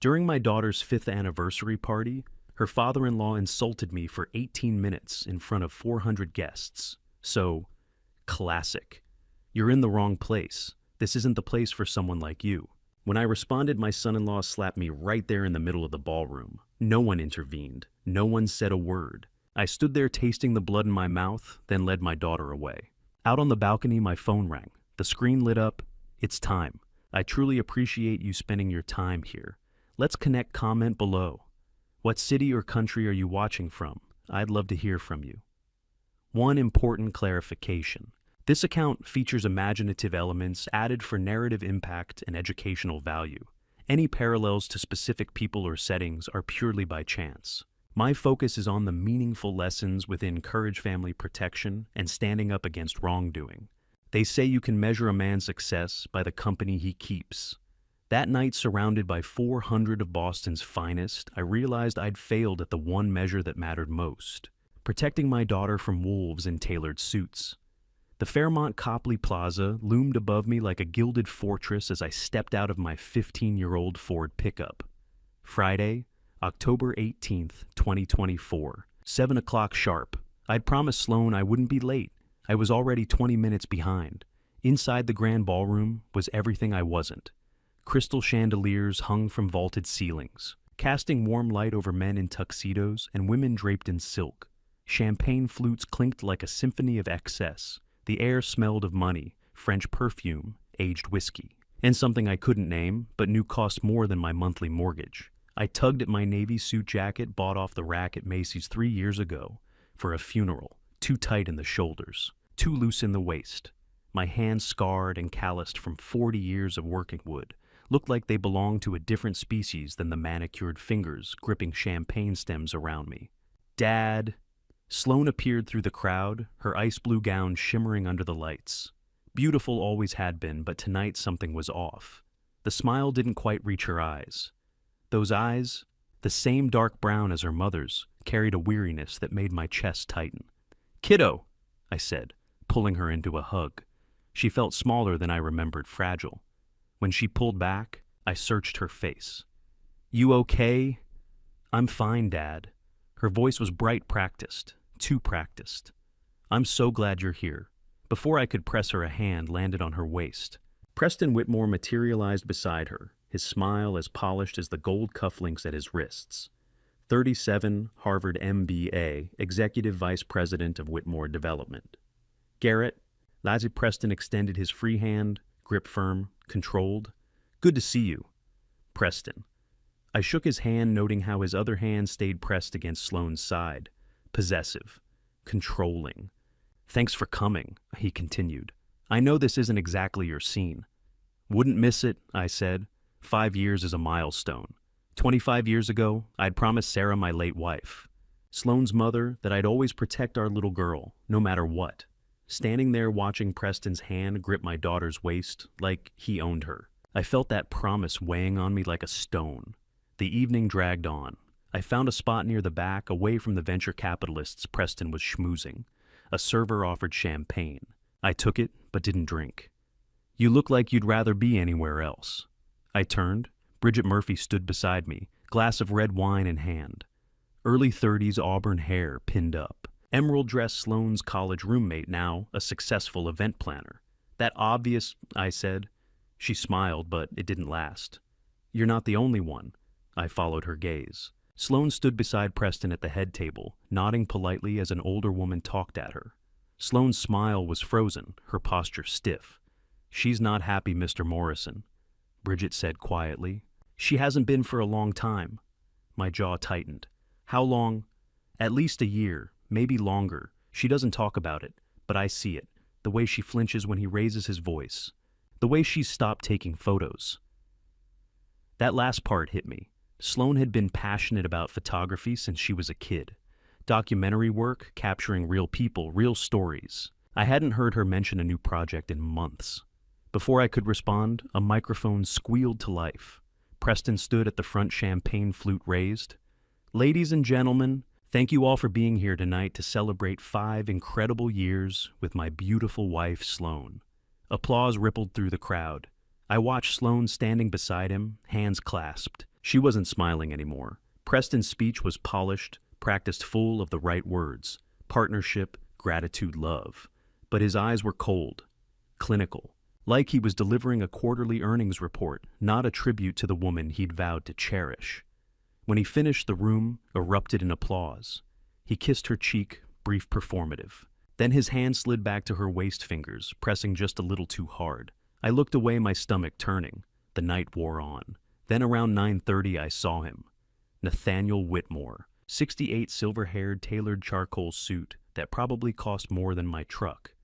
During my daughter's 5th anniversary party, her father-in-law insulted me for 18 minutes in front of 400 guests. So, classic. You're in the wrong place. This isn't the place for someone like you. When I responded, my son-in-law slapped me right there in the middle of the ballroom. No one intervened. No one said a word. I stood there tasting the blood in my mouth, then led my daughter away. Out on the balcony, my phone rang. The screen lit up. It's time. I truly appreciate you spending your time here. Let's connect. Comment below. What city or country are you watching from? I'd love to hear from you. One important clarification. This account features imaginative elements added for narrative impact and educational value. Any parallels to specific people or settings are purely by chance. My focus is on the meaningful lessons within courage, family protection, and standing up against wrongdoing. They say you can measure a man's success by the company he keeps. That night, surrounded by 400 of Boston's finest, I realized I'd failed at the one measure that mattered most: protecting my daughter from wolves in tailored suits. The Fairmont Copley Plaza loomed above me like a gilded fortress as I stepped out of my 15-year-old Ford pickup. Friday, October 18th, 2024, 7 o'clock sharp. I'd promised Sloan I wouldn't be late. I was already 20 minutes behind. Inside the grand ballroom was everything I wasn't. Crystal chandeliers hung from vaulted ceilings, casting warm light over men in tuxedos and women draped in silk. Champagne flutes clinked like a symphony of excess. The air smelled of money, French perfume, aged whiskey, and something I couldn't name but knew cost more than my monthly mortgage. I tugged at my navy suit jacket bought off the rack at Macy's 3 years ago for a funeral, too tight in the shoulders, too loose in the waist. My hands, scarred and calloused from 40 years of working wood, looked like they belonged to a different species than the manicured fingers gripping champagne stems around me. Dad. Sloan appeared through the crowd, her ice blue gown shimmering under the lights. Beautiful always had been, but tonight something was off. The smile didn't quite reach her eyes. Those eyes, the same dark brown as her mother's, carried a weariness that made my chest tighten. "Kiddo," I said, pulling her into a hug. She felt smaller than I remembered, fragile. When she pulled back, I searched her face. "You okay?" "I'm fine, Dad." Her voice was bright, practiced. Too practiced. "I'm so glad you're here." Before I could press her, a hand landed on her waist. Preston Whitmore materialized beside her, his smile as polished as the gold cufflinks at his wrists. 37, Harvard MBA, Executive Vice President of Whitmore Development. "Garrett." Lazzie Preston extended his free hand, grip firm, controlled. "Good to see you." "Preston." I shook his hand, noting how his other hand stayed pressed against Sloane's side. Possessive. Controlling. "Thanks for coming," he continued. "I know this isn't exactly your scene." "Wouldn't miss it," I said. 5 years is a milestone. 25 years ago, I'd promised Sarah, my late wife, Sloane's mother, that I'd always protect our little girl, no matter what. Standing there watching Preston's hand grip my daughter's waist like he owned her, I felt that promise weighing on me like a stone. The evening dragged on. I found a spot near the back, away from the venture capitalists Preston was schmoozing. A server offered champagne. I took it, but didn't drink. "You look like you'd rather be anywhere else." I turned. Bridget Murphy stood beside me, glass of red wine in hand. Early 30s, auburn hair pinned up. Emerald dress, Sloane's college roommate, now a successful event planner. "That obvious," I said. She smiled, but it didn't last. "You're not the only one." I followed her gaze. Sloane stood beside Preston at the head table, nodding politely as an older woman talked at her. Sloane's smile was frozen, her posture stiff. "She's not happy, Mr. Morrison," Bridget said quietly. "She hasn't been for a long time." My jaw tightened. "How long?" "At least a year, maybe longer. She doesn't talk about it, but I see it. The way she flinches when he raises his voice. The way she's stopped taking photos." That last part hit me. Sloane had been passionate about photography since she was a kid. Documentary work, capturing real people, real stories. I hadn't heard her mention a new project in months. Before I could respond, a microphone squealed to life. Preston stood at the front, champagne flute raised. "Ladies and gentlemen, thank you all for being here tonight to celebrate 5 incredible years with my beautiful wife, Sloane." Applause rippled through the crowd. I watched Sloane standing beside him, hands clasped. She wasn't smiling anymore. Preston's speech was polished, practiced full of the right words: partnership, gratitude, love. But his eyes were cold, clinical, like he was delivering a quarterly earnings report, not a tribute to the woman he'd vowed to cherish. When he finished, the room erupted in applause. He kissed her cheek, brief, performative. Then his hand slid back to her waist fingers, pressing just a little too hard. I looked away, my stomach turning. The night wore on. Then around 9:30 I saw him. Nathaniel Whitmore, 68, silver-haired, tailored charcoal suit that probably cost more than my truck.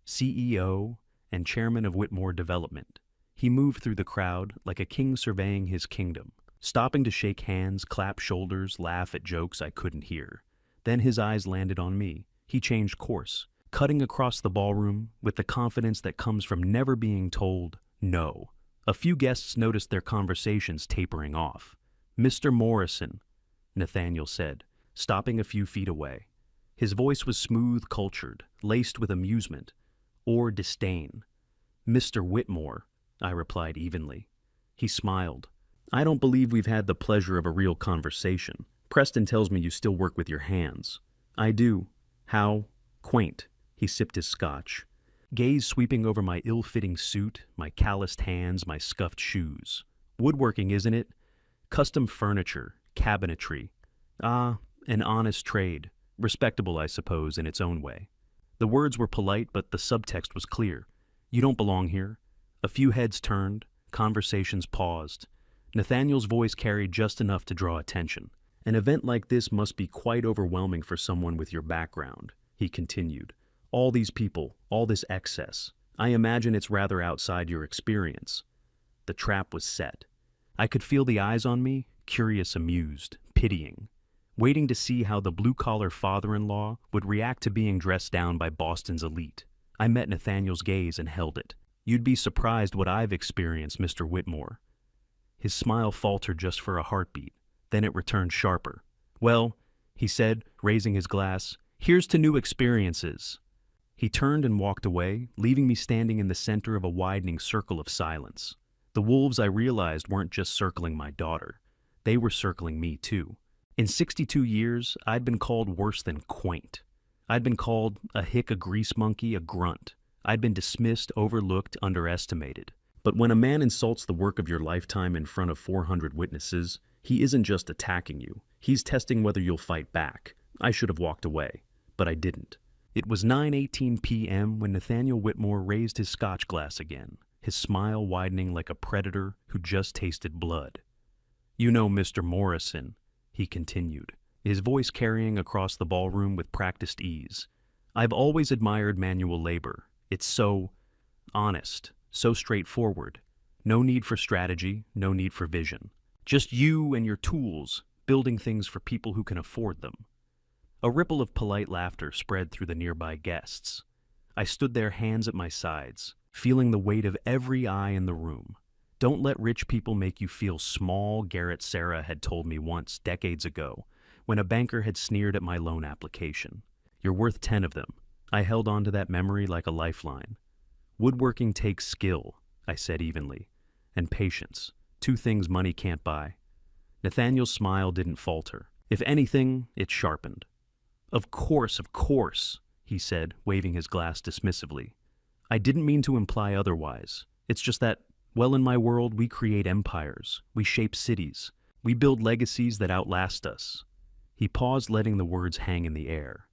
CEO and chairman of Whitmore Development. He moved through the crowd like a king surveying his kingdom, stopping to shake hands, clap shoulders, laugh at jokes I couldn't hear. Then his eyes landed on me. He changed course, cutting across the ballroom with the confidence that comes from never being told no. A few guests noticed their conversations tapering off. "Mr. Morrison," Nathaniel said, stopping a few feet away. His voice was smooth, cultured, laced with amusement or disdain. "Mr. Whitmore," I replied evenly. He smiled. "I don't believe we've had the pleasure of a real conversation. Preston tells me you still work with your hands." "I do." "How quaint." He sipped his scotch, gaze sweeping over my ill-fitting suit, my calloused hands, my scuffed shoes. "Woodworking, isn't it? Custom furniture, cabinetry. Ah, an honest trade. Respectable, I suppose, in its own way." The words were polite, but the subtext was clear. "You don't belong here." A few heads turned, conversations paused. Nathaniel's voice carried just enough to draw attention. "An event like this must be quite overwhelming for someone with your background," he continued. "All these people, all this excess. I imagine it's rather outside your experience." The trap was set. I could feel the eyes on me, curious, amused, pitying, waiting to see how the blue-collar father-in-law would react to being dressed down by Boston's elite. I met Nathaniel's gaze and held it. "You'd be surprised what I've experienced, Mr. Whitmore." His smile faltered just for a heartbeat. Then it returned sharper. "Well," he said, raising his glass, "here's to new experiences." He turned and walked away, leaving me standing in the center of a widening circle of silence. The wolves, I realized, weren't just circling my daughter. They were circling me, too. In 62 years, I'd been called worse than quaint. I'd been called a hick, a grease monkey, a grunt. I'd been dismissed, overlooked, underestimated. But when a man insults the work of your lifetime in front of 400 witnesses, he isn't just attacking you. He's testing whether you'll fight back. I should have walked away, but I didn't. It was 9:18 p.m. when Nathaniel Whitmore raised his scotch glass again, his smile widening like a predator who just tasted blood. "You know, Mr. Morrison," he continued, his voice carrying across the ballroom with practiced ease, "I've always admired manual labor. It's so honest, so straightforward. No need for strategy, no need for vision. Just you and your tools, building things for people who can afford them." A ripple of polite laughter spread through the nearby guests. I stood there, hands at my sides, feeling the weight of every eye in the room. "Don't let rich people make you feel small," Garrett Sarah had told me once, decades ago, when a banker had sneered at my loan application. "You're worth 10 of them." I held on to that memory like a lifeline. "Woodworking takes skill," I said evenly, "and patience. 2 things money can't buy." Nathaniel's smile didn't falter. If anything, it sharpened. Of course," he said, waving his glass dismissively. "I didn't mean to imply otherwise. It's just that, well, in my world, we create empires. We shape cities. We build legacies that outlast us." He paused, letting the words hang in the air.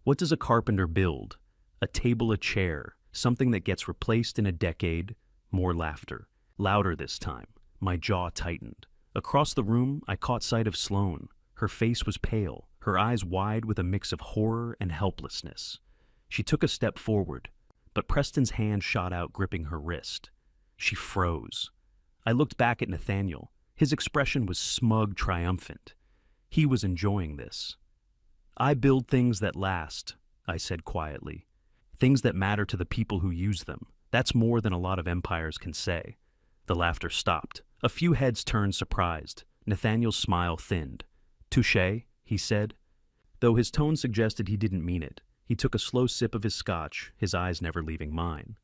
"What does a carpenter build? A table, a chair, something that gets replaced in a decade." More laughter. Louder this time. My jaw tightened. Across the room, I caught sight of Sloane. Her face was pale, her eyes wide with a mix of horror and helplessness. She took a step forward, but Preston's hand shot out, gripping her wrist. She froze. I looked back at Nathaniel. His expression was smug, triumphant. He was enjoying this. "I build things that last," I said quietly. "Things that matter to the people who use them. That's more than a lot of empires can say." The laughter stopped. A few heads turned, surprised. Nathaniel's smile thinned. "Touché," he said. Though his tone suggested he didn't mean it, he took a slow sip of his scotch, his eyes never leaving mine.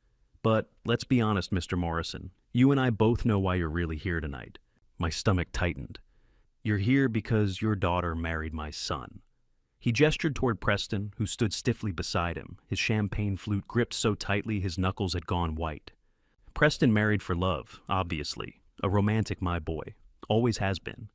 "But let's be honest, Mr. Morrison. You and I both know why you're really here tonight." My stomach tightened. You're here because your daughter married my son." He gestured toward Preston, who stood stiffly beside him, his champagne flute gripped so tightly his knuckles had gone white. Preston married for love, obviously. A romantic, my boy. Always has been.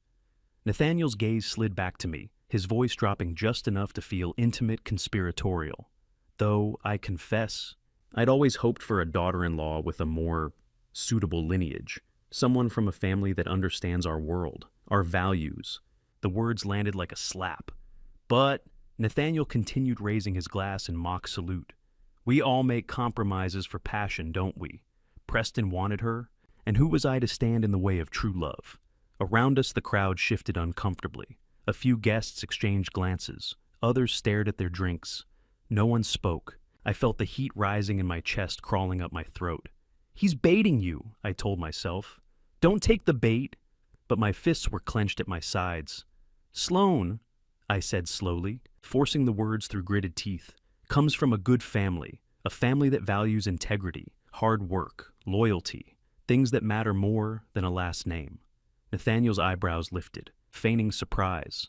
Nathaniel's gaze slid back to me, his voice dropping just enough to feel intimate, conspiratorial. Though, I confess, I'd always hoped for a daughter-in-law with a more suitable lineage. Someone from a family that understands our world, our values. The words landed like a slap. But Nathaniel continued raising his glass in mock salute. "We all make compromises for passion, don't we? Preston wanted her, and who was I to stand in the way of true love?" Around us the crowd shifted uncomfortably. A few guests exchanged glances. Others stared at their drinks. No one spoke. I felt the heat rising in my chest crawling up my throat. "He's baiting you," I told myself. "Don't take the bait." But my fists were clenched at my sides. "Sloan," I said slowly, forcing the words through gritted teeth, "comes from a good family, a family that values integrity, hard work, loyalty, things that matter more than a last name." Nathaniel's eyebrows lifted, feigning surprise.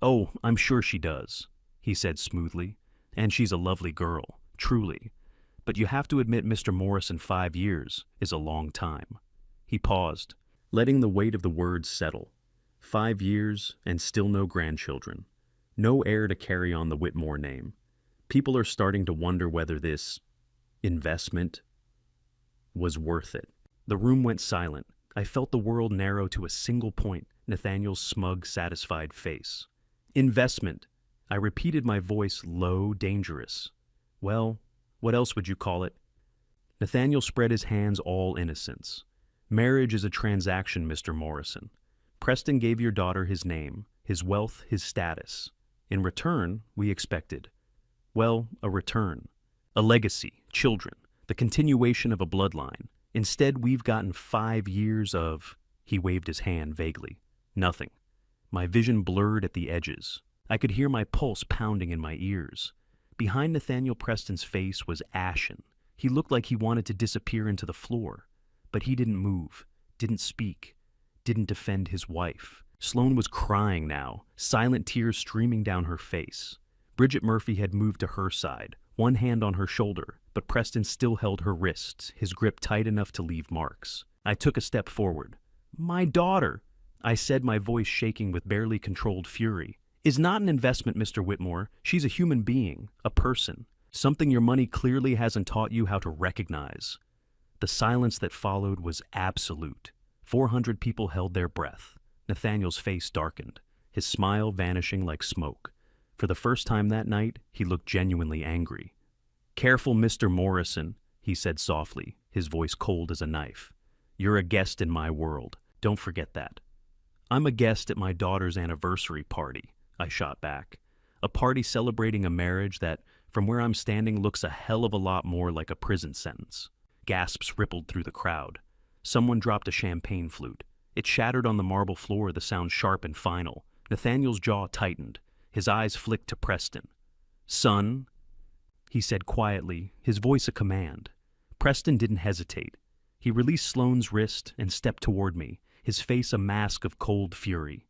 "Oh, I'm sure she does," he said smoothly, "and she's a lovely girl, truly. But you have to admit, Mr. Morrison, 5 years is a long time." He paused, letting the weight of the words settle. 5 years and still no grandchildren. No heir to carry on the Whitmore name. People are starting to wonder whether this investment was worth it. The room went silent. I felt the world narrow to a single point, Nathaniel's smug, satisfied face. "Investment." I repeated, my voice low, dangerous. "Well, what else would you call it?" Nathaniel spread his hands, all innocence. "Marriage is a transaction, Mr. Morrison. Preston gave your daughter his name, his wealth, his status. In return, we expected, well, a return. A legacy, children, the continuation of a bloodline. Instead, we've gotten 5 years of—" He waved his hand vaguely. "Nothing." My vision blurred at the edges. I could hear my pulse pounding in my ears. Behind Nathaniel Preston's face was ashen. He looked like he wanted to disappear into the floor. But he didn't move, didn't speak, didn't defend his wife. Sloan was crying now, silent tears streaming down her face. Bridget Murphy had moved to her side, one hand on her shoulder, but Preston still held her wrists, his grip tight enough to leave marks. I took a step forward. "My daughter," I said, my voice shaking with barely controlled fury, "is not an investment, Mr. Whitmore. She's a human being, a person, something your money clearly hasn't taught you how to recognize." The silence that followed was absolute. 400 people held their breath. Nathaniel's face darkened, his smile vanishing like smoke. For the first time that night, he looked genuinely angry. "Careful, Mr. Morrison," he said softly, his voice cold as a knife. "You're a guest in my world. Don't forget that." "I'm a guest at my daughter's anniversary party," I shot back. "A party celebrating a marriage that, from where I'm standing, looks a hell of a lot more like a prison sentence." Gasps rippled through the crowd. Someone dropped a champagne flute. It shattered on the marble floor, the sound sharp and final. Nathaniel's jaw tightened. His eyes flicked to Preston. "Son," he said quietly, his voice a command. Preston didn't hesitate. He released Sloane's wrist and stepped toward me, his face a mask of cold fury.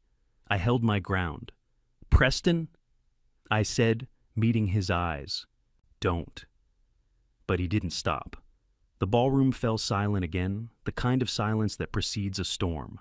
I held my ground. "Preston," I said, meeting his eyes. "Don't." But he didn't stop. The ballroom fell silent again, the kind of silence that precedes a storm.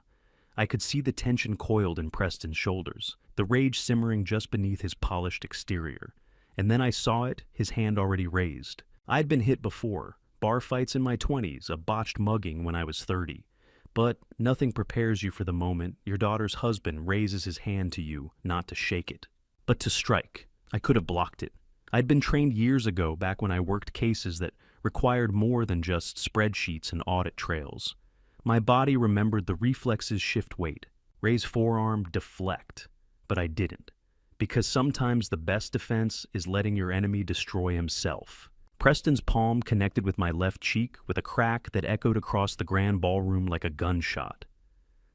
I could see the tension coiled in Preston's shoulders, the rage simmering just beneath his polished exterior. And then I saw it, his hand already raised. I'd been hit before, bar fights in my 20s, a botched mugging when I was 30. But nothing prepares you for the moment your daughter's husband raises his hand to you, not to shake it, but to strike. I could have blocked it. I'd been trained years ago, back when I worked cases that required more than just spreadsheets and audit trails. My body remembered the reflexes: shift weight, raise forearm, deflect. But I didn't. Because sometimes the best defense is letting your enemy destroy himself. Preston's palm connected with my left cheek with a crack that echoed across the grand ballroom like a gunshot.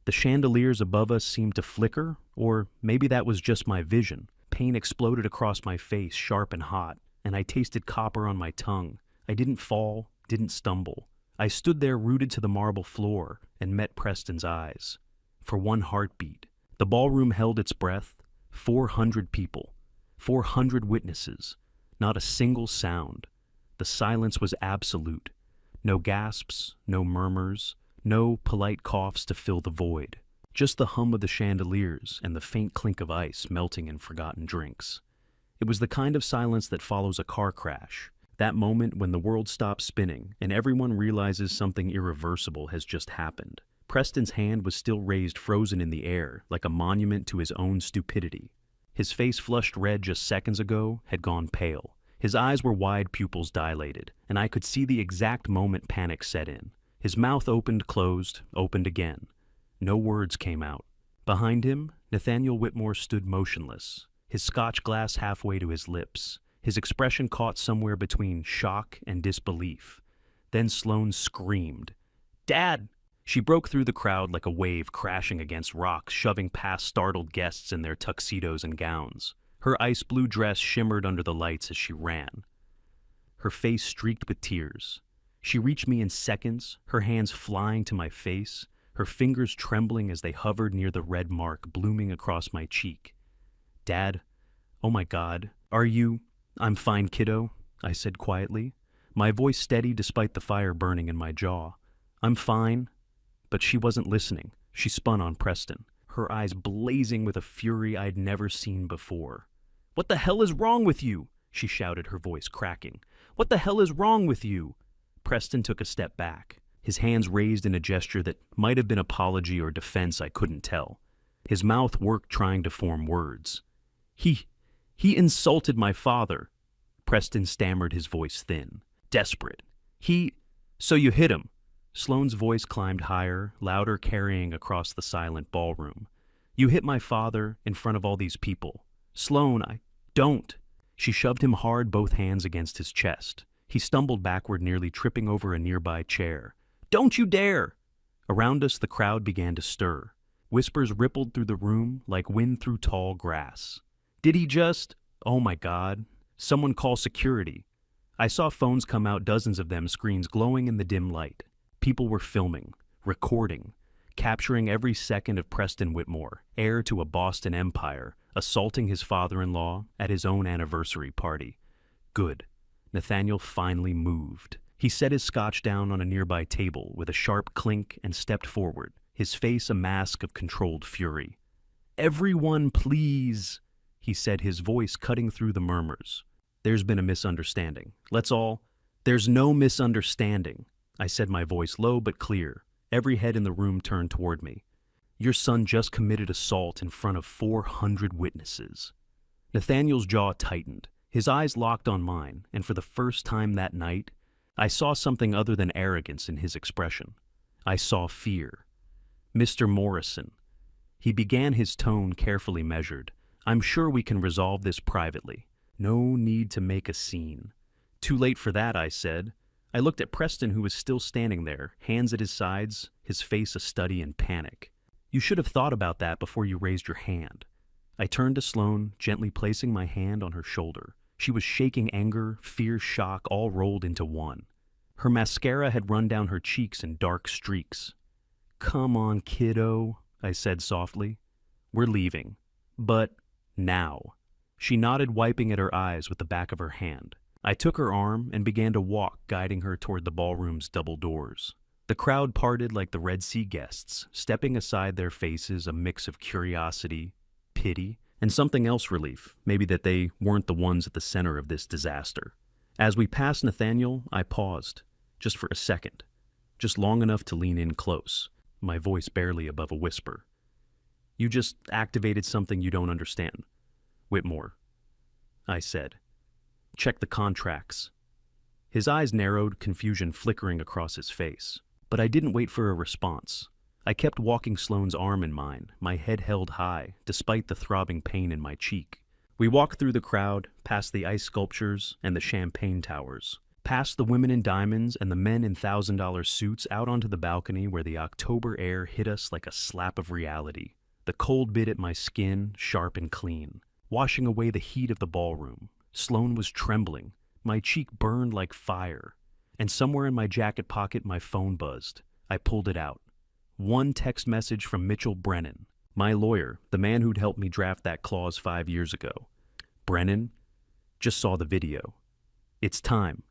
The chandeliers above us seemed to flicker, or maybe that was just my vision. Pain exploded across my face, sharp and hot, and I tasted copper on my tongue. I didn't fall, didn't stumble. I stood there rooted to the marble floor and met Preston's eyes. For one heartbeat, The ballroom held its breath. 400 people. 400 witnesses. Not a single sound. The silence was absolute. No gasps, no murmurs, no polite coughs to fill the void. Just the hum of the chandeliers and the faint clink of ice melting in forgotten drinks. It was the kind of silence that follows a car crash. That moment when the world stops spinning and everyone realizes something irreversible has just happened. Preston's hand was still raised, frozen in the air, like a monument to his own stupidity. His face, flushed red just seconds ago, had gone pale. His eyes were wide, pupils dilated, and I could see the exact moment panic set in. His mouth opened, closed, opened again. No words came out. Behind him, Nathaniel Whitmore stood motionless, his scotch glass halfway to his lips, his expression caught somewhere between shock and disbelief. Then Sloane screamed, "Dad!" She broke through the crowd like a wave crashing against rocks, shoving past startled guests in their tuxedos and gowns. Her ice blue dress shimmered under the lights as she ran. Her face streaked with tears. She reached me in seconds, her hands flying to my face, her fingers trembling as they hovered near the red mark blooming across my cheek. "Dad, oh my God, are you—" "I'm fine, kiddo," I said quietly, my voice steady despite the fire burning in my jaw. "I'm fine." But she wasn't listening. She spun on Preston, her eyes blazing with a fury I'd never seen before. "What the hell is wrong with you?" she shouted, her voice cracking. "What the hell is wrong with you?" Preston took a step back, his hands raised in a gesture that might have been apology or defense, I couldn't tell. His mouth worked trying to form words. He insulted my father." Preston stammered, his voice thin, desperate. So you hit him." Sloane's voice climbed higher, louder, carrying across the silent ballroom. "You hit my father in front of all these people. Sloane, don't." She shoved him hard, both hands against his chest. He stumbled backward, nearly tripping over a nearby chair. "Don't you dare!" Around us, the crowd began to stir. Whispers rippled through the room like wind through tall grass. "Did he just— Oh my God. Someone call security." I saw phones come out, dozens of them, screens glowing in the dim light. People were filming, recording, capturing every second of Preston Whitmore, heir to a Boston empire, assaulting his father-in-law at his own anniversary party. Good. Nathaniel finally moved. He set his scotch down on a nearby table with a sharp clink and stepped forward, his face a mask of controlled fury. "Everyone, please," he said, his voice cutting through the murmurs. "There's been a misunderstanding. There's no misunderstanding," I said, my voice low but clear. Every head in the room turned toward me. "Your son just committed assault in front of 400 witnesses." Nathaniel's jaw tightened. His eyes locked on mine, and for the first time that night, I saw something other than arrogance in his expression. I saw fear. "Mr. Morrison," he began, his tone carefully measured, "I'm sure we can resolve this privately. No need to make a scene." "Too late for that," I said. I looked at Preston, who was still standing there, hands at his sides, his face a study in panic. "You should have thought about that before you raised your hand." I turned to Sloane, gently placing my hand on her shoulder. She was shaking, anger, fear, shock, all rolled into one. Her mascara had run down her cheeks in dark streaks. "Come on, kiddo," I said softly. "We're leaving. But now." She nodded, wiping at her eyes with the back of her hand. I took her arm and began to walk, guiding her toward the ballroom's double doors. The crowd parted like the Red Sea guests, stepping aside, their faces a mix of curiosity, pity, and something else, relief, maybe that they weren't the ones at the center of this disaster. As we passed Nathaniel, I paused, just for a second, just long enough to lean in close, my voice barely above a whisper. "You just activated something you don't understand, Whitmore," I said. "Check the contracts." His eyes narrowed, confusion flickering across his face. But I didn't wait for a response. I kept walking, Sloane's arm in mine, my head held high, despite the throbbing pain in my cheek. We walked through the crowd, past the ice sculptures and the champagne towers, past the women in diamonds and the men in $1,000 suits, out onto the balcony where the October air hit us like a slap of reality. The cold bit at my skin, sharp and clean, washing away the heat of the ballroom. Sloane was trembling. My cheek burned like fire. And somewhere in my jacket pocket, my phone buzzed. I pulled it out. One text message from Mitchell Brennan. My lawyer, the man who'd helped me draft that clause 5 years ago. Brennan just saw the video. It's time.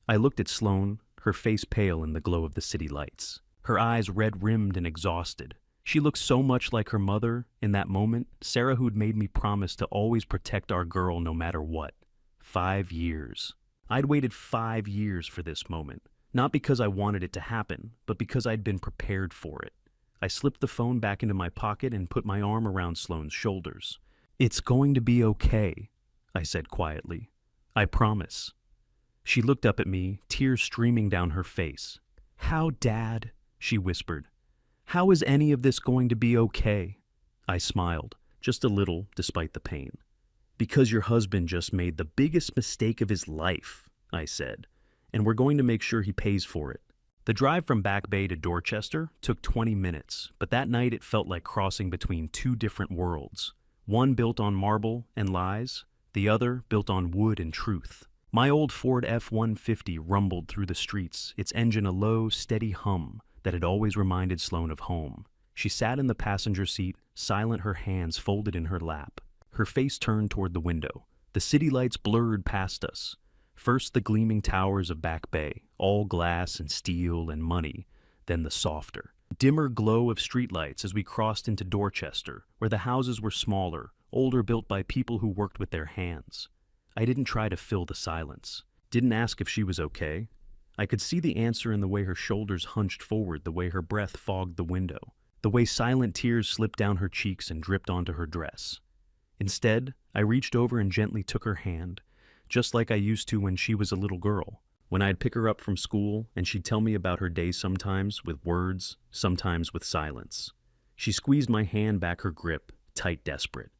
I looked at Sloane, her face pale in the glow of the city lights. Her eyes red-rimmed and exhausted. She looked so much like her mother in that moment, Sarah who'd made me promise to always protect our girl no matter what. 5 years. I'd waited 5 years for this moment, not because I wanted it to happen, but because I'd been prepared for it. I slipped the phone back into my pocket and put my arm around Sloane's shoulders. "It's going to be okay," I said quietly. "I promise." She looked up at me, tears streaming down her face. "How, Dad?" she whispered. "How is any of this going to be okay?" I smiled, just a little, despite the pain. "Because your husband just made the biggest mistake of his life," I said, "and we're going to make sure he pays for it." The drive from Back Bay to Dorchester took 20 minutes, but that night it felt like crossing between two different worlds. One built on marble and lies, the other built on wood and truth. My old Ford F-150 rumbled through the streets, its engine a low, steady hum that had always reminded Sloane of home. She sat in the passenger seat, silent, her hands folded in her lap. Her face turned toward the window. The city lights blurred past us. First the gleaming towers of Back Bay, all glass and steel and money, then the softer, dimmer glow of streetlights as we crossed into Dorchester, where the houses were smaller, older, built by people who worked with their hands. I didn't try to fill the silence, didn't ask if she was okay. I could see the answer in the way her shoulders hunched forward, the way her breath fogged the window, the way silent tears slipped down her cheeks and dripped onto her dress. Instead, I reached over and gently took her hand, just like I used to when she was a little girl, when I'd pick her up from school and she'd tell me about her day, sometimes with words, sometimes with silence. She squeezed my hand back, her grip, tight, desperate.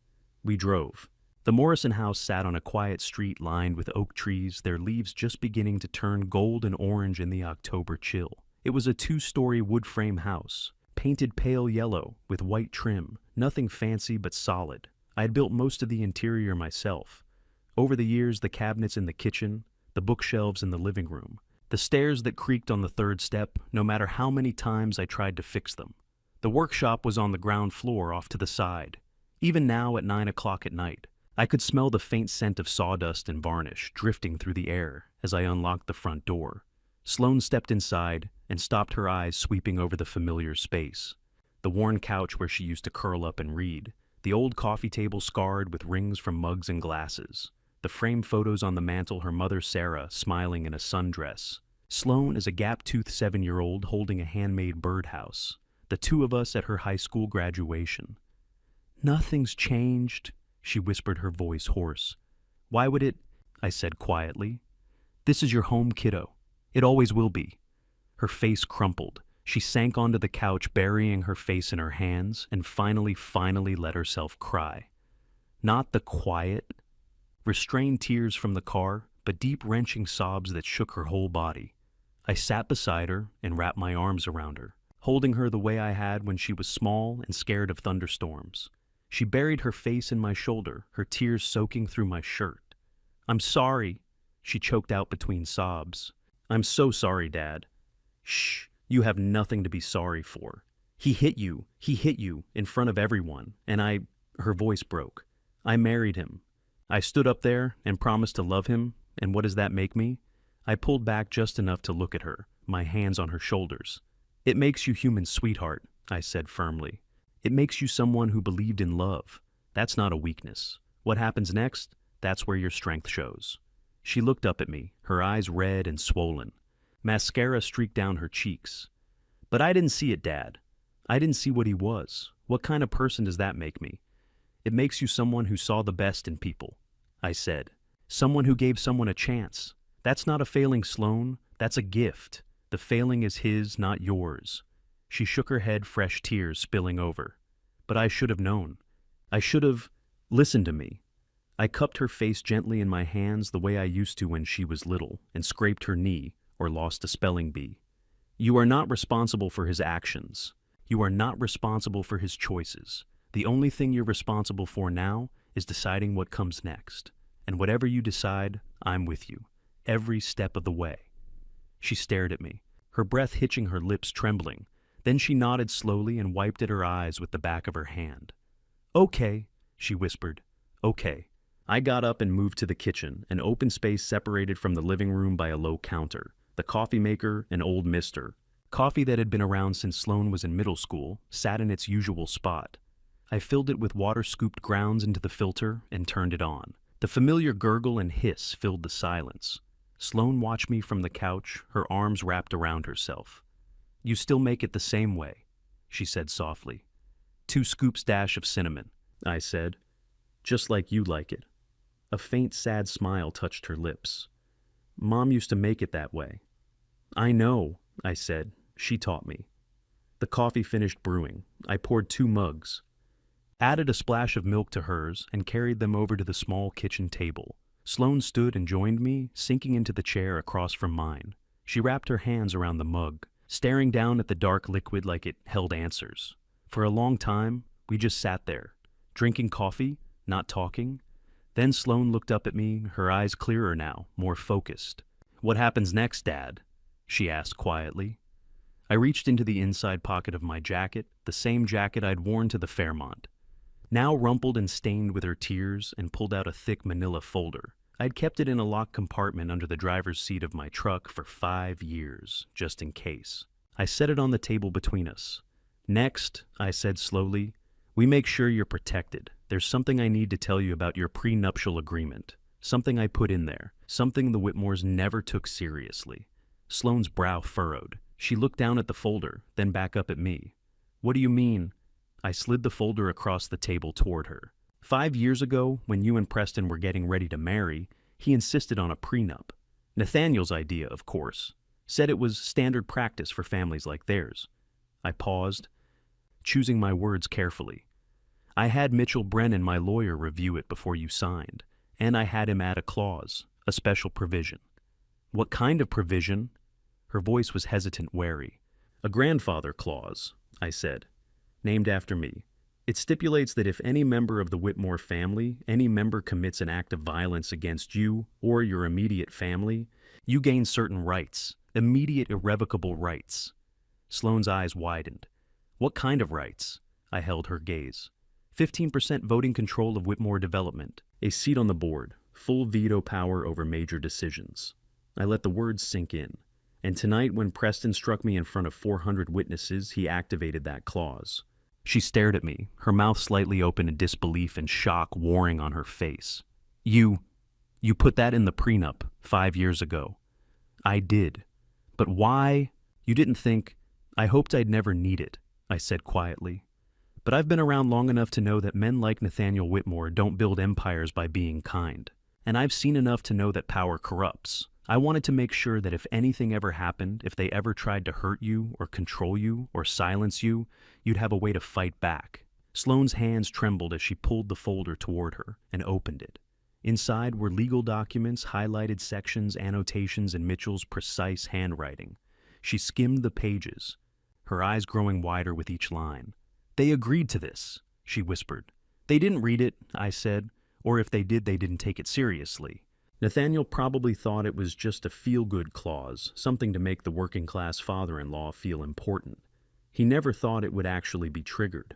We drove. The Morrison house sat on a quiet street lined with oak trees, their leaves just beginning to turn gold and orange in the October chill. It was a 2-story wood frame house, painted pale yellow with white trim, nothing fancy but solid. I had built most of the interior myself. Over the years, the cabinets in the kitchen, the bookshelves in the living room, the stairs that creaked on the 3rd step, no matter how many times I tried to fix them. The workshop was on the ground floor off to the side. Even now at 9 o'clock at night, I could smell the faint scent of sawdust and varnish drifting through the air as I unlocked the front door. Sloane stepped inside and stopped, her eyes sweeping over the familiar space. The worn couch where she used to curl up and read, the old coffee table scarred with rings from mugs and glasses, the framed photos on the mantel, her mother Sarah smiling in a sundress. Sloane as a gap-toothed 7-year-old holding a handmade birdhouse, the two of us at her high school graduation. "Nothing's changed," she whispered, her voice hoarse. "Why would it?" I said quietly. "This is your home, kiddo. It always will be." Her face crumpled. She sank onto the couch, burying her face in her hands, and finally let herself cry. Not the quiet, restrained tears from the car, but deep, wrenching sobs that shook her whole body. I sat beside her and wrapped my arms around her, holding her the way I had when she was small and scared of thunderstorms. She buried her face in my shoulder, her tears soaking through my shirt. "I'm sorry," she choked out between sobs. "I'm so sorry, Dad." "Shh, you have nothing to be sorry for. He hit you in front of everyone, and her voice broke. "I married him. I stood up there and promised to love him, and what does that make me?" I pulled back just enough to look at her, my hands on her shoulders. "It makes you human, sweetheart," I said firmly. "It makes you someone who believed in love. That's not a weakness. What happens next, that's where your strength shows." She looked up at me, her eyes red and swollen. Mascara streaked down her cheeks. "But I didn't see it, Dad. I didn't see what he was. What kind of person does that make me?" "It makes you someone who saw the best in people," I said. "Someone who gave someone a chance. That's not a failing, Sloane. That's a gift. The failing is his, not yours." She shook her head, fresh tears spilling over. "But I should have known. I should have listened to me." I cupped her face gently in my hands the way I used to when she was little, and scraped her knee or lost a spelling bee. "You are not responsible for his actions. You are not responsible for his choices. The only thing you're responsible for now is deciding what comes next. And whatever you decide, I'm with you, every step of the way." She stared at me, her breath hitching, her lips trembling. Then she nodded slowly and wiped at her eyes with the back of her hand. "Okay," she whispered. "Okay." I got up and moved to the kitchen, an open space separated from the living room by a low counter. The coffee maker, an old mister. Coffee that had been around since Sloane was in middle school, sat in its usual spot. I filled it with water-scooped grounds into the filter and turned it on. The familiar gurgle and hiss filled the silence. Sloane watched me from the couch, her arms wrapped around herself. "You still make it the same way," she said softly. "2 scoops dash of cinnamon," I said. "Just like you like it." A faint, sad smile touched her lips. "Mom used to make it that way." "I know," I said. "She taught me." The coffee finished brewing. I poured 2 mugs, added a splash of milk to hers, and carried them over to the small kitchen table. Sloane stood and joined me, sinking into the chair across from mine. She wrapped her hands around the mug, staring down at the dark liquid like it held answers. For a long time, we just sat there, drinking coffee, not talking. Then Sloane looked up at me, her eyes clearer now, more focused. "What happens next, Dad?" she asked quietly. I reached into the inside pocket of my jacket, the same jacket I'd worn to the Fairmont, now rumpled and stained with her tears, and pulled out a thick manila folder. I'd kept it in a locked compartment under the driver's seat of my truck for 5 years, just in case. I set it on the table between us. "Next," I said slowly, "we make sure you're protected. There's something I need to tell you about your prenuptial agreement. Something I put in there. Something the Whitmores never took seriously." Sloane's brow furrowed. She looked down at the folder, then back up at me. "What do you mean?" I slid the folder across the table toward her. 5 years ago, when you and Preston were getting ready to marry, he insisted on a prenup. Nathaniel's idea, of course. Said it was standard practice for families like theirs. I paused, choosing my words carefully. "I had Mitchell Brennan, my lawyer, review it before you signed, and I had him add a clause, a special provision." "What kind of provision?" Her voice was hesitant, wary. "A grandfather clause," I said, "named after me. It stipulates that if any member of the Whitmore family, any member commits an act of violence against you or your immediate family, you gain certain rights, immediate irrevocable rights." Sloane's eyes widened. "What kind of rights?" I held her gaze. 15% voting control of Whitmore Development, a seat on the board, full veto power over major decisions. I let the words sink in. And tonight, when Preston struck me in front of 400 witnesses, he activated that clause. She stared at me, her mouth slightly open in disbelief and shock warring on her face. You put that in the prenup 5 years ago." "I did. But why?" "You didn't think—" "I hoped I'd never need it," I said quietly. "But I've been around long enough to know that men like Nathaniel Whitmore don't build empires by being kind. And I've seen enough to know that power corrupts. I wanted to make sure that if anything ever happened, if they ever tried to hurt you or control you or silence you, you'd have a way to fight back." Sloane's hands trembled as she pulled the folder toward her and opened it. Inside were legal documents, highlighted sections, annotations, and Mitchell's precise handwriting. She skimmed the pages, her eyes growing wider with each line. "They agreed to this," she whispered. "They didn't read it," I said, "or if they did, they didn't take it seriously. Nathaniel probably thought it was just a feel-good clause, something to make the working-class father-in-law feel important. He never thought it would actually be triggered."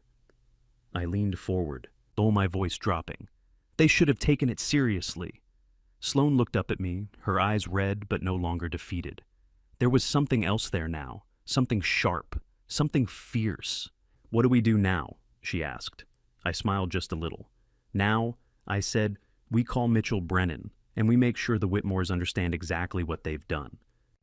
I leaned forward, though my voice dropping. "They should have taken it seriously." Sloane looked up at me, her eyes red but no longer defeated. There was something else there now, something sharp, something fierce. "What do we do now?" she asked. I smiled just a little. "Now," I said, "we call Mitchell Brennan, and we make sure the Whitmores understand exactly what they've done.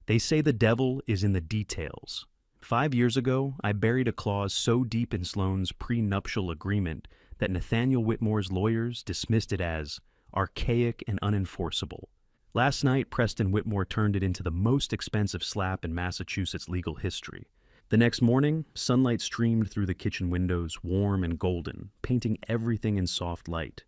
They say the devil is in the details. 5 years ago, I buried a clause so deep in Sloane's prenuptial agreement that Nathaniel Whitmore's lawyers dismissed it as archaic and unenforceable. Last night, Preston Whitmore turned it into the most expensive slap in Massachusetts legal history. The next morning, sunlight streamed through the kitchen windows, warm and golden, painting everything in soft light.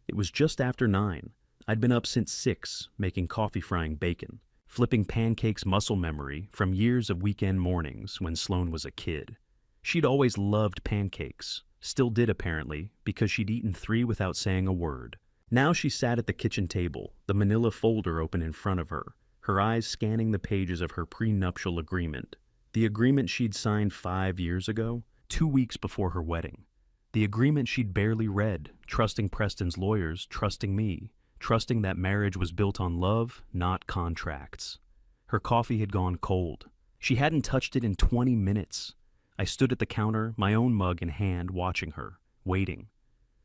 It was just after 9. I'd been up since 6, making coffee, frying bacon, flipping pancakes muscle memory from years of weekend mornings when Sloane was a kid. She'd always loved pancakes, still did apparently, because she'd eaten 3 without saying a word. Now she sat at the kitchen table, the manila folder open in front of her eyes scanning the pages of her prenuptial agreement. The agreement she'd signed 5 years ago, 2 weeks before her wedding. The agreement she'd barely read, trusting Preston's lawyers, trusting me, trusting that marriage was built on love, not contracts. Her coffee had gone cold. She hadn't touched it in 20 minutes. I stood at the counter, my own mug in hand, watching her, waiting.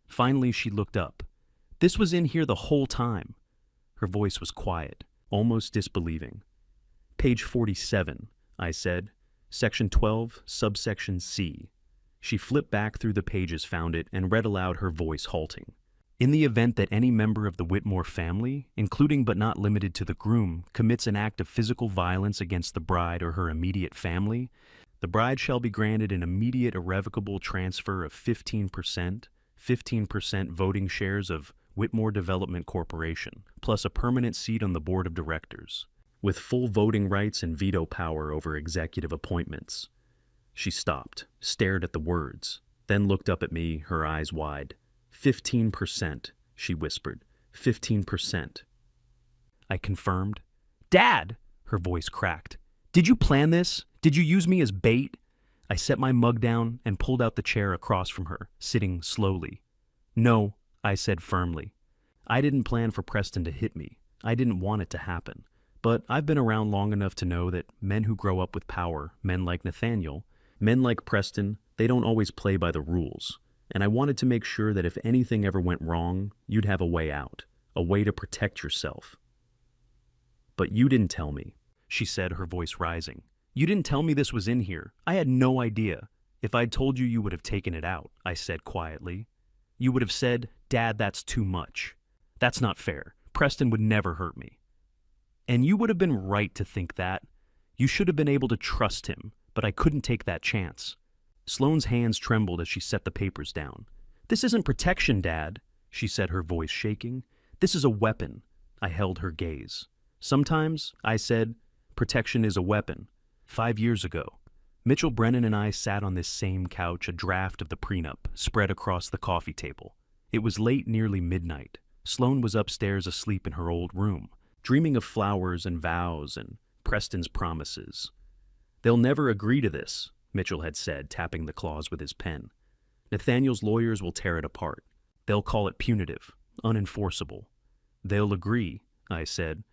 Finally, she looked up. "This was in here the whole time." Her voice was quiet, almost disbelieving. "Page 47, I said. Section 12, subsection C. She flipped back through the pages, found it, and read aloud, her voice halting. "In the event that any member of the Whitmore family, including but not limited to the groom, commits an act of physical violence against the bride or her immediate family, the bride shall be granted an immediate irrevocable transfer of 15% voting shares of Whitmore Development Corporation, plus a permanent seat on the board of directors, with full voting rights and veto power over executive appointments." She stopped, stared at the words, then looked up at me, her eyes wide. 15%, she whispered. 15%. I confirmed. "Dad!" Her voice cracked. "Did you plan this? Did you use me as bait?" I set my mug down and pulled out the chair across from her, sitting slowly. "No," I said firmly. "I didn't plan for Preston to hit me. I didn't want it to happen. But I've been around long enough to know that men who grow up with power, men like Nathaniel, men like Preston, they don't always play by the rules. And I wanted to make sure that if anything ever went wrong, you'd have a way out, a way to protect yourself." "But you didn't tell me," she said, her voice rising. "You didn't tell me this was in here. I had no idea. If I'd told you, you would have taken it out," I said quietly. "You would have said, 'Dad, that's too much. That's not fair. Preston would never hurt me.' And you would have been right to think that. You should have been able to trust him, but I couldn't take that chance." Sloane's hands trembled as she set the papers down. "This isn't protection, Dad," she said, her voice shaking. "This is a weapon." I held her gaze. "Sometimes," I said, "protection is a weapon." 5 years ago, Mitchell Brennan and I sat on this same couch, a draft of the prenup spread across the coffee table. It was late, nearly midnight. Sloane was upstairs asleep in her old room, dreaming of flowers and vows and Preston's promises. "They'll never agree to this," Mitchell had said, tapping the clause with his pen. "Nathaniel's lawyers will tear it apart. They'll call it punitive, unenforceable." "They'll agree," I said,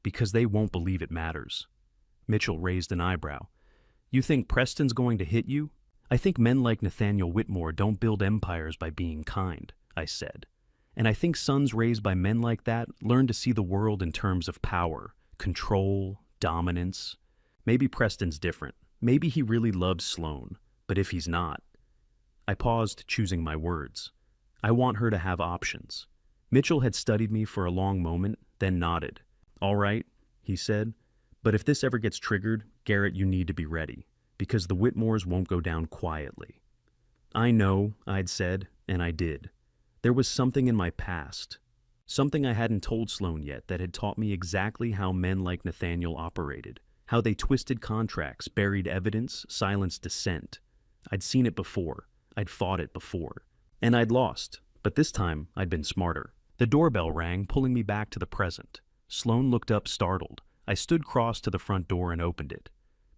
"because they won't believe it matters." Mitchell raised an eyebrow. "You think Preston's going to hit you?" "I think men like Nathaniel Whitmore don't build empires by being kind," I said. "And I think sons raised by men like that learn to see the world in terms of power, control, dominance. Maybe Preston's different. Maybe he really loves Sloane, but if he's not..." I paused, choosing my words. "I want her to have options." Mitchell had studied me for a long moment, then nodded. "All right," he said, "but if this ever gets triggered, Garrett, you need to be ready, because the Whitmores won't go down quietly." "I know," I'd said, and I did. There was something in my past, something I hadn't told Sloane yet, that had taught me exactly how men like Nathaniel operated. How they twisted contracts, buried evidence, silenced dissent. I'd seen it before. I'd fought it before. And I'd lost, but this time I'd been smarter. The doorbell rang, pulling me back to the present. Sloane looked up, startled. I stood cross to the front door and opened it.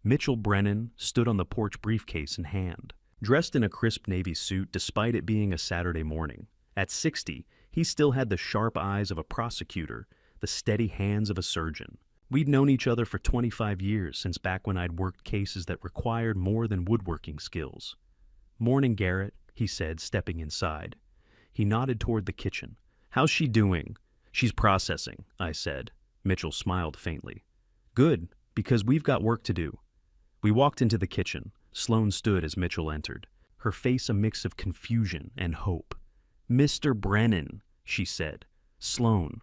Mitchell Brennan stood on the porch, briefcase in hand. Dressed in a crisp navy suit, despite it being a Saturday morning. At 60, he still had the sharp eyes of a prosecutor, the steady hands of a surgeon. We'd known each other for 25 years, since back when I'd worked cases that required more than woodworking skills. "Morning, Garrett," he said, stepping inside. He nodded toward the kitchen. "How's she doing?" "She's processing," I said. Mitchell smiled faintly. "Good, because we've got work to do." We walked into the kitchen. Sloane stood as Mitchell entered, her face a mix of confusion and hope. "Mr. Brennan," she said. "Sloane."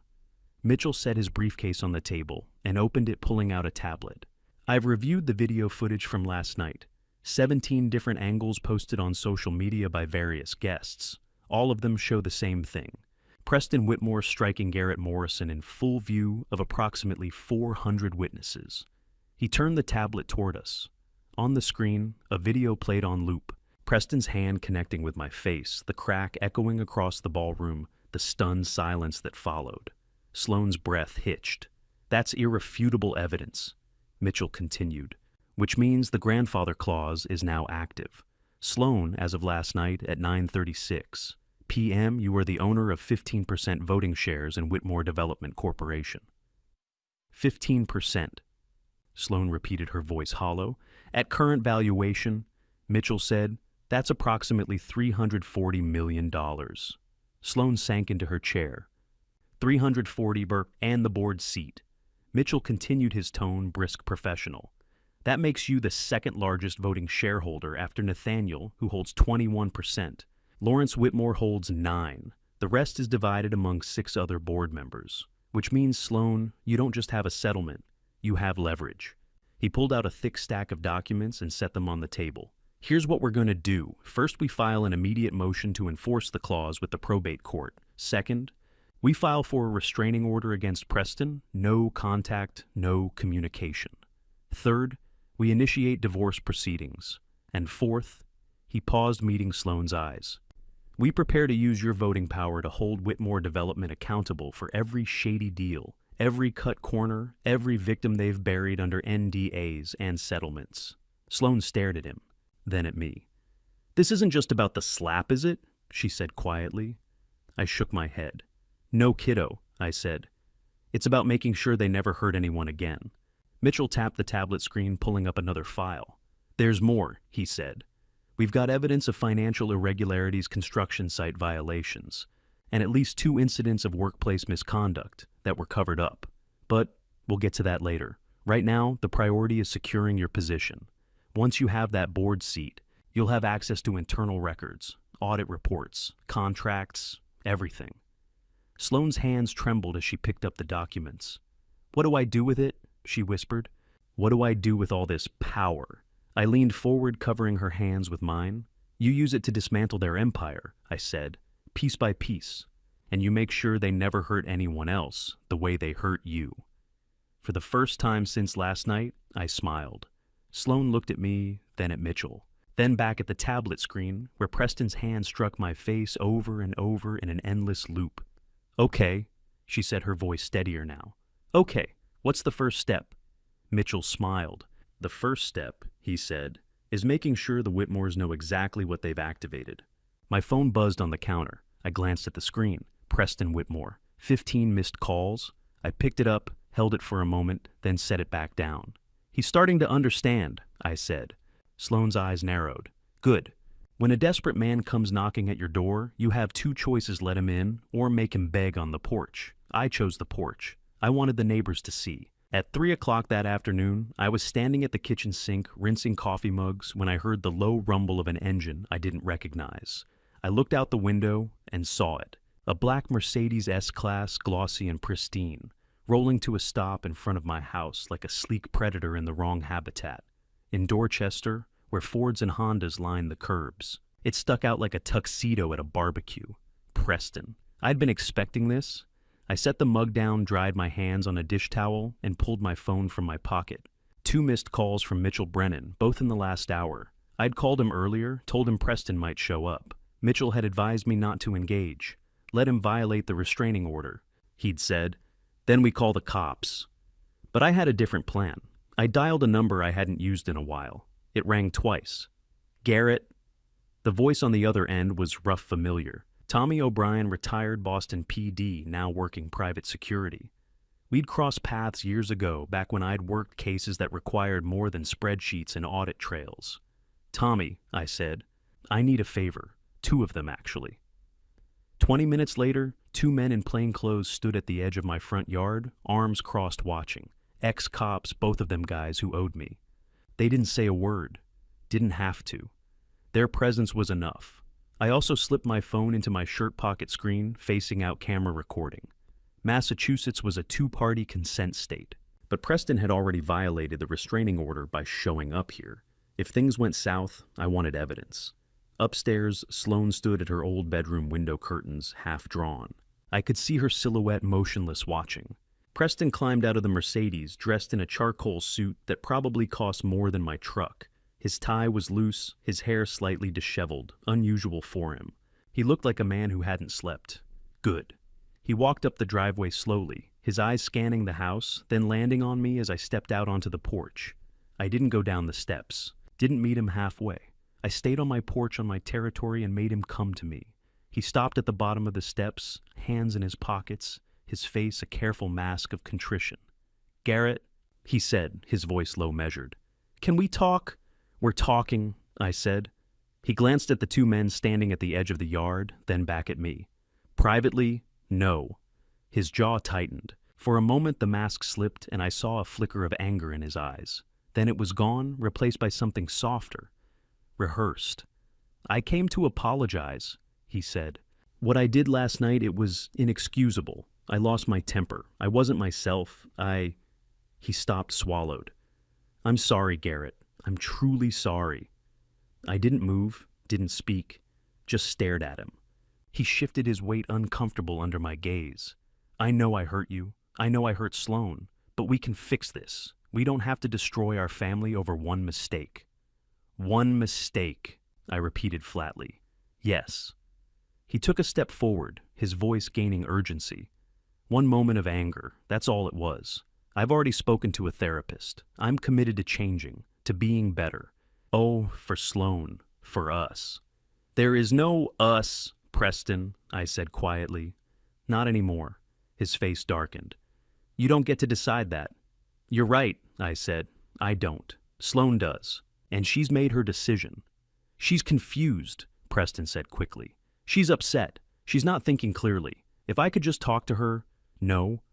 Mitchell set his briefcase on the table and opened it, pulling out a tablet. "I've reviewed the video footage from last night. 17 different angles posted on social media by various guests. All of them show the same thing. Preston Whitmore striking Garrett Morrison in full view of approximately 400 witnesses." He turned the tablet toward us. On the screen, a video played on loop. Preston's hand connecting with my face, the crack echoing across the ballroom, the stunned silence that followed. Sloane's breath hitched. "That's irrefutable evidence," Mitchell continued. which means the grandfather clause is now active. Sloan, as of last night at 9:36 p.m., you are the owner of 15% voting shares in Whitmore Development Corporation. 15%. Sloan repeated, her voice hollow. At current valuation, Mitchell said, that's approximately $340 million. Sloan sank into her chair. 340 and the board seat. Mitchell continued, his tone brisk professional. That makes you the second largest voting shareholder after Nathaniel, who holds 21%. Lawrence Whitmore holds 9%. The rest is divided among 6 other board members. Which means, Sloan, you don't just have a settlement, you have leverage. He pulled out a thick stack of documents and set them on the table. Here's what we're going to do. First, we file an immediate motion to enforce the clause with the probate court. Second, we file for a restraining order against Preston, no contact, no communication. Third, we initiate divorce proceedings. And fourth, he paused, meeting Sloan's eyes. We prepare to use your voting power to hold Whitmore Development accountable for every shady deal, every cut corner, every victim they've buried under NDAs and settlements. Sloan stared at him, then at me. This isn't just about the slap, is it? She said quietly. I shook my head. No, kiddo, I said. It's about making sure they never hurt anyone again. Mitchell tapped the tablet screen, pulling up another file. There's more, he said. We've got evidence of financial irregularities, construction site violations, and at least 2 incidents of workplace misconduct that were covered up. But we'll get to that later. Right now, the priority is securing your position. Once you have that board seat, you'll have access to internal records, audit reports, contracts, everything. Sloan's hands trembled as she picked up the documents. What do I do with it? She whispered. What do I do with all this power? I leaned forward, covering her hands with mine. You use it to dismantle their empire, I said, piece by piece, and you make sure they never hurt anyone else the way they hurt you. For the first time since last night, I smiled. Sloan looked at me, then at Mitchell, then back at the tablet screen, where Preston's hand struck my face over and over in an endless loop. Okay, she said, her voice steadier now. Okay, what's the first step? Mitchell smiled. The first step, he said, is making sure the Whitmores know exactly what they've activated. My phone buzzed on the counter. I glanced at the screen. Preston Whitmore. 15 missed calls. I picked it up, held it for a moment, then set it back down. He's starting to understand, I said. Sloan's eyes narrowed. Good. When a desperate man comes knocking at your door, you have 2 choices: let him in or make him beg on the porch. I chose the porch. I wanted the neighbors to see. At 3 o'clock that afternoon, I was standing at the kitchen sink, rinsing coffee mugs, when I heard the low rumble of an engine I didn't recognize. I looked out the window and saw it. A black Mercedes S-Class, glossy and pristine, rolling to a stop in front of my house like a sleek predator in the wrong habitat. In Dorchester, where Fords and Hondas lined the curbs, it stuck out like a tuxedo at a barbecue. Preston. I'd been expecting this. I set the mug down, dried my hands on a dish towel, and pulled my phone from my pocket. 2 missed calls from Mitchell Brennan, both in the last hour. I'd called him earlier, told him Preston might show up. Mitchell had advised me not to engage. Let him violate the restraining order, he'd said. Then we call the cops. But I had a different plan. I dialed a number I hadn't used in a while. It rang twice. Garrett. The voice on the other end was rough familiar. Tommy O'Brien, retired Boston PD, now working private security. We'd crossed paths years ago, back when I'd worked cases that required more than spreadsheets and audit trails. Tommy, I said, I need a favor. 2 of them, actually. 20 minutes later, 2 men in plain clothes stood at the edge of my front yard, arms crossed, watching. Ex-cops, both of them guys who owed me. They didn't say a word. Didn't have to. Their presence was enough. I also slipped my phone into my shirt pocket screen, facing out, camera recording. Massachusetts was a 2-party consent state, but Preston had already violated the restraining order by showing up here. If things went south, I wanted evidence. Upstairs, Sloan stood at her old bedroom window curtains, half drawn. I could see her silhouette motionless, watching. Preston climbed out of the Mercedes, dressed in a charcoal suit that probably cost more than my truck. His tie was loose, his hair slightly disheveled, unusual for him. He looked like a man who hadn't slept. Good. He walked up the driveway slowly, his eyes scanning the house, then landing on me as I stepped out onto the porch. I didn't go down the steps, didn't meet him halfway. I stayed on my porch on my territory and made him come to me. He stopped at the bottom of the steps, hands in his pockets, his face a careful mask of contrition. "Garrett," he said, his voice low-measured. "Can we talk?" "We're talking," I said. He glanced at the two men standing at the edge of the yard, then back at me. "Privately, no." His jaw tightened. For a moment the mask slipped and I saw a flicker of anger in his eyes. Then it was gone, replaced by something softer, rehearsed. "I came to apologize," he said. "What I did last night, it was inexcusable. I lost my temper. I wasn't myself. He stopped, swallowed. "I'm sorry, Garrett. I'm truly sorry." I didn't move, didn't speak, just stared at him. He shifted his weight uncomfortable under my gaze. "I know I hurt you. I know I hurt Sloan, but we can fix this. We don't have to destroy our family over one mistake." "One mistake," I repeated flatly. "Yes." He took a step forward, his voice gaining urgency. "One moment of anger, that's all it was. I've already spoken to a therapist. I'm committed to changing, to being better. Oh, for Sloan, for us." "There is no us, Preston," I said quietly. "Not anymore." His face darkened. "You don't get to decide that." "You're right," I said. "I don't. Sloan does. And she's made her decision." "She's confused," Preston said quickly. "She's upset. She's not thinking clearly. If I could just talk to her—" "No."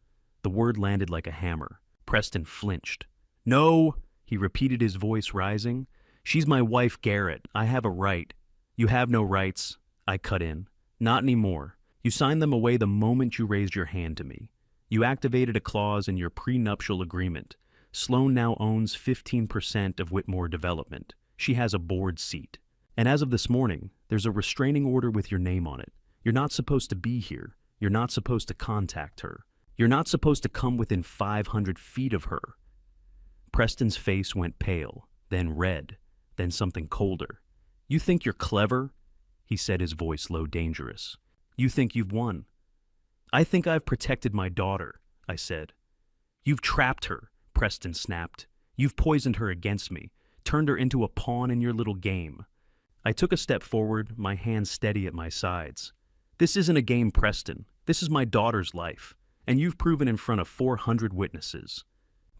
The word landed like a hammer. Preston flinched. "No," he repeated, his voice rising. "She's my wife, Garrett. I have a right." "You have no rights," I cut in. "Not anymore. You signed them away the moment you raised your hand to me. You activated a clause in your prenuptial agreement. Sloan now owns 15% of Whitmore Development. She has a board seat. And as of this morning, there's a restraining order with your name on it. You're not supposed to be here. You're not supposed to contact her. You're not supposed to come within 500 feet of her." Preston's face went pale, then red, then something colder. "You think you're clever?" he said, his voice low, dangerous. "You think you've won." "I think I've protected my daughter," I said. "You've trapped her," Preston snapped. "You've poisoned her against me, turned her into a pawn in your little game." I took a step forward, my hands steady at my sides. "This isn't a game, Preston. This is my daughter's life, and you've proven in front of 400 witnesses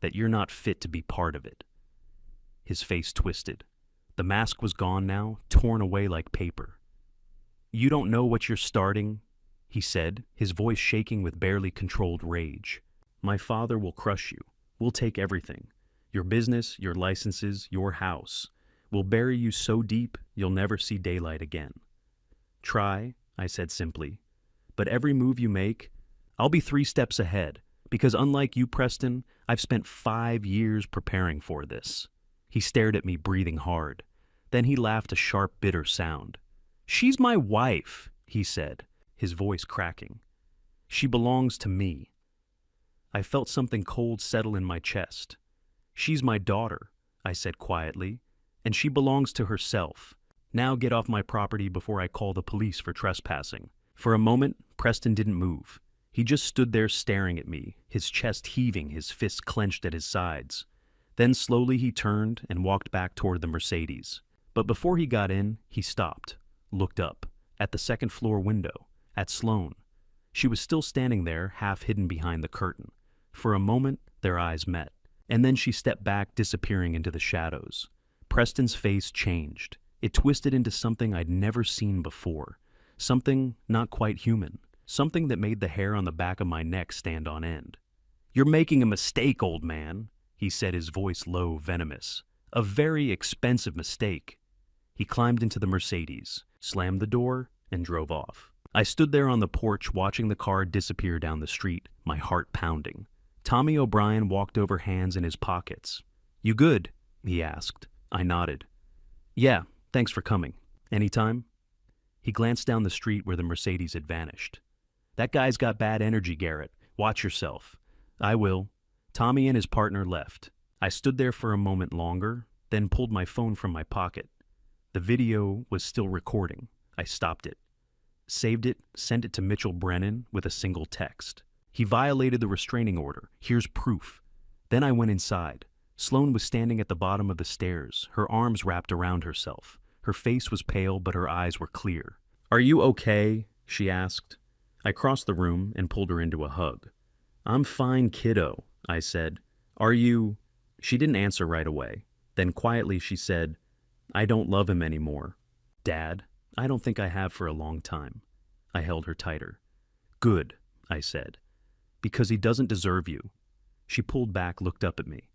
that you're not fit to be part of it." His face twisted. The mask was gone now, torn away like paper. "You don't know what you're starting," he said, his voice shaking with barely controlled rage. "My father will crush you. We'll take everything. Your business, your licenses, your house. We'll bury you so deep you'll never see daylight again." "Try," I said simply. "But every move you make, I'll be 3 steps ahead, because unlike you, Preston, I've spent 5 years preparing for this." He stared at me, breathing hard. Then he laughed a sharp, bitter sound. "She's my wife," he said, his voice cracking. "She belongs to me." I felt something cold settle in my chest. "She's my daughter," I said quietly, "and she belongs to herself. Now get off my property before I call the police for trespassing." For a moment, Preston didn't move. He just stood there staring at me, his chest heaving, his fists clenched at his sides. Then slowly he turned and walked back toward the Mercedes. But before he got in, he stopped, looked up, at the second-floor window, at Sloan. She was still standing there, half hidden behind the curtain. For a moment, their eyes met, and then she stepped back, disappearing into the shadows. Preston's face changed. It twisted into something I'd never seen before, something not quite human, something that made the hair on the back of my neck stand on end. "You're making a mistake, old man," he said, his voice low, venomous. "A very expensive mistake." He climbed into the Mercedes, slammed the door, and drove off. I stood there on the porch watching the car disappear down the street, my heart pounding. Tommy O'Brien walked over, hands in his pockets. "You good?" he asked. I nodded. "Yeah, thanks for coming. Anytime?" He glanced down the street where the Mercedes had vanished. "That guy's got bad energy, Garrett. Watch yourself." "I will." Tommy and his partner left. I stood there for a moment longer, then pulled my phone from my pocket. The video was still recording. I stopped it. Saved it, sent it to Mitchell Brennan with a single text. "He violated the restraining order. Here's proof." Then I went inside. Sloane was standing at the bottom of the stairs, her arms wrapped around herself. Her face was pale, but her eyes were clear. "Are you okay?" she asked. I crossed the room and pulled her into a hug. "I'm fine, kiddo," I said. "Are you—" She didn't answer right away. Then quietly she said, "I don't love him anymore. Dad, I don't think I have for a long time." I held her tighter. "Good," I said, "because he doesn't deserve you." She pulled back, looked up at me.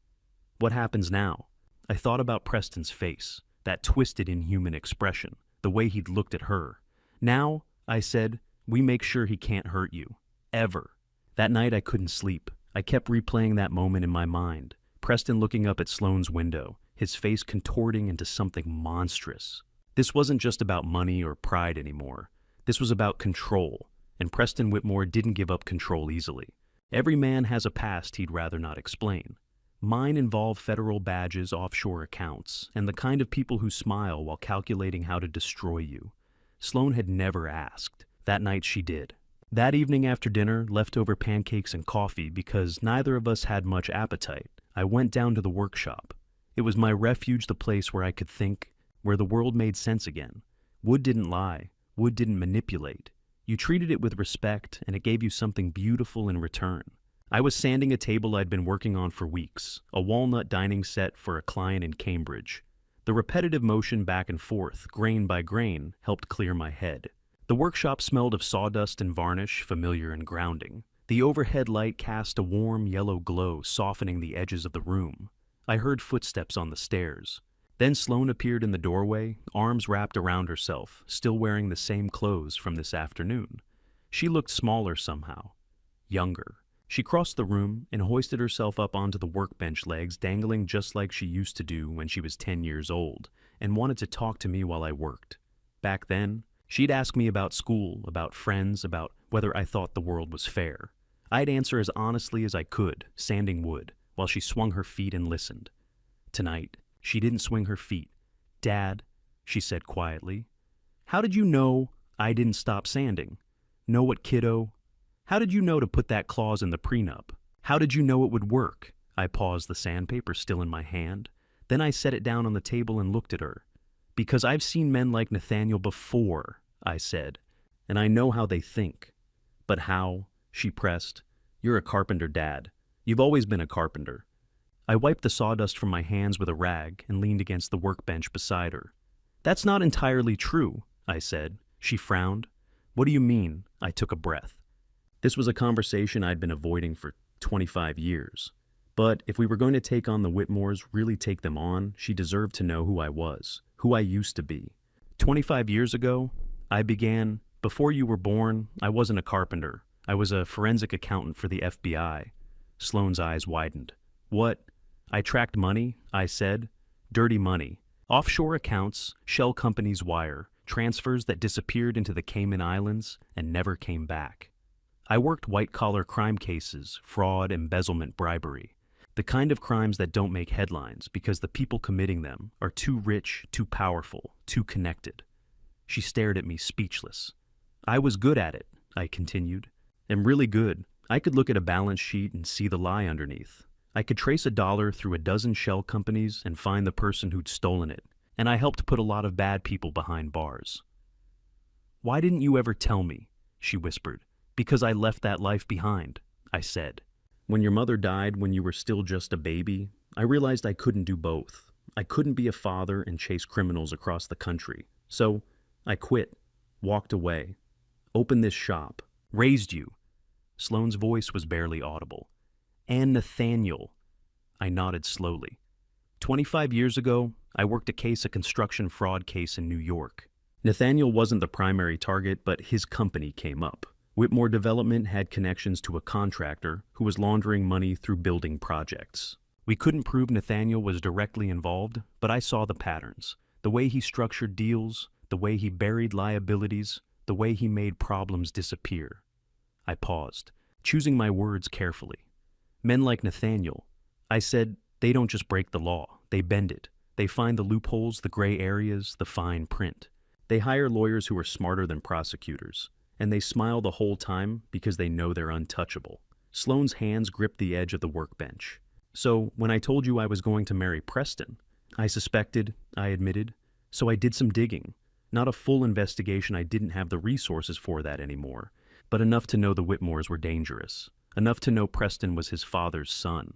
"What happens now?" I thought about Preston's face, that twisted, inhuman expression, the way he'd looked at her. "Now," I said, "we make sure he can't hurt you. Ever." That night I couldn't sleep. I kept replaying that moment in my mind. Preston looking up at Sloane's window, his face contorting into something monstrous. This wasn't just about money or pride anymore. This was about control, and Preston Whitmore didn't give up control easily. Every man has a past he'd rather not explain. Mine involved federal badges, offshore accounts, and the kind of people who smile while calculating how to destroy you. Sloane had never asked. That night she did. That evening after dinner, leftover pancakes and coffee because neither of us had much appetite, I went down to the workshop. It was my refuge, the place where I could think, where the world made sense again. Wood didn't lie. Wood didn't manipulate. You treated it with respect, and it gave you something beautiful in return. I was sanding a table I'd been working on for weeks, a walnut dining set for a client in Cambridge. The repetitive motion back and forth, grain by grain, helped clear my head. The workshop smelled of sawdust and varnish, familiar and grounding. The overhead light cast a warm yellow glow, softening the edges of the room. I heard footsteps on the stairs. Then Sloane appeared in the doorway, arms wrapped around herself, still wearing the same clothes from this afternoon. She looked smaller somehow, younger. She crossed the room and hoisted herself up onto the workbench, legs dangling just like she used to do when she was 10 years old, and wanted to talk to me while I worked. Back then, she'd ask me about school, about friends, about whether I thought the world was fair. I'd answer as honestly as I could, sanding wood, while she swung her feet and listened. Tonight, she didn't swing her feet. "Dad," she said quietly, "how did you know I didn't stop sanding? Know what, kiddo? How did you know to put that clause in the prenup? How did you know it would work?" I paused, the sandpaper still in my hand. Then I set it down on the table and looked at her. "Because I've seen men like Nathaniel before," I said, "and I know how they think." "But how?" she pressed. "You're a carpenter, Dad. You've always been a carpenter." I wiped the sawdust from my hands with a rag and leaned against the workbench beside her. "That's not entirely true," I said. She frowned. "What do you mean?" I took a breath. This was a conversation I'd been avoiding for 25 years. But if we were going to take on the Whitmores, really take them on, she deserved to know who I was, who I used to be. 25 years ago, I began, before you were born, I wasn't a carpenter. I was a forensic accountant for the FBI. Sloane's eyes widened. "What?" "I tracked money," I said. "Dirty money. Offshore accounts, shell companies' wire, transfers that disappeared into the Cayman Islands and never came back. I worked white-collar crime cases, fraud, embezzlement, bribery. The kind of crimes that don't make headlines because the people committing them are too rich, too powerful, too connected." She stared at me, speechless. "I was good at it," I continued. "I'm really good. I could look at a balance sheet and see the lie underneath. I could trace $1 through a dozen shell companies and find the person who'd stolen it, and I helped put a lot of bad people behind bars." "Why didn't you ever tell me?" she whispered. "Because I left that life behind," I said. "When your mother died when you were still just a baby, I realized I couldn't do both. I couldn't be a father and chase criminals across the country. So I quit, walked away, opened this shop, raised you." Sloane's voice was barely audible. "And Nathaniel." I nodded slowly. 25 years ago, I worked a construction fraud case in New York. Nathaniel wasn't the primary target, but his company came up. Whitmore Development had connections to a contractor who was laundering money through building projects. We couldn't prove Nathaniel was directly involved, but I saw the patterns. The way he structured deals, the way he buried liabilities, the way he made problems disappear. I paused, choosing my words carefully. "Men like Nathaniel," I said, "they don't just break the law, they bend it. They find the loopholes, the gray areas, the fine print. They hire lawyers who are smarter than prosecutors, and they smile the whole time because they know they're untouchable." Sloane's hands gripped the edge of the workbench. So when I told you I was going to marry Preston, I suspected, I admitted, so I did some digging. Not a full investigation, I didn't have the resources for that anymore, but enough to know the Whitmores were dangerous. Enough to know Preston was his father's son.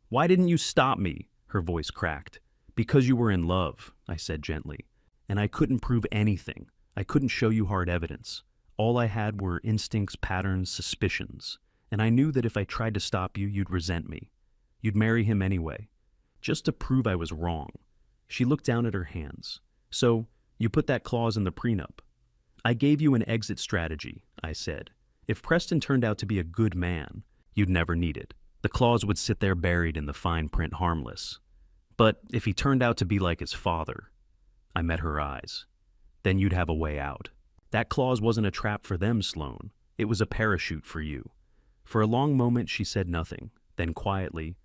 "Why didn't you stop me?" Her voice cracked. "Because you were in love," I said gently. "And I couldn't prove anything. I couldn't show you hard evidence. All I had were instincts, patterns, suspicions. And I knew that if I tried to stop you, you'd resent me. You'd marry him anyway. Just to prove I was wrong." She looked down at her hands. "So, you put that clause in the prenup." "I gave you an exit strategy," I said. "If Preston turned out to be a good man, you'd never need it. The clause would sit there buried in the fine print, harmless. But if he turned out to be like his father," I met her eyes, "then you'd have a way out. That clause wasn't a trap for them, Sloane. It was a parachute for you." For a long moment she said nothing, then quietly,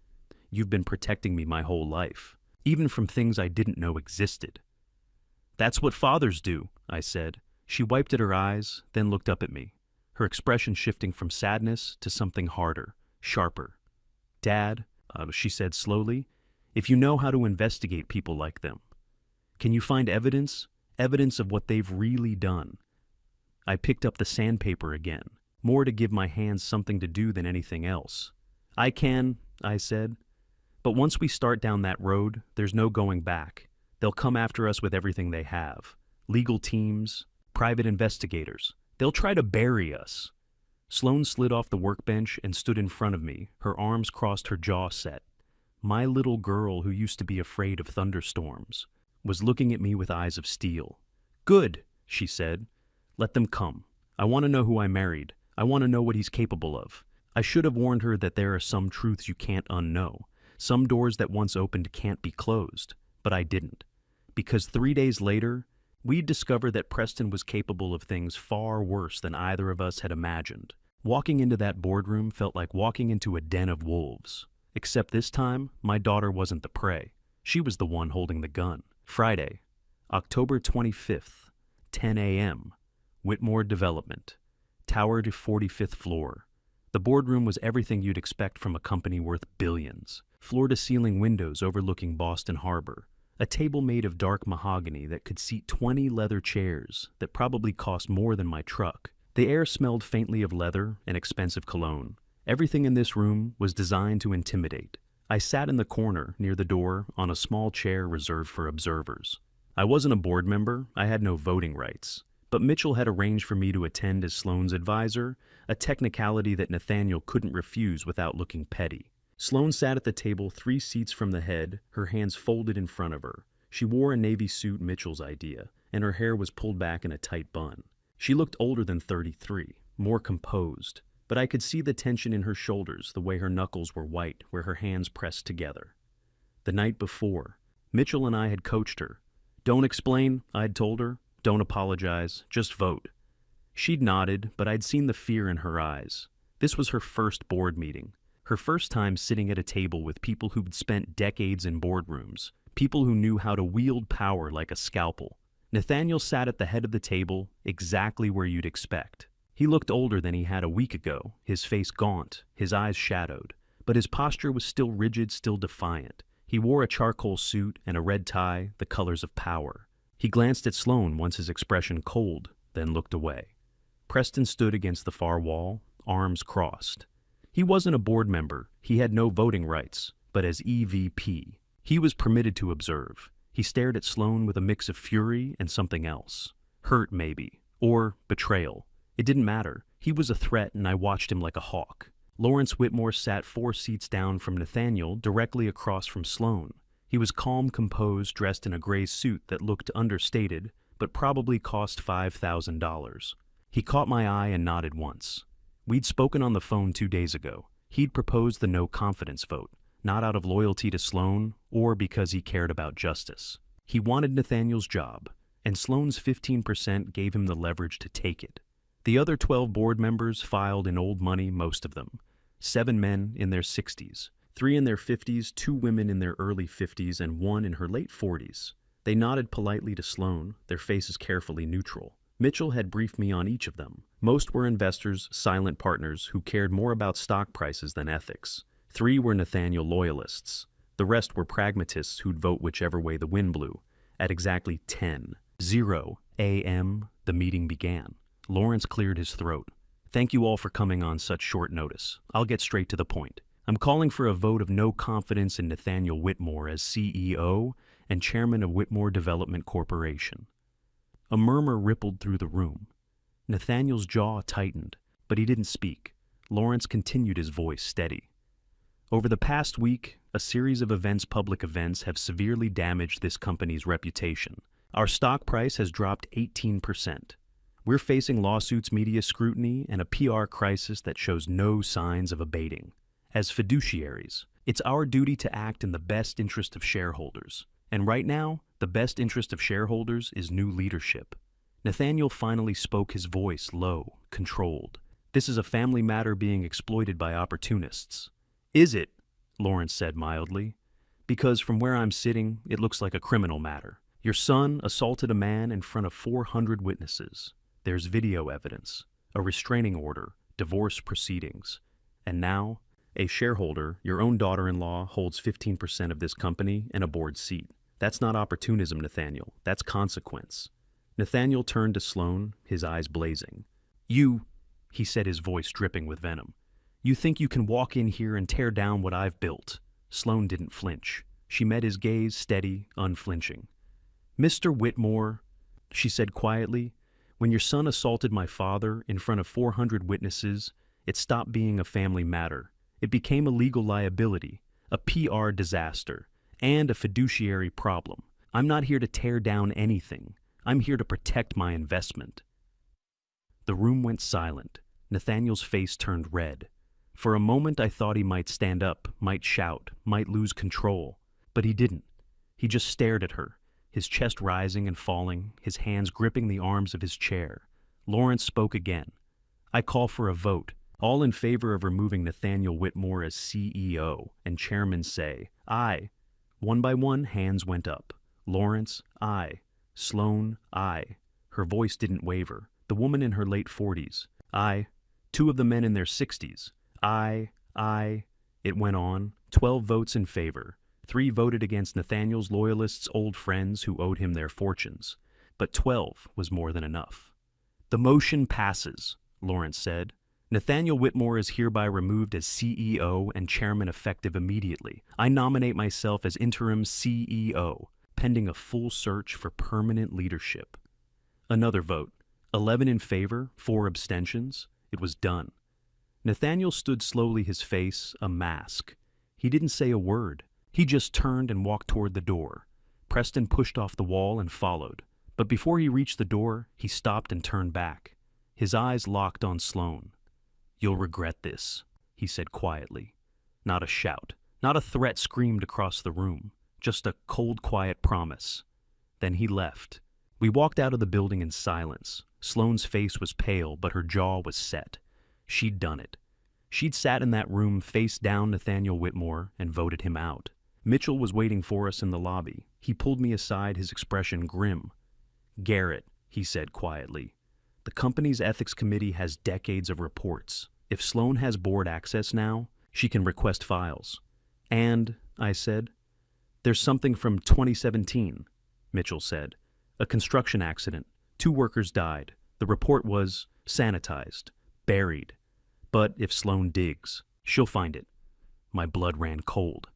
"You've been protecting me my whole life, even from things I didn't know existed." "That's what fathers do," I said. She wiped at her eyes, then looked up at me, her expression shifting from sadness to something harder, sharper. "Dad," she said slowly, "if you know how to investigate people like them, can you find evidence? Evidence of what they've really done?" I picked up the sandpaper again, more to give my hands something to do than anything else. "I can," I said. "But once we start down that road, there's no going back. They'll come after us with everything they have. Legal teams, private investigators. They'll try to bury us." Sloane slid off the workbench and stood in front of me, her arms crossed, her jaw set. My little girl, who used to be afraid of thunderstorms, was looking at me with eyes of steel. "Good," she said. "Let them come. I want to know who I married. I want to know what he's capable of." I should have warned her that there are some truths you can't unknow. Some doors that once opened can't be closed. But I didn't. Because 3 days later, we'd discovered that Preston was capable of things far worse than either of us had imagined. Walking into that boardroom felt like walking into a den of wolves. Except this time, my daughter wasn't the prey. She was the one holding the gun. Friday, October 25th, 10 a.m., Whitmore Development, tower to 45th floor. The boardroom was everything you'd expect from a company worth billions. Floor-to-ceiling windows overlooking Boston Harbor. A table made of dark mahogany that could seat 20 leather chairs that probably cost more than my truck. The air smelled faintly of leather and expensive cologne. Everything in this room was designed to intimidate. I sat in the corner near the door on a small chair reserved for observers. I wasn't a board member, I had no voting rights. But Mitchell had arranged for me to attend as Sloane's advisor, a technicality that Nathaniel couldn't refuse without looking petty. Sloane sat at the table 3 seats from the head, her hands folded in front of her. She wore a navy suit, Mitchell's idea, and her hair was pulled back in a tight bun. She looked older than 33, more composed, but I could see the tension in her shoulders, the way her knuckles were white where her hands pressed together. The night before, Mitchell and I had coached her. "Don't explain," I'd told her. "Don't apologize, just vote." She'd nodded, but I'd seen the fear in her eyes. This was her first board meeting. Her first time sitting at a table with people who'd spent decades in boardrooms, people who knew how to wield power like a scalpel. Nathaniel sat at the head of the table, exactly where you'd expect. He looked older than he had a week ago, his face gaunt, his eyes shadowed, but his posture was still rigid, still defiant. He wore a charcoal suit and a red tie, the colors of power. He glanced at Sloane, once his expression cold, then looked away. Preston stood against the far wall, arms crossed. He wasn't a board member, he had no voting rights, but as EVP, he was permitted to observe. He stared at Sloane with a mix of fury and something else. Hurt, maybe, or betrayal. It didn't matter. He was a threat, and I watched him like a hawk. Lawrence Whitmore sat 4 seats down from Nathaniel, directly across from Sloane. He was calm, composed, dressed in a gray suit that looked understated, but probably cost $5,000. He caught my eye and nodded once. We'd spoken on the phone 2 days ago. He'd proposed the no-confidence vote, not out of loyalty to Sloane or because he cared about justice. He wanted Nathaniel's job, and Sloane's 15% gave him the leverage to take it. The other 12 board members filed in old money, most of them. 7 men in their 60s, 3 in their 50s, 2 women in their early 50s, and 1 in her late 40s. They nodded politely to Sloane, their faces carefully neutral. Mitchell had briefed me on each of them. Most were investors, silent partners, who cared more about stock prices than ethics. 3 were Nathaniel loyalists. The rest were pragmatists who'd vote whichever way the wind blew. At exactly 10:00 a.m., the meeting began. Lawrence cleared his throat. Thank you all for coming on such short notice. I'll get straight to the point. I'm calling for a vote of no confidence in Nathaniel Whitmore as CEO and chairman of Whitmore Development Corporation. A murmur rippled through the room. Nathaniel's jaw tightened, but he didn't speak. Lawrence continued, his voice steady. Over the past week, a series of public events, have severely damaged this company's reputation. Our stock price has dropped 18%. We're facing lawsuits, media scrutiny, and a PR crisis that shows no signs of abating. As fiduciaries, it's our duty to act in the best interest of shareholders. And right now, the best interest of shareholders is new leadership. Nathaniel finally spoke, his voice low, controlled. This is a family matter being exploited by opportunists. Is it? Lawrence said mildly. Because from where I'm sitting, it looks like a criminal matter. Your son assaulted a man in front of 400 witnesses. There's video evidence, a restraining order, divorce proceedings. And now, a shareholder, your own daughter-in-law, holds 15% of this company and a board seat. That's not opportunism, Nathaniel. That's consequence. Nathaniel turned to Sloan, his eyes blazing. You, he said, his voice dripping with venom. You think you can walk in here and tear down what I've built? Sloan didn't flinch. She met his gaze, steady, unflinching. Mr. Whitmore, she said quietly, when your son assaulted my father in front of 400 witnesses, it stopped being a family matter. It became a legal liability, a PR disaster, and a fiduciary problem. I'm not here to tear down anything. I'm here to protect my investment. The room went silent. Nathaniel's face turned red. For a moment I thought he might stand up, might shout, might lose control. But he didn't. He just stared at her, his chest rising and falling, his hands gripping the arms of his chair. Lawrence spoke again. I call for a vote. All in favor of removing Nathaniel Whitmore as CEO, and chairmen say, aye. One by one, hands went up. Lawrence, aye. Sloan, aye. Her voice didn't waver. The woman in her late 40s, aye. 2 of the men in their 60s, aye, aye. It went on. 12 votes in favor. 3 voted against Nathaniel's loyalists, old friends who owed him their fortunes. But 12 was more than enough. The motion passes, Lawrence said. Nathaniel Whitmore is hereby removed as CEO and chairman effective immediately. I nominate myself as interim CEO, pending a full search for permanent leadership. Another vote. 11 in favor, 4 abstentions. It was done. Nathaniel stood slowly, his face a mask. He didn't say a word. He just turned and walked toward the door. Preston pushed off the wall and followed. But before he reached the door, he stopped and turned back. His eyes locked on Sloan. You'll regret this, he said quietly. Not a shout, not a threat screamed across the room, just a cold, quiet promise. Then he left. We walked out of the building in silence. Sloan's face was pale, but her jaw was set. She'd done it. She'd sat in that room, face down Nathaniel Whitmore, and voted him out. Mitchell was waiting for us in the lobby. He pulled me aside, his expression grim. Garrett, he said quietly, the company's ethics committee has decades of reports. If Sloan has board access now, she can request files. And, I said, there's something from 2017, Mitchell said. A construction accident. 2 workers died. The report was sanitized, buried. But if Sloan digs, she'll find it. My blood ran cold.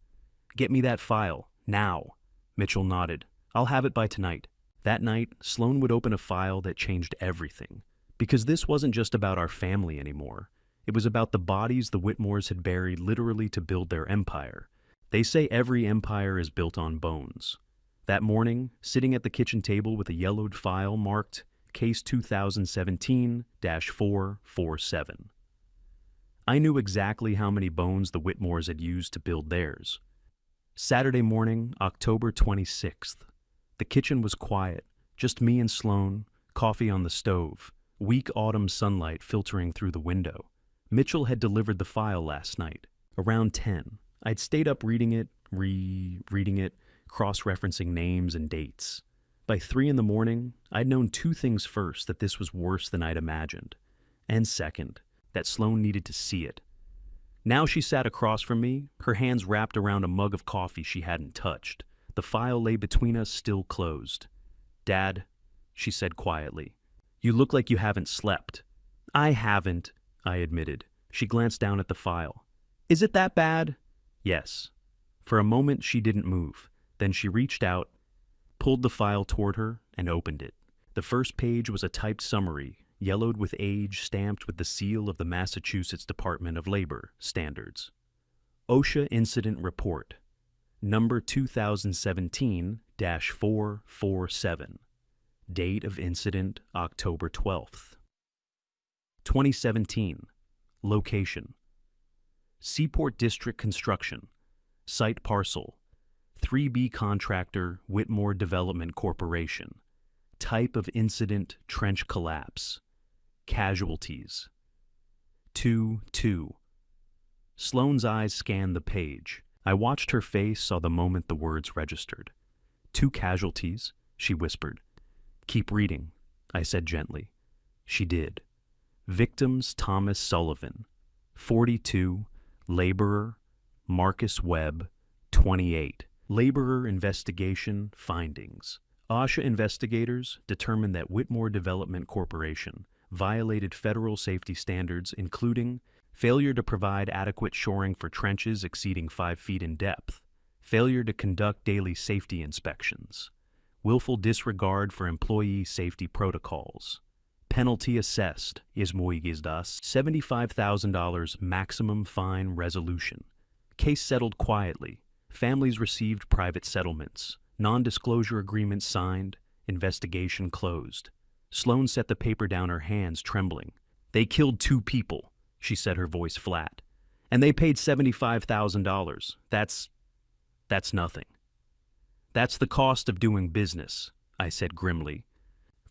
Get me that file, now. Mitchell nodded. I'll have it by tonight. That night, Sloan would open a file that changed everything. Because this wasn't just about our family anymore. It was about the bodies the Whitmores had buried literally to build their empire. They say every empire is built on bones. That morning, sitting at the kitchen table with a yellowed file marked Case 2017-447. I knew exactly how many bones the Whitmores had used to build theirs. Saturday morning, October 26th. The kitchen was quiet, just me and Sloan, coffee on the stove, weak autumn sunlight filtering through the window. Mitchell had delivered the file last night, around 10. I'd stayed up reading it, rereading it, cross-referencing names and dates. By 3 in the morning, I'd known 2 things. First, that this was worse than I'd imagined. And second, that Sloan needed to see it. Now she sat across from me, her hands wrapped around a mug of coffee she hadn't touched. The file lay between us, still closed. "Dad," she said quietly, "you look like you haven't slept." "I haven't," I admitted. She glanced down at the file. "Is it that bad?" "Yes." For a moment she didn't move. Then she reached out, pulled the file toward her, and opened it. The first page was a typed summary, yellowed with age, stamped with the seal of the Massachusetts Department of Labor Standards. OSHA Incident Report, number 2017-447. Date of incident, October 12th. 2017. Location: Seaport District Construction. Site parcel: 3B contractor, Whitmore Development Corporation. Type of incident, trench collapse. Casualties: 2-2. Sloane's eyes scanned the page. I watched her face, saw the moment the words registered. 2 casualties, she whispered. "Keep reading," I said gently. She did. Victims: Thomas Sullivan, 42, laborer; Marcus Webb, 28. Laborer investigation findings. OSHA investigators determined that Whitmore Development Corporation violated federal safety standards, including failure to provide adequate shoring for trenches exceeding 5 feet in depth, failure to conduct daily safety inspections, willful disregard for employee safety protocols. Penalty assessed, das $75,000 maximum fine resolution. Case settled quietly. Families received private settlements. Non-disclosure agreement signed. Investigation closed. Sloane set the paper down, her hands trembling. "They killed 2 people, she said, her voice flat. "And they paid $75,000. That's nothing." "That's the cost of doing business," I said grimly.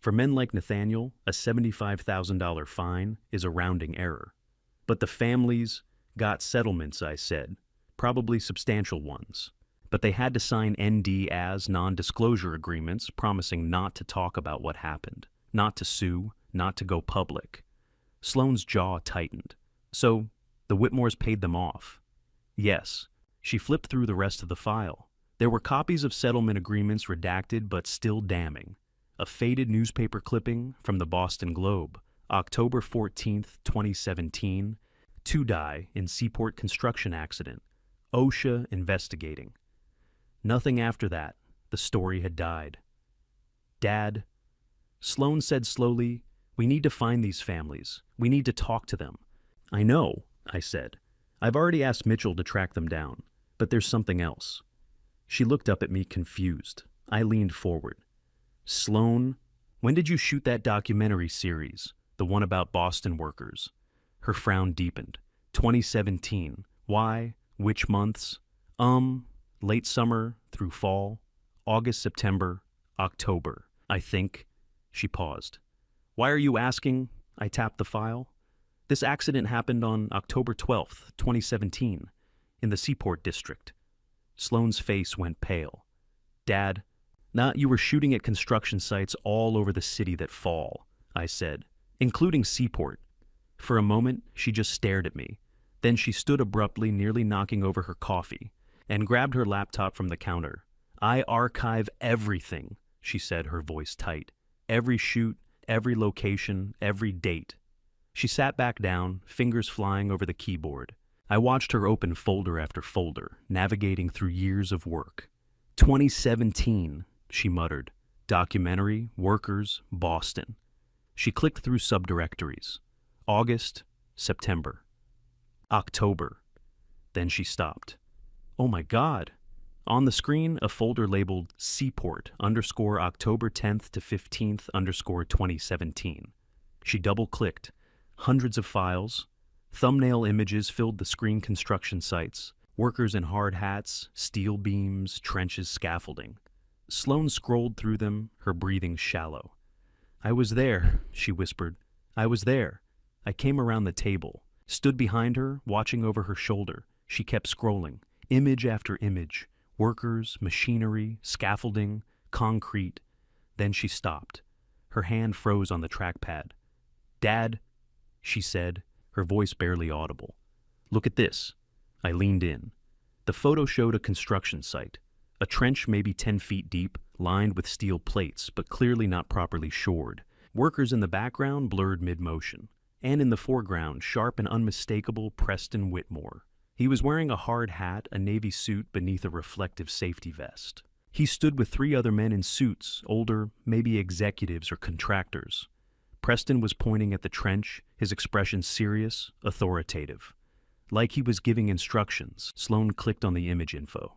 For men like Nathaniel, a $75,000 fine is a rounding error. "But the families got settlements," I said, "probably substantial ones. But they had to sign ND-as non-disclosure agreements promising not to talk about what happened, not to sue, not to go public." Sloane's jaw tightened. "So, the Whitmores paid them off?" "Yes." She flipped through the rest of the file. There were copies of settlement agreements redacted but still damning. A faded newspaper clipping from the Boston Globe, October 14th, 2017. 2 die in Seaport construction accident. OSHA investigating. Nothing after that. The story had died. "Dad," Sloane said slowly, "we need to find these families. We need to talk to them." "I know," I said. "I've already asked Mitchell to track them down. But there's something else." She looked up at me confused. I leaned forward. "Sloane, when did you shoot that documentary series, the one about Boston workers?" Her frown deepened. 2017. Why? Which months? Late summer through fall. August, September, October, I think." She paused. "Why are you asking?" I tapped the file. "This accident happened on October 12th, 2017, in the Seaport District." Sloane's face went pale. "Dad, you were shooting at construction sites all over the city that fall," I said, "including Seaport." For a moment, she just stared at me. Then she stood abruptly, nearly knocking over her coffee, and grabbed her laptop from the counter. "I archive everything," she said, her voice tight. "Every shoot, every location, every date." She sat back down, fingers flying over the keyboard. I watched her open folder after folder, navigating through years of work. 2017, she muttered. Documentary, workers, Boston. She clicked through subdirectories. August, September, October. Then she stopped. "Oh my God." On the screen, a folder labeled Seaport _October 10th to 15th _2017. She double-clicked. Hundreds of files. Thumbnail images filled the screen. Construction sites. Workers in hard hats, steel beams, trenches, scaffolding. Sloane scrolled through them, her breathing shallow. "I was there," she whispered. "I was there. I came around the table, stood behind her, watching over her shoulder. She kept scrolling, image after image, workers, machinery, scaffolding, concrete. Then she stopped. Her hand froze on the trackpad. "Dad," she said, her voice barely audible. Look at this. I leaned in. The photo showed a construction site. A trench maybe 10 feet deep, lined with steel plates, but clearly not properly shored. Workers in the background blurred mid-motion. And in the foreground, sharp and unmistakable Preston Whitmore. He was wearing a hard hat, a navy suit beneath a reflective safety vest. He stood with 3 other men in suits, older, maybe executives or contractors. Preston was pointing at the trench, his expression serious, authoritative. Like he was giving instructions, Sloan clicked on the image info.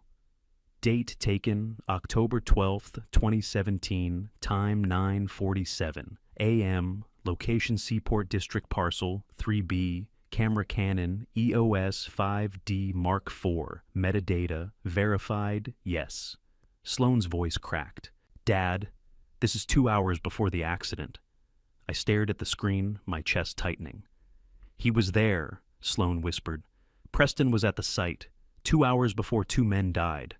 Date taken, October 12th, 2017, time 9:47 a.m., location Seaport District Parcel, 3B, camera Canon, EOS 5D Mark IV, metadata, verified, yes. Sloan's voice cracked. Dad, this is 2 hours before the accident. I stared at the screen, my chest tightening. He was there, Sloan whispered. Preston was at the site, 2 hours before 2 men died.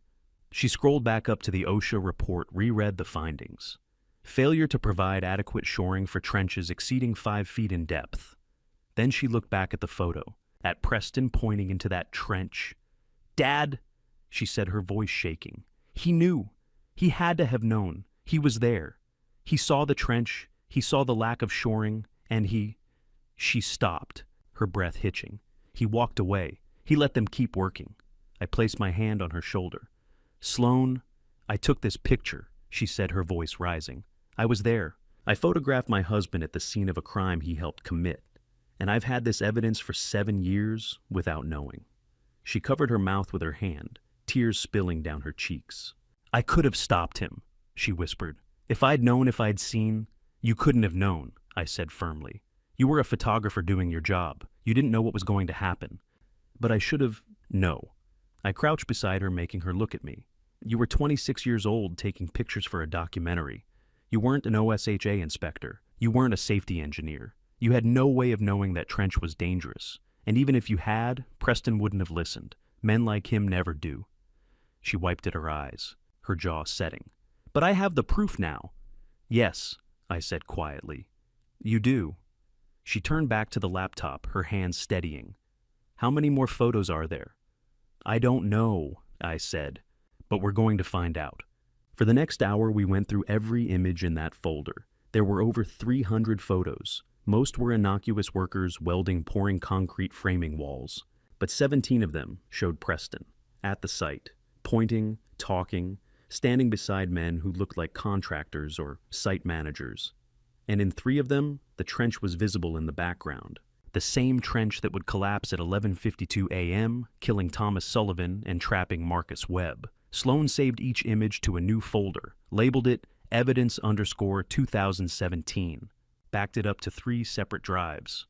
She scrolled back up to the OSHA report, reread the findings. Failure to provide adequate shoring for trenches exceeding 5 feet in depth. Then she looked back at the photo, at Preston pointing into that trench. Dad, she said, her voice shaking. He knew. He had to have known. He was there. He saw the trench, he saw the lack of shoring, and She stopped, her breath hitching. He walked away. He let them keep working. I placed my hand on her shoulder. Sloan, I took this picture, she said, her voice rising. I was there. I photographed my husband at the scene of a crime he helped commit. And I've had this evidence for 7 years without knowing. She covered her mouth with her hand, tears spilling down her cheeks. I could have stopped him, she whispered. If I'd known, if I'd seen. You couldn't have known, I said firmly. You were a photographer doing your job. You didn't know what was going to happen. But I should have. No. I crouched beside her, making her look at me. You were 26 years old taking pictures for a documentary. You weren't an OSHA inspector. You weren't a safety engineer. You had no way of knowing that trench was dangerous. And even if you had, Preston wouldn't have listened. Men like him never do. She wiped at her eyes, her jaw setting. But I have the proof now. Yes, I said quietly. You do. She turned back to the laptop, her hands steadying. How many more photos are there? I don't know, I said, but we're going to find out. For the next hour, we went through every image in that folder. There were over 300 photos. Most were innocuous workers welding pouring concrete framing walls. But 17 of them showed Preston, at the site, pointing, talking, standing beside men who looked like contractors or site managers. And in 3 of them, the trench was visible in the background. The same trench that would collapse at 11:52 a.m., killing Thomas Sullivan and trapping Marcus Webb. Sloan saved each image to a new folder, labeled it evidence_2017, backed it up to 3 separate drives.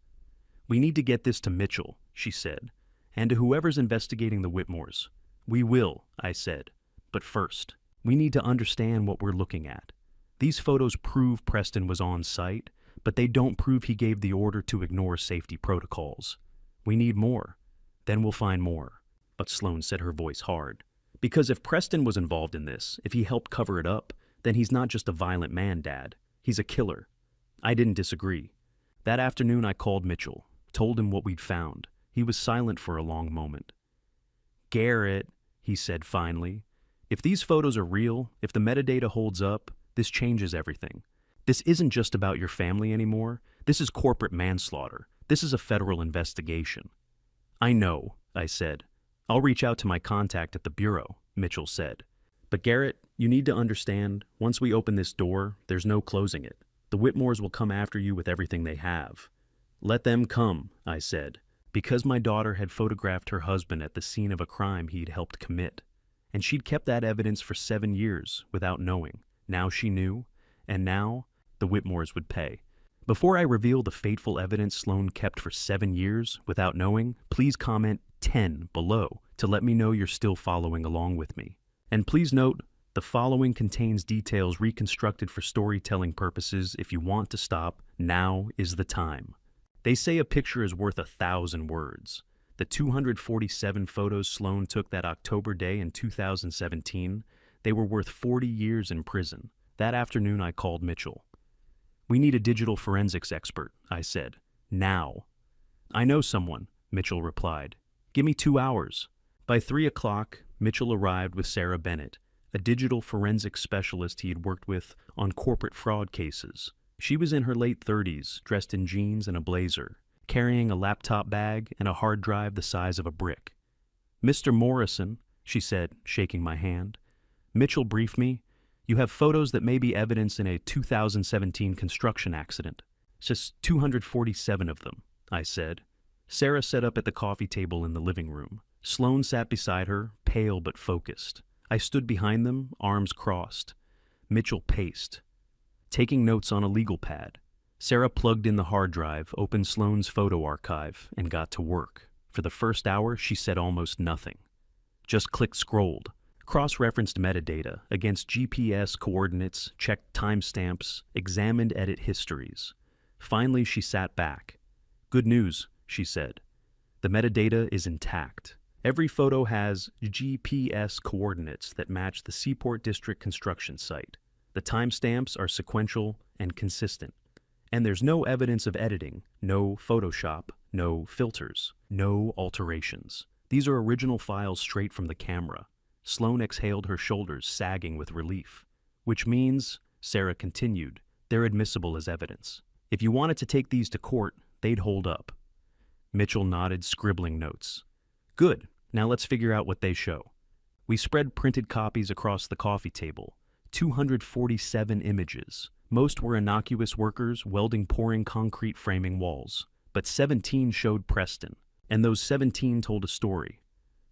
We need to get this to Mitchell, she said, and to whoever's investigating the Whitmores. We will, I said, but first, we need to understand what we're looking at. These photos prove Preston was on site, but they don't prove he gave the order to ignore safety protocols. We need more. Then we'll find more. But Sloan said, her voice hard. Because if Preston was involved in this, if he helped cover it up, then he's not just a violent man, Dad. He's a killer. I didn't disagree. That afternoon I called Mitchell, told him what we'd found. He was silent for a long moment. Garrett, he said finally, if these photos are real, if the metadata holds up, this changes everything. This isn't just about your family anymore. This is corporate manslaughter. This is a federal investigation. I know, I said. I'll reach out to my contact at the Bureau, Mitchell said. But Garrett, you need to understand, once we open this door, there's no closing it. The Whitmores will come after you with everything they have. Let them come, I said, because my daughter had photographed her husband at the scene of a crime he'd helped commit. And she'd kept that evidence for 7 years without knowing. Now she knew, and now the Whitmores would pay. Before I reveal the fateful evidence Sloan kept for 7 years without knowing, please comment 10 below to let me know you're still following along with me. And please note, the following contains details reconstructed for storytelling purposes. If you want to stop, now is the time. They say a picture is worth 1,000 words. The 247 photos Sloan took that October day in 2017, they were worth 40 years in prison. That afternoon I called Mitchell. We need a digital forensics expert, I said. Now. I know someone, Mitchell replied. Give me 2 hours. By 3 o'clock, Mitchell arrived with Sarah Bennett, a digital forensics specialist he had worked with on corporate fraud cases. She was in her late 30s, dressed in jeans and a blazer, carrying a laptop bag and a hard drive the size of a brick. "Mr. Morrison," she said, shaking my hand. Mitchell briefed me. "You have photos that may be evidence in a 2017 construction accident. Just 247 of them," I said. Sarah sat up at the coffee table in the living room. Sloane sat beside her, pale but focused. I stood behind them, arms crossed. Mitchell paced, taking notes on a legal pad. Sarah plugged in the hard drive, opened Sloane's photo archive, and got to work. For the first hour, she said almost nothing. Just click-scrolled, cross-referenced metadata against GPS coordinates, checked timestamps, examined edit histories. Finally, she sat back. "Good news," she said. "The metadata is intact. Every photo has GPS coordinates that match the Seaport District construction site. The timestamps are sequential and consistent. And there's no evidence of editing, no Photoshop, no filters, no alterations. These are original files straight from the camera." Sloane exhaled, her shoulders sagging with relief. "Which means," Sarah continued, "they're admissible as evidence. If you wanted to take these to court, they'd hold up." Mitchell nodded, scribbling notes. "Good. Now let's figure out what they show." We spread printed copies across the coffee table. 247 images. Most were innocuous workers welding pouring concrete framing walls. But 17 showed Preston, and those 17 told a story.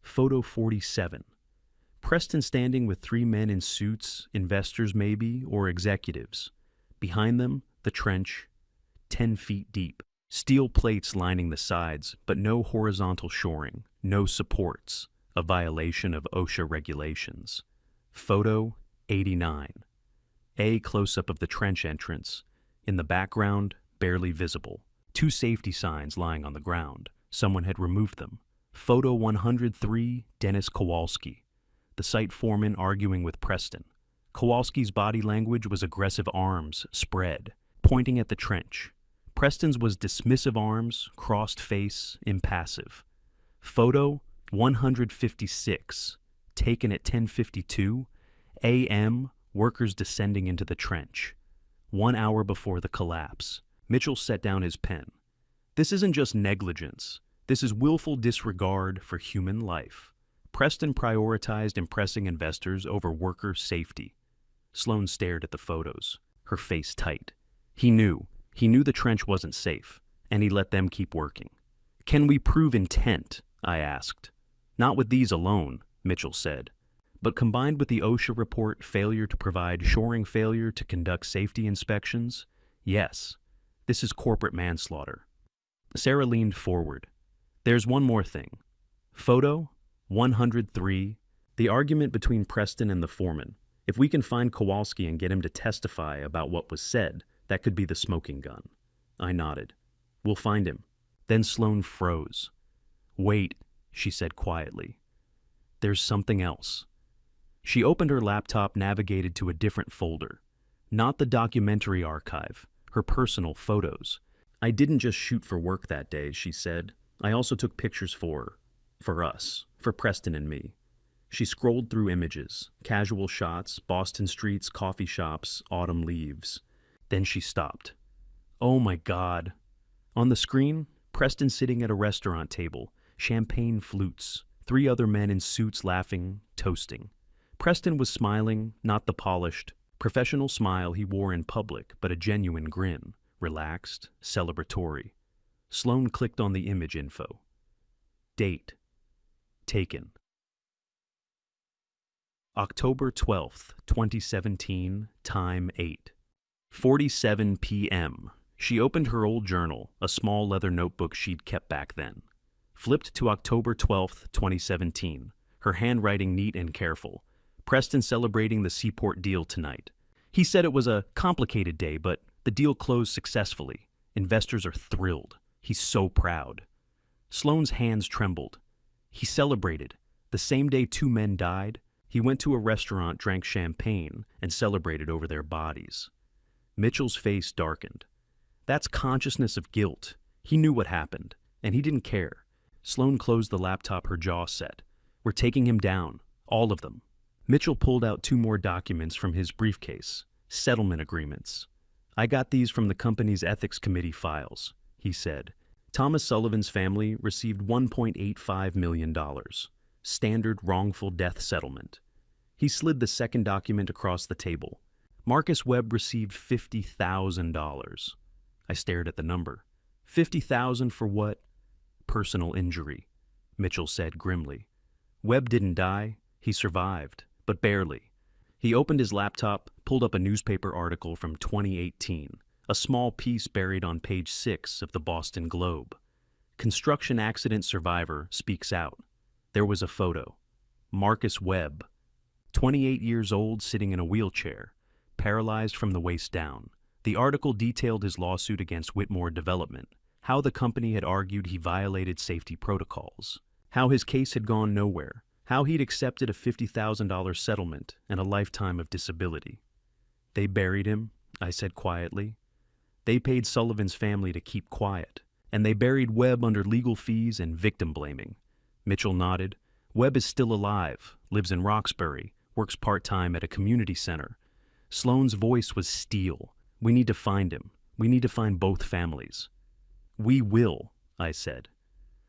Photo 47. Preston standing with 3 men in suits, investors maybe, or executives. Behind them, the trench, 10 feet deep. Steel plates lining the sides, but no horizontal shoring, no supports, a violation of OSHA regulations. Photo 89. A close-up of the trench entrance. In the background, barely visible. 2 safety signs lying on the ground. Someone had removed them. Photo 103, Dennis Kowalski. The site foreman arguing with Preston. Kowalski's body language was aggressive, arms spread, pointing at the trench. Preston's was dismissive arms, crossed face, impassive. Photo 156, taken at 10:52 a.m., workers descending into the trench. 1 hour before the collapse. Mitchell set down his pen. "This isn't just negligence. This is willful disregard for human life." Preston prioritized impressing investors over worker safety. Sloane stared at the photos, her face tight. He knew the trench wasn't safe, and he let them keep working. "Can we prove intent?" I asked. "Not with these alone," Mitchell said. "But combined with the OSHA report, failure to provide shoring, failure to conduct safety inspections, yes, this is corporate manslaughter." Sarah leaned forward. "There's one more thing. Photo 103, the argument between Preston and the foreman. If we can find Kowalski and get him to testify about what was said, that could be the smoking gun." I nodded. "We'll find him." Then Sloane froze. "Wait," she said quietly. "There's something else." She opened her laptop, navigated to a different folder. Not the documentary archive, her personal photos. "I didn't just shoot for work that day," she said. "I also took pictures for us, for Preston and me." She scrolled through images, casual shots, Boston streets, coffee shops, autumn leaves. Then she stopped. "Oh my God." On the screen, Preston sitting at a restaurant table, champagne flutes, 3 other men in suits laughing, toasting. Preston was smiling, not the polished, professional smile he wore in public, but a genuine grin, relaxed, celebratory. Sloane clicked on the image info. Date. Taken. October 12th, 2017, time 8:47 p.m. She opened her old journal, a small leather notebook she'd kept back then. Flipped to October 12th, 2017, her handwriting neat and careful. Preston celebrating the Seaport deal tonight. He said it was a complicated day, but the deal closed successfully. Investors are thrilled. He's so proud. Sloane's hands trembled. He celebrated. The same day 2 men died, he went to a restaurant, drank champagne, and celebrated over their bodies. Mitchell's face darkened. That's consciousness of guilt. He knew what happened, and he didn't care. Sloan closed the laptop, her jaw set. "We're taking him down. All of them." Mitchell pulled out 2 more documents from his briefcase. Settlement agreements. "I got these from the company's ethics committee files," he said. Thomas Sullivan's family received $1.85 million. Standard wrongful death settlement. He slid the second document across the table. Marcus Webb received $50,000. I stared at the number. $50,000 for what? "Personal injury," Mitchell said grimly. "Webb didn't die. He survived, but barely." He opened his laptop, pulled up a newspaper article from 2018, a small piece buried on page 6 of the Boston Globe. "Construction accident survivor speaks out." There was a photo. Marcus Webb, 28 years old, sitting in a wheelchair, paralyzed from the waist down. The article detailed his lawsuit against Whitmore Development, how the company had argued he violated safety protocols, how his case had gone nowhere, how he'd accepted a $50,000 settlement and a lifetime of disability. "They buried him," I said quietly. "They paid Sullivan's family to keep quiet, and they buried Webb under legal fees and victim blaming." Mitchell nodded. "Webb is still alive, lives in Roxbury, works part-time at a community center." Sloan's voice was steel. "We need to find him. We need to find both families." "We will," I said.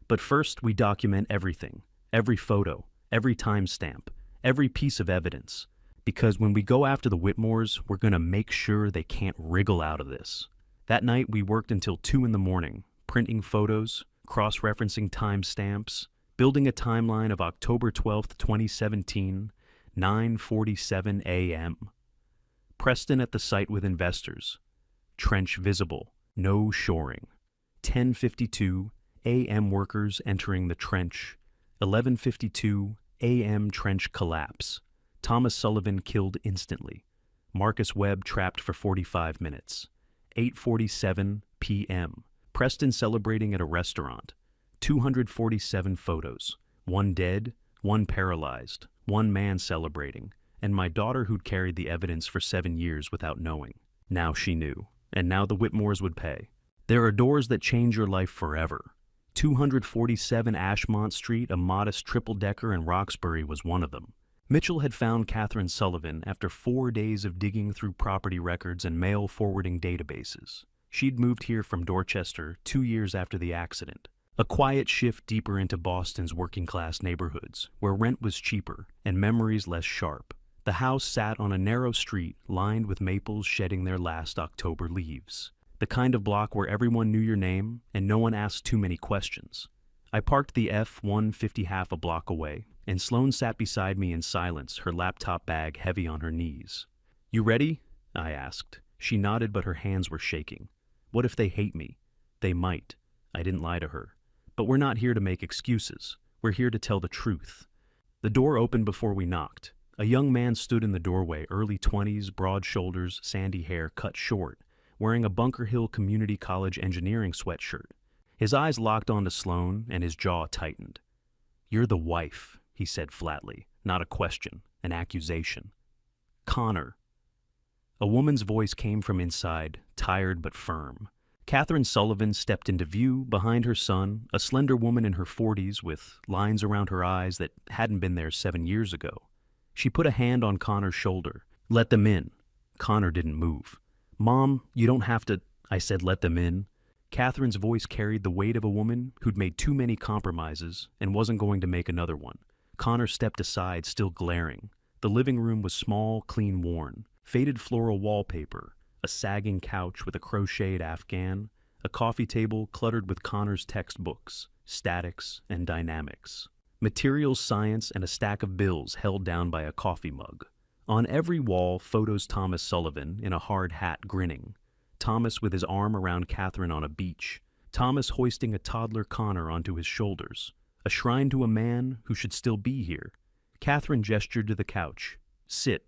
"But first we document everything, every photo, every timestamp, every piece of evidence. Because when we go after the Whitmores, we're going to make sure they can't wriggle out of this." That night we worked until 2 in the morning, printing photos, cross-referencing timestamps, building a timeline of October 12th, 2017, 9:47 a.m. Preston at the site with investors. Trench visible, no shoring. 10:52 a.m. workers entering the trench. 11:52 a.m. trench collapse. Thomas Sullivan killed instantly. Marcus Webb trapped for 45 minutes. 8:47 p.m. Preston celebrating at a restaurant. 247 photos. 1 dead, 1 paralyzed, 1 man celebrating, and my daughter who'd carried the evidence for 7 years without knowing. Now she knew, and now the Whitmores would pay. There are doors that change your life forever. 247 Ashmont Street, a modest triple-decker in Roxbury, was one of them. Mitchell had found Catherine Sullivan after 4 days of digging through property records and mail forwarding databases. She'd moved here from Dorchester 2 years after the accident. A quiet shift deeper into Boston's working-class neighborhoods, where rent was cheaper and memories less sharp. The house sat on a narrow street lined with maples shedding their last October leaves. The kind of block where everyone knew your name and no one asked too many questions. I parked the F-150 half a block away, and Sloan sat beside me in silence, her laptop bag heavy on her knees. "You ready?" I asked. She nodded, but her hands were shaking. "What if they hate me?" "They might." I didn't lie to her. "But we're not here to make excuses. We're here to tell the truth." The door opened before we knocked. A young man stood in the doorway, early 20s, broad shoulders, sandy hair, cut short, wearing a Bunker Hill Community College engineering sweatshirt. His eyes locked onto Sloan, and his jaw tightened. "You're the wife," he said flatly, not a question, an accusation. "Connor." A woman's voice came from inside, tired but firm. Catherine Sullivan stepped into view, behind her son, a slender woman in her 40s with lines around her eyes that hadn't been there 7 years ago. She put a hand on Connor's shoulder. "Let them in." Connor didn't move. "Mom, you don't have to," I said. "Let them in." Catherine's voice carried the weight of a woman who'd made too many compromises and wasn't going to make another one. Connor stepped aside, still glaring. The living room was small, clean worn. Faded floral wallpaper, a sagging couch with a crocheted Afghan, a coffee table cluttered with Connor's textbooks, statics, and dynamics. Materials science and a stack of bills held down by a coffee mug. On every wall, photos Thomas Sullivan in a hard hat grinning. Thomas with his arm around Catherine on a beach. Thomas hoisting a toddler Connor onto his shoulders. A shrine to a man who should still be here. Catherine gestured to the couch. "Sit."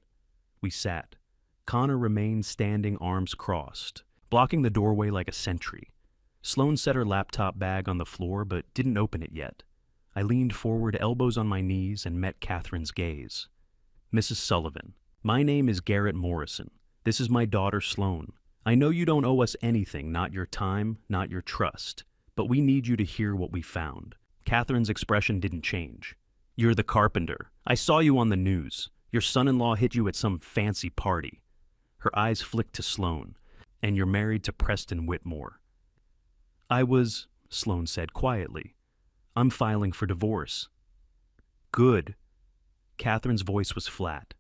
We sat. Connor remained standing, arms crossed, blocking the doorway like a sentry. Sloan set her laptop bag on the floor but didn't open it yet. I leaned forward, elbows on my knees, and met Catherine's gaze. "Mrs. Sullivan, my name is Garrett Morrison. This is my daughter Sloan. I know you don't owe us anything, not your time, not your trust, but we need you to hear what we found." Catherine's expression didn't change. You're the carpenter. I saw you on the news. Your son-in-law hit you at some fancy party. Her eyes flicked to Sloan. And you're married to Preston Whitmore. Sloan said quietly. I'm filing for divorce. Good. Catherine's voice was flat.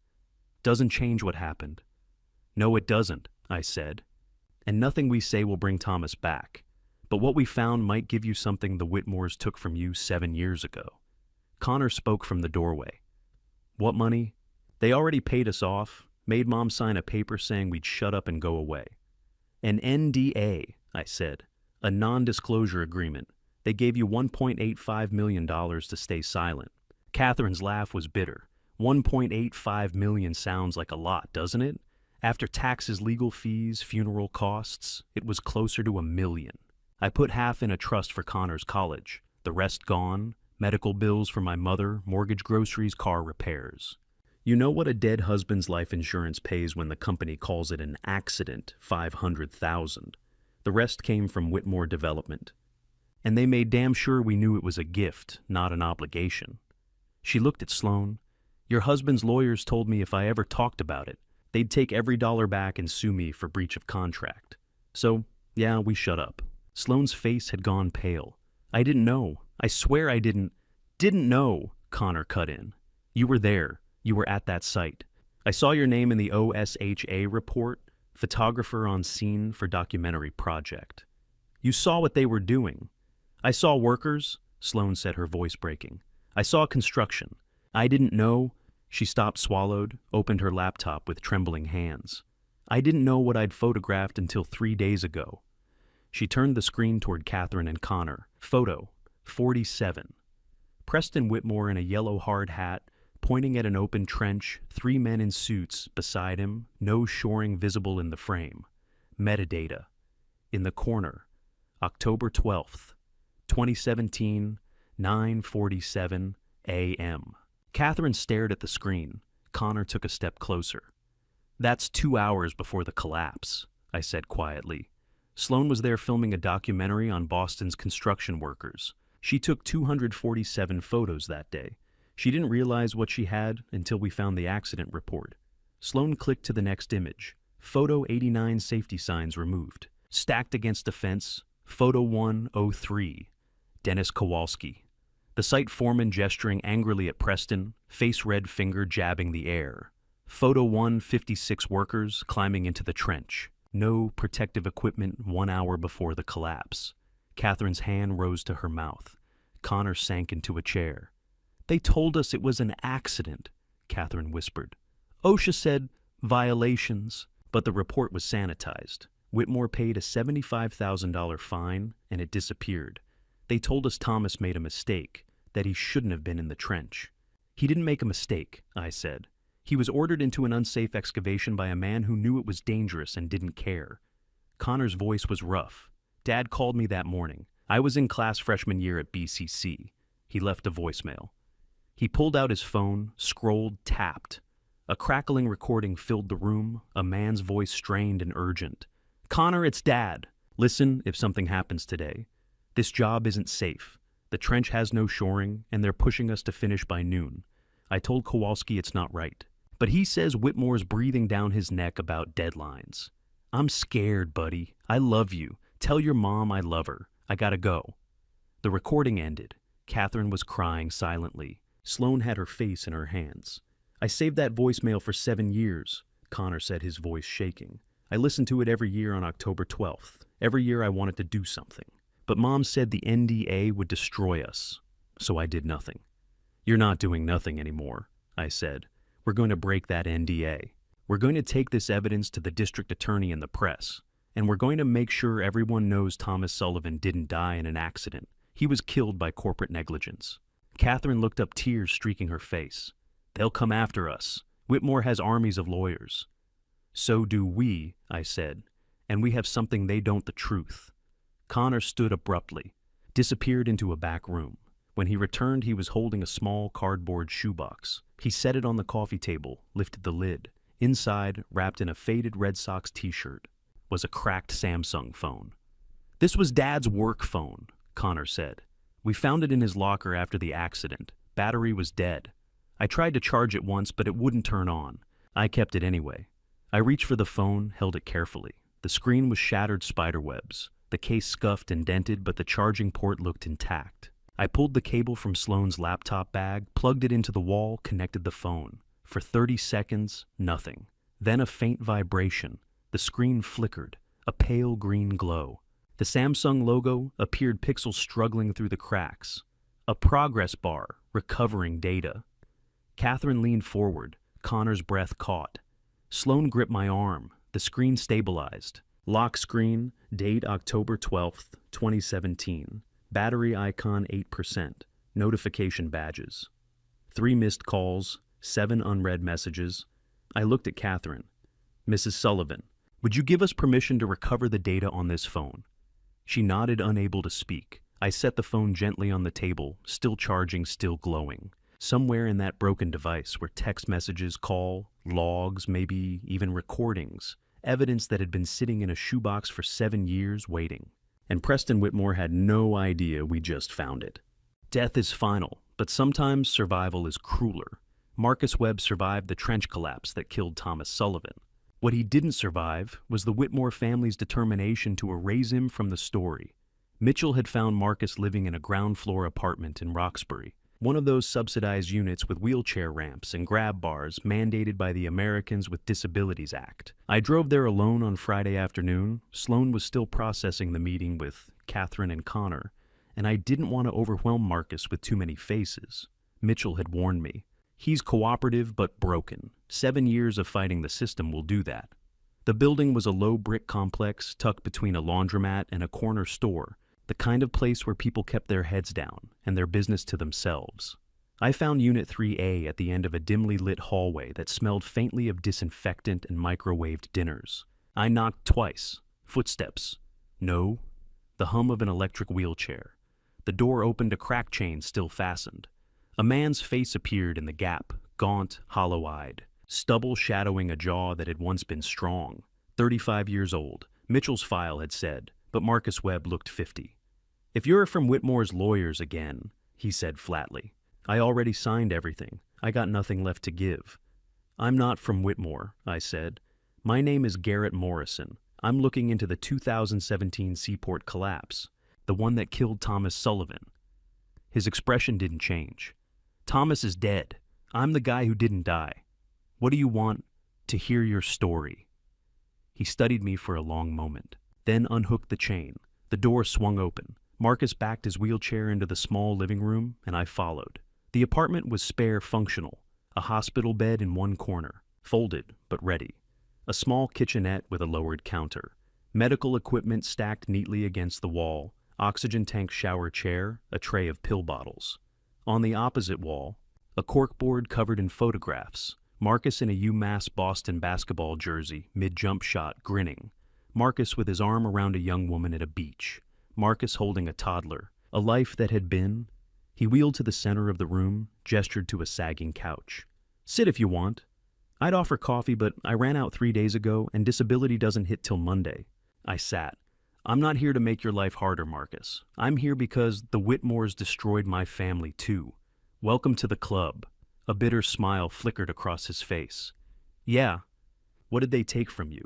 Doesn't change what happened. No, it doesn't, I said. And nothing we say will bring Thomas back. But what we found might give you something the Whitmores took from you 7 years ago. Connor spoke from the doorway. What money? They already paid us off, made Mom sign a paper saying we'd shut up and go away. An NDA, I said. A non-disclosure agreement. They gave you $1.85 million to stay silent. Catherine's laugh was bitter. $1.85 million sounds like a lot, doesn't it? After taxes, legal fees, funeral costs, it was closer to $1 million. I put half in a trust for Connor's college. The rest gone. Medical bills for my mother, mortgage, groceries, car repairs. You know what a dead husband's life insurance pays when the company calls it an accident? $500,000. The rest came from Whitmore Development. And they made damn sure we knew it was a gift, not an obligation. She looked at Sloan. Your husband's lawyers told me if I ever talked about it, they'd take every dollar back and sue me for breach of contract. So, yeah, we shut up. Sloan's face had gone pale. I didn't know. I swear I didn't know, Connor cut in. You were there. You were at that site. I saw your name in the OSHA report, photographer on scene for documentary project. You saw what they were doing. I saw workers, Sloan said, her voice breaking. I saw construction. I didn't know. She stopped, swallowed, opened her laptop with trembling hands. I didn't know what I'd photographed until 3 days ago. She turned the screen toward Catherine and Connor. Photo 47. Preston Whitmore in a yellow hard hat, pointing at an open trench, 3 men in suits beside him, no shoring visible in the frame. Metadata. In the corner. October 12th, 2017, 9:47 a.m. Catherine stared at the screen. Connor took a step closer. That's 2 hours before the collapse, I said quietly. Sloan was there filming a documentary on Boston's construction workers. She took 247 photos that day. She didn't realize what she had until we found the accident report. Sloan clicked to the next image. Photo 89 safety signs removed. Stacked against a fence. Photo 103. Dennis Kowalski. The site foreman gesturing angrily at Preston, face red finger jabbing the air. Photo 156 workers climbing into the trench. No protective equipment 1 hour before the collapse. Catherine's hand rose to her mouth. Connor sank into a chair. They told us it was an accident, Catherine whispered. OSHA said violations, but the report was sanitized. Whitmore paid a $75,000 fine, and it disappeared. They told us Thomas made a mistake, that he shouldn't have been in the trench. He didn't make a mistake, I said. He was ordered into an unsafe excavation by a man who knew it was dangerous and didn't care. Connor's voice was rough. Dad called me that morning. I was in class freshman year at BCC. He left a voicemail. He pulled out his phone, scrolled, tapped. A crackling recording filled the room, a man's voice strained and urgent. Connor, it's Dad. Listen, if something happens today. This job isn't safe. The trench has no shoring, and they're pushing us to finish by noon. I told Kowalski it's not right. But he says Whitmore's breathing down his neck about deadlines. I'm scared, buddy. I love you. Tell your mom I love her. I gotta go. The recording ended. Catherine was crying silently. Sloan had her face in her hands. I saved that voicemail for 7 years, Connor said, his voice shaking. I listened to it every year on October 12th. Every year I wanted to do something. But Mom said the NDA would destroy us, so I did nothing. You're not doing nothing anymore, I said. We're going to break that NDA. We're going to take this evidence to the district attorney and the press, and we're going to make sure everyone knows Thomas Sullivan didn't die in an accident. He was killed by corporate negligence. Catherine looked up, tears streaking her face. They'll come after us. Whitmore has armies of lawyers. So do we, I said, and we have something they don't, the truth. Connor stood abruptly, disappeared into a back room. When he returned, he was holding a small cardboard shoebox. He set it on the coffee table, lifted the lid. Inside, wrapped in a faded Red Sox t-shirt, was a cracked Samsung phone. This was Dad's work phone, Connor said. We found it in his locker after the accident. Battery was dead. I tried to charge it once, but it wouldn't turn on. I kept it anyway. I reached for the phone, held it carefully. The screen was shattered spiderwebs. The case scuffed and dented, but the charging port looked intact. I pulled the cable from Sloane's laptop bag, plugged it into the wall, connected the phone. For 30 seconds, nothing. Then a faint vibration. The screen flickered, a pale green glow. The Samsung logo appeared, pixels struggling through the cracks. A progress bar, recovering data. Catherine leaned forward. Connor's breath caught. Sloane gripped my arm. The screen stabilized. Lock screen, date October 12th, 2017. Battery icon 8%. Notification badges. 3 missed calls, 7 unread messages. I looked at Catherine. Mrs. Sullivan, would you give us permission to recover the data on this phone? She nodded, unable to speak. I set the phone gently on the table, still charging, still glowing. Somewhere in that broken device were text messages, call, logs, maybe even recordings, evidence that had been sitting in a shoebox for 7 years waiting. And Preston Whitmore had no idea we just found it. Death is final, but sometimes survival is crueler. Marcus Webb survived the trench collapse that killed Thomas Sullivan. What he didn't survive was the Whitmore family's determination to erase him from the story. Mitchell had found Marcus living in a ground-floor apartment in Roxbury, one of those subsidized units with wheelchair ramps and grab bars mandated by the Americans with Disabilities Act. I drove there alone on Friday afternoon. Sloane was still processing the meeting with Catherine and Connor, and I didn't want to overwhelm Marcus with too many faces. Mitchell had warned me. He's cooperative but broken. 7 years of fighting the system will do that. The building was a low brick complex tucked between a laundromat and a corner store, the kind of place where people kept their heads down and their business to themselves. I found Unit 3A at the end of a dimly lit hallway that smelled faintly of disinfectant and microwaved dinners. I knocked twice. Footsteps. No. The hum of an electric wheelchair. The door opened, a crack chain still fastened. A man's face appeared in the gap, gaunt, hollow-eyed, stubble shadowing a jaw that had once been strong. 35 years old, Mitchell's file had said, but Marcus Webb looked 50. "If you're from Whitmore's lawyers again," he said flatly. "I already signed everything. I got nothing left to give." "I'm not from Whitmore," I said. "My name is Garrett Morrison. I'm looking into the 2017 Seaport collapse, the one that killed Thomas Sullivan." His expression didn't change. "Thomas is dead. I'm the guy who didn't die. What do you want? To hear your story." He studied me for a long moment, then unhooked the chain. The door swung open. Marcus backed his wheelchair into the small living room, and I followed. The apartment was spare functional, a hospital bed in one corner, folded but ready. A small kitchenette with a lowered counter. Medical equipment stacked neatly against the wall, oxygen tank, shower chair, a tray of pill bottles. On the opposite wall, a corkboard covered in photographs. Marcus in a UMass Boston basketball jersey, mid-jump shot, grinning. Marcus with his arm around a young woman at a beach. Marcus holding a toddler. A life that had been. He wheeled to the center of the room, gestured to a sagging couch. "Sit if you want. I'd offer coffee, but I ran out 3 days ago, and disability doesn't hit till Monday." I sat. "I'm not here to make your life harder, Marcus. I'm here because the Whitmores destroyed my family too. Welcome to the club." A bitter smile flickered across his face. "Yeah. What did they take from you?"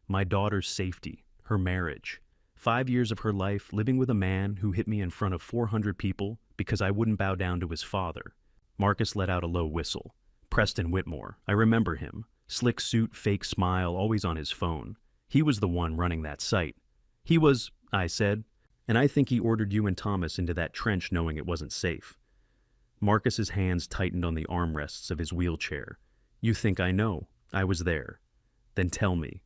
"My daughter's safety, her marriage. 5 years of her life living with a man who hit me in front of 400 people because I wouldn't bow down to his father." Marcus let out a low whistle. Preston Whitmore. I remember him. Slick suit, fake smile, always on his phone. He was the one running that site. "He was," I said, "and I think he ordered you and Thomas into that trench knowing it wasn't safe." Marcus's hands tightened on the armrests of his wheelchair. "You think I know? I was there." "Then tell me."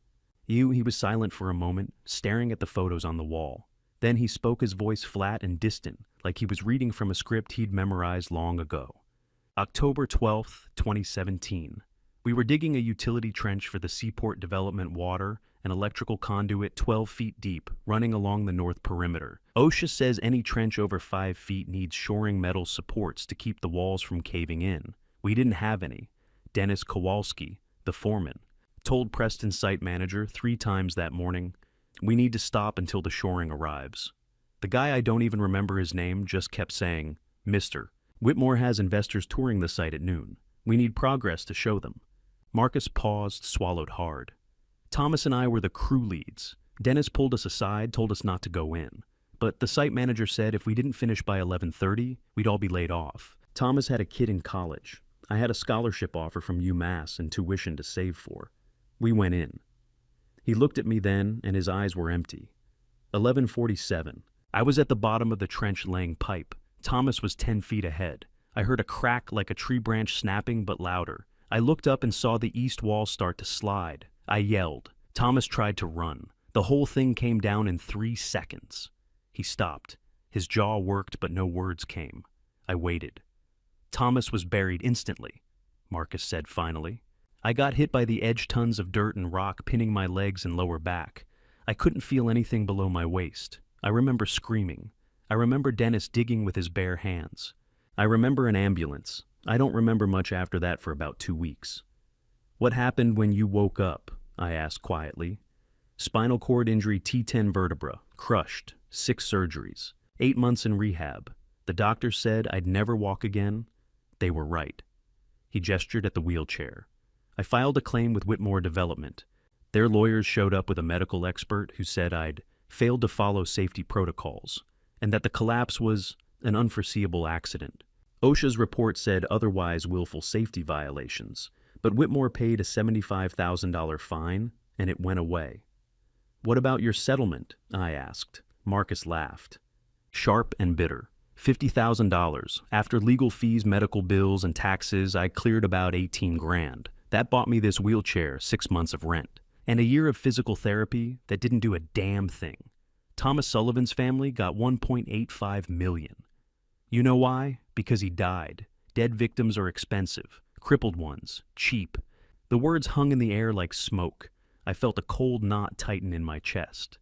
He was silent for a moment, staring at the photos on the wall. Then he spoke, his voice flat and distant, like he was reading from a script he'd memorized long ago. "October 12th, 2017. We were digging a utility trench for the Seaport Development water, an electrical conduit 12 feet deep, running along the north perimeter. OSHA says any trench over 5 feet needs shoring metal supports to keep the walls from caving in. We didn't have any. Dennis Kowalski, the foreman, told Preston's site manager 3 times that morning, "We need to stop until the shoring arrives." The The guy I don't even remember his name just kept saying, "Mister, Whitmore has investors touring the site at noon. We need progress to show them." Marcus paused, swallowed hard. Thomas and I were the crew leads. Dennis pulled us aside, told us not to go in. But the site manager said if we didn't finish by 11:30, we'd all be laid off. Thomas had a kid in college. I had a scholarship offer from UMass and tuition to save for. We went in. He looked at me then, and his eyes were empty. 11:47. I was at the bottom of the trench laying pipe. Thomas was 10 feet ahead. I heard a crack like a tree branch snapping, but louder. I looked up and saw the east wall start to slide. I yelled. Thomas tried to run. The whole thing came down in 3 seconds. He stopped. His jaw worked, but no words came. I waited. Thomas was buried instantly, Marcus said finally. I got hit by the edge, tons of dirt and rock pinning my legs and lower back. I couldn't feel anything below my waist. I remember screaming. I remember Dennis digging with his bare hands. I remember an ambulance. I don't remember much after that for about 2 weeks. "What happened when you woke up?" I asked quietly. "Spinal cord injury, T10 vertebra, crushed, 6 surgeries, 8 months in rehab. The doctors said I'd never walk again. They were right." He gestured at the wheelchair. I filed a claim with Whitmore Development. Their lawyers showed up with a medical expert who said I'd failed to follow safety protocols, and that the collapse was an unforeseeable accident. OSHA's report said otherwise willful safety violations, but Whitmore paid a $75,000 fine, and it went away. "What about your settlement?" I asked. Marcus laughed. Sharp and bitter. $50,000. After legal fees, medical bills, and taxes, I cleared about 18 grand. That bought me this wheelchair, 6 months of rent, and a year of physical therapy that didn't do a damn thing. Thomas Sullivan's family got $1.85 million. You know why? Because he died. Dead victims are expensive. Crippled ones, cheap. The words hung in the air like smoke. I felt a cold knot tighten in my chest.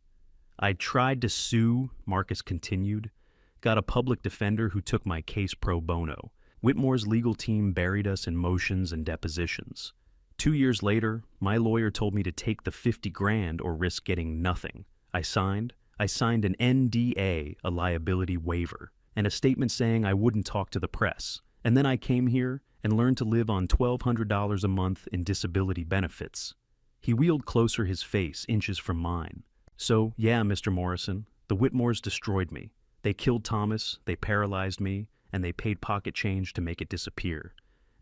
"I tried to sue," Marcus continued. "Got a public defender who took my case pro bono. Whitmore's legal team buried us in motions and depositions. 2 years later, my lawyer told me to take the 50 grand or risk getting nothing. I signed an NDA, a liability waiver, and a statement saying I wouldn't talk to the press. And then I came here and learned to live on $1,200 a month in disability benefits." He wheeled closer, his face inches from mine. "So, yeah, Mr. Morrison, the Whitmores destroyed me. They killed Thomas, they paralyzed me, and they paid pocket change to make it disappear.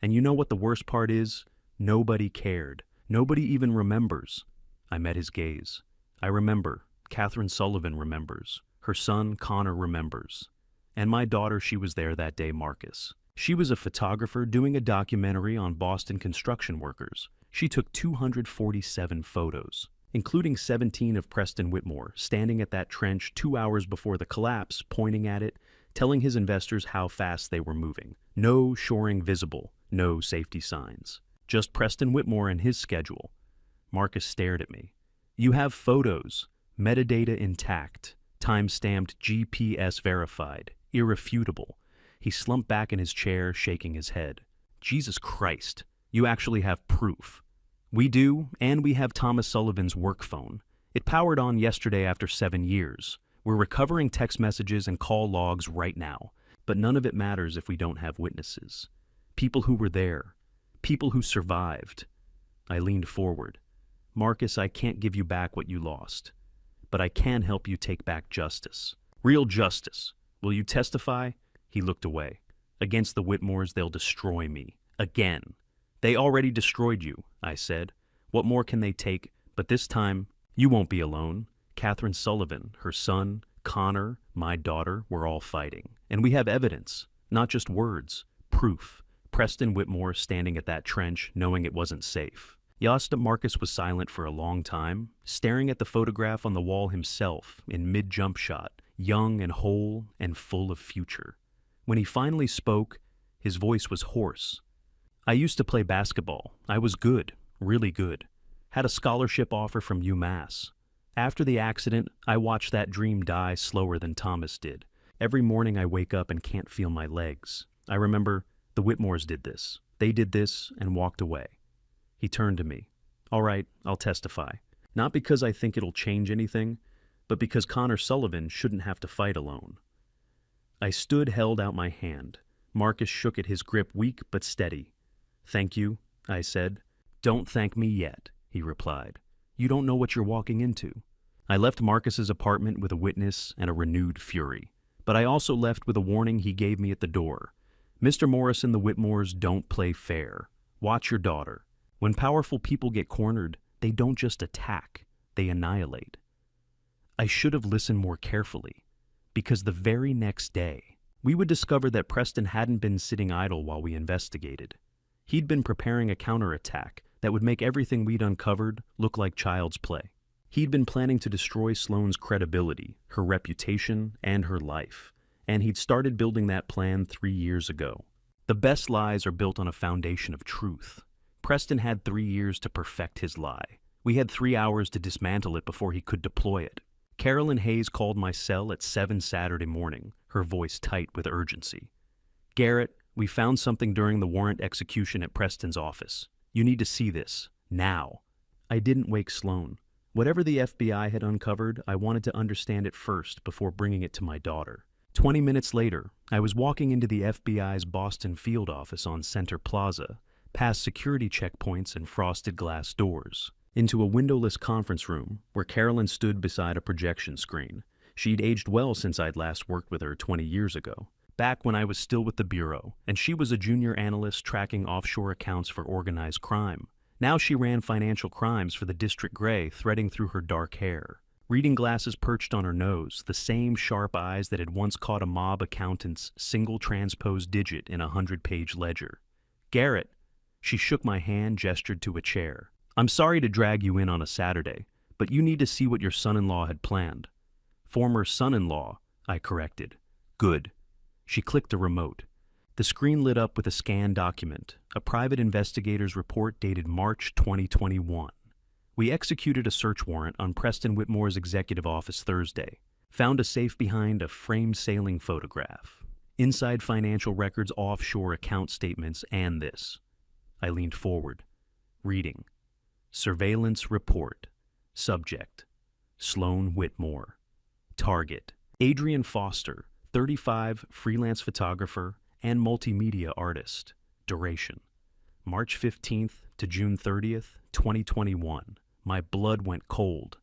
And you know what the worst part is? Nobody cared. Nobody even remembers." I met his gaze. "I remember. Catherine Sullivan remembers. Her son, Connor, remembers. And my daughter, she was there that day, Marcus. She was a photographer doing a documentary on Boston construction workers. She took 247 photos, including 17 of Preston Whitmore, standing at that trench 2 hours before the collapse, pointing at it, telling his investors how fast they were moving. No shoring visible, no safety signs. Just Preston Whitmore and his schedule." Marcus stared at me. "You have photos, metadata intact, time-stamped, GPS verified, irrefutable." He slumped back in his chair, shaking his head. "Jesus Christ, you actually have proof." "We do, and we have Thomas Sullivan's work phone. It powered on yesterday after 7 years. We're recovering text messages and call logs right now, but none of it matters if we don't have witnesses. People who were there, people who survived." I leaned forward. "Marcus, I can't give you back what you lost, but I can help you take back justice. Real justice. Will you testify?" He looked away. "Against the Whitmores, they'll destroy me. Again." "They already destroyed you," I said. "What more can they take? But this time, you won't be alone. Catherine Sullivan, her son, Connor, my daughter, we're all fighting. And we have evidence, not just words, proof. Preston Whitmore standing at that trench, knowing it wasn't safe." Yosta Marcus was silent for a long time, staring at the photograph on the wall himself in mid-jump shot, young and whole and full of future. When he finally spoke, his voice was hoarse. "I used to play basketball. I was good, really good. Had a scholarship offer from UMass. After the accident, I watched that dream die slower than Thomas did. Every morning I wake up and can't feel my legs. I remember the Whitmores did this. They did this and walked away." He turned to me. "All right, I'll testify. Not because I think it'll change anything, but because Connor Sullivan shouldn't have to fight alone. I stood, held out my hand. Marcus shook at his grip, weak but steady. "Thank you," I said. "Don't thank me yet," he replied. "You don't know what you're walking into." I left Marcus's apartment with a witness and a renewed fury, but I also left with a warning he gave me at the door. "Mr. Morris and the Whitmores don't play fair. Watch your daughter. When powerful people get cornered, they don't just attack, they annihilate." I should have listened more carefully, because the very next day, we would discover that Preston hadn't been sitting idle while we investigated. He'd been preparing a counterattack that would make everything we'd uncovered look like child's play. He'd been planning to destroy Sloane's credibility, her reputation, and her life, and he'd started building that plan 3 years ago. The best lies are built on a foundation of truth. Preston had 3 years to perfect his lie. We had 3 hours to dismantle it before he could deploy it. Carolyn Hayes called my cell at 7 Saturday morning, her voice tight with urgency. "Garrett, we found something during the warrant execution at Preston's office. You need to see this, now." I didn't wake Sloane. Whatever the FBI had uncovered, I wanted to understand it first before bringing it to my daughter. 20 minutes later, I was walking into the FBI's Boston field office on Center Plaza, past security checkpoints and frosted glass doors, into a windowless conference room where Carolyn stood beside a projection screen. She'd aged well since I'd last worked with her 20 years ago, back when I was still with the Bureau, and she was a junior analyst tracking offshore accounts for organized crime. Now she ran financial crimes for the District Gray, threading through her dark hair. Reading glasses perched on her nose, the same sharp eyes that had once caught a mob accountant's single transposed digit in a 100-page ledger. "Garrett," she shook my hand, gestured to a chair. "I'm sorry to drag you in on a Saturday, but you need to see what your son-in-law had planned." "Former son-in-law," I corrected. "Good." She clicked a remote. The screen lit up with a scanned document, a private investigator's report dated March 2021. We executed a search warrant on Preston Whitmore's executive office Thursday, found a safe behind a framed sailing photograph, inside financial records, offshore account statements, and this. I leaned forward, reading. Surveillance report. Subject: Sloane Whitmore. Target: Adrian Foster, 35, freelance photographer and multimedia artist. Duration: March 15th to June 30th, 2021. My blood went cold.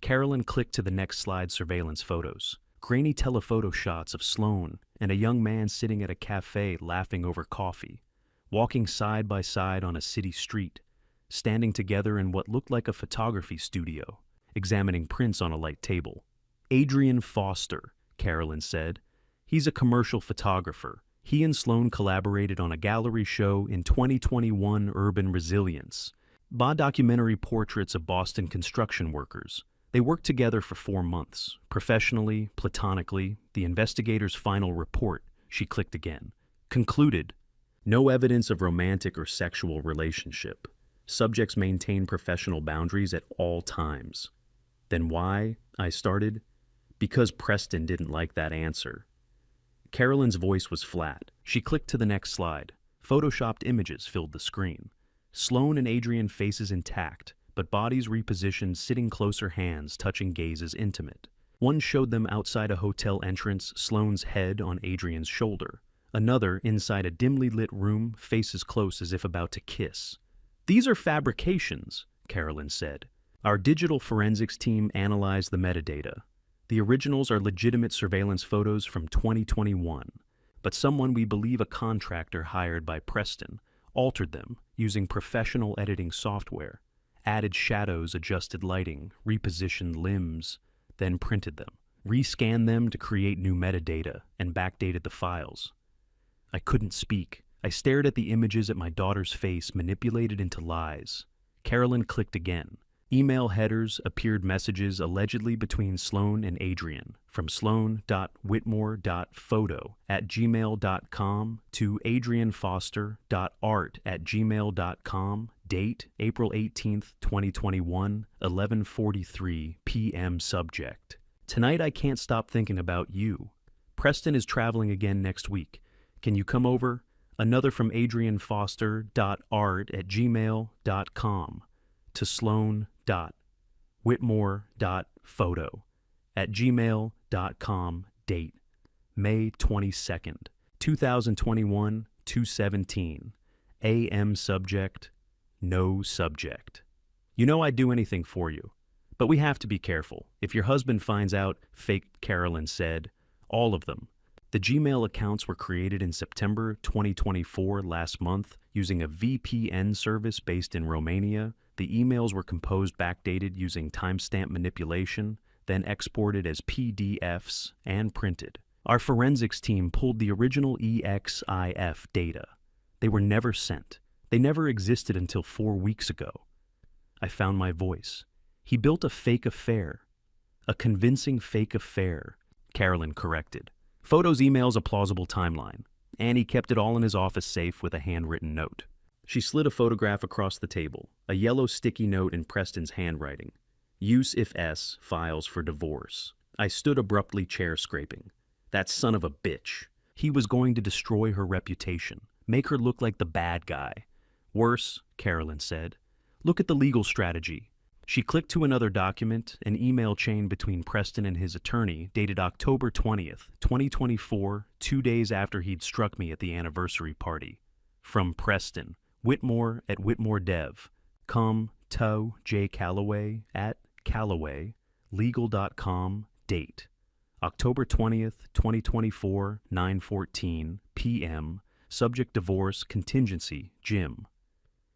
Carolyn clicked to the next slide's surveillance photos. Grainy telephoto shots of Sloane and a young man sitting at a cafe laughing over coffee, walking side by side on a city street, standing together in what looked like a photography studio, examining prints on a light table. Adrian Foster, Carolyn said. He's a commercial photographer. He and Sloane collaborated on a gallery show in 2021 Urban Resilience, documentary portraits of Boston construction workers. They worked together for 4 months, professionally, platonically. The investigator's final report, she clicked again, concluded, no evidence of romantic or sexual relationship. Subjects maintain professional boundaries at all times. Then why? I started. Because Preston didn't like that answer. Carolyn's voice was flat. She clicked to the next slide. Photoshopped images filled the screen. Sloane and Adrian faces intact, but bodies repositioned, sitting closer, hands touching gazes intimate. One showed them outside a hotel entrance, Sloane's head on Adrian's shoulder. Another inside a dimly lit room, faces close as if about to kiss. These are fabrications, Carolyn said. Our digital forensics team analyzed the metadata. The originals are legitimate surveillance photos from 2021, but someone we believe a contractor hired by Preston altered them using professional editing software, added shadows, adjusted lighting, repositioned limbs, then printed them, rescanned them to create new metadata, and backdated the files. I couldn't speak. I stared at the images at my daughter's face manipulated into lies. Carolyn clicked again. Email headers appeared, messages allegedly between Sloane and Adrian, from sloane.whitmore.photo@gmail.com to adrianfoster.art@gmail.com. Date, April 18th, 2021, 11:43 p.m. Subject: Tonight I can't stop thinking about you. Preston is traveling again next week. Can you come over? Another from adrianfoster.art@gmail.com to sloane.whitmore.photo at gmail.com. Date May 22nd, 2021, 2:17 a.m. Subject, no subject. You know I'd do anything for you, but we have to be careful. If your husband finds out, fake Carolyn said, all of them. The Gmail accounts were created in September 2024 last month using a VPN service based in Romania. The emails were composed backdated using timestamp manipulation, then exported as PDFs and printed. Our forensics team pulled the original EXIF data. They were never sent. They never existed until 4 weeks ago. I found my voice. He built a fake affair. A convincing fake affair, Carolyn corrected. Photos, emails, a plausible timeline. And he kept it all in his office safe with a handwritten note. She slid a photograph across the table, a yellow sticky note in Preston's handwriting. Use if S files for divorce. I stood abruptly, chair scraping. That son of a bitch. He was going to destroy her reputation, make her look like the bad guy. Worse, Carolyn said. Look at the legal strategy. She clicked to another document, an email chain between Preston and his attorney, dated October 20th, 2024, 2 days after he'd struck me at the anniversary party. From Preston, Whitmore at Whitmore Dev, com, to, J. Calloway at Calloway, legal.com, date. October 20th, 2024, 9:14 p.m., subject divorce, contingency, Jim.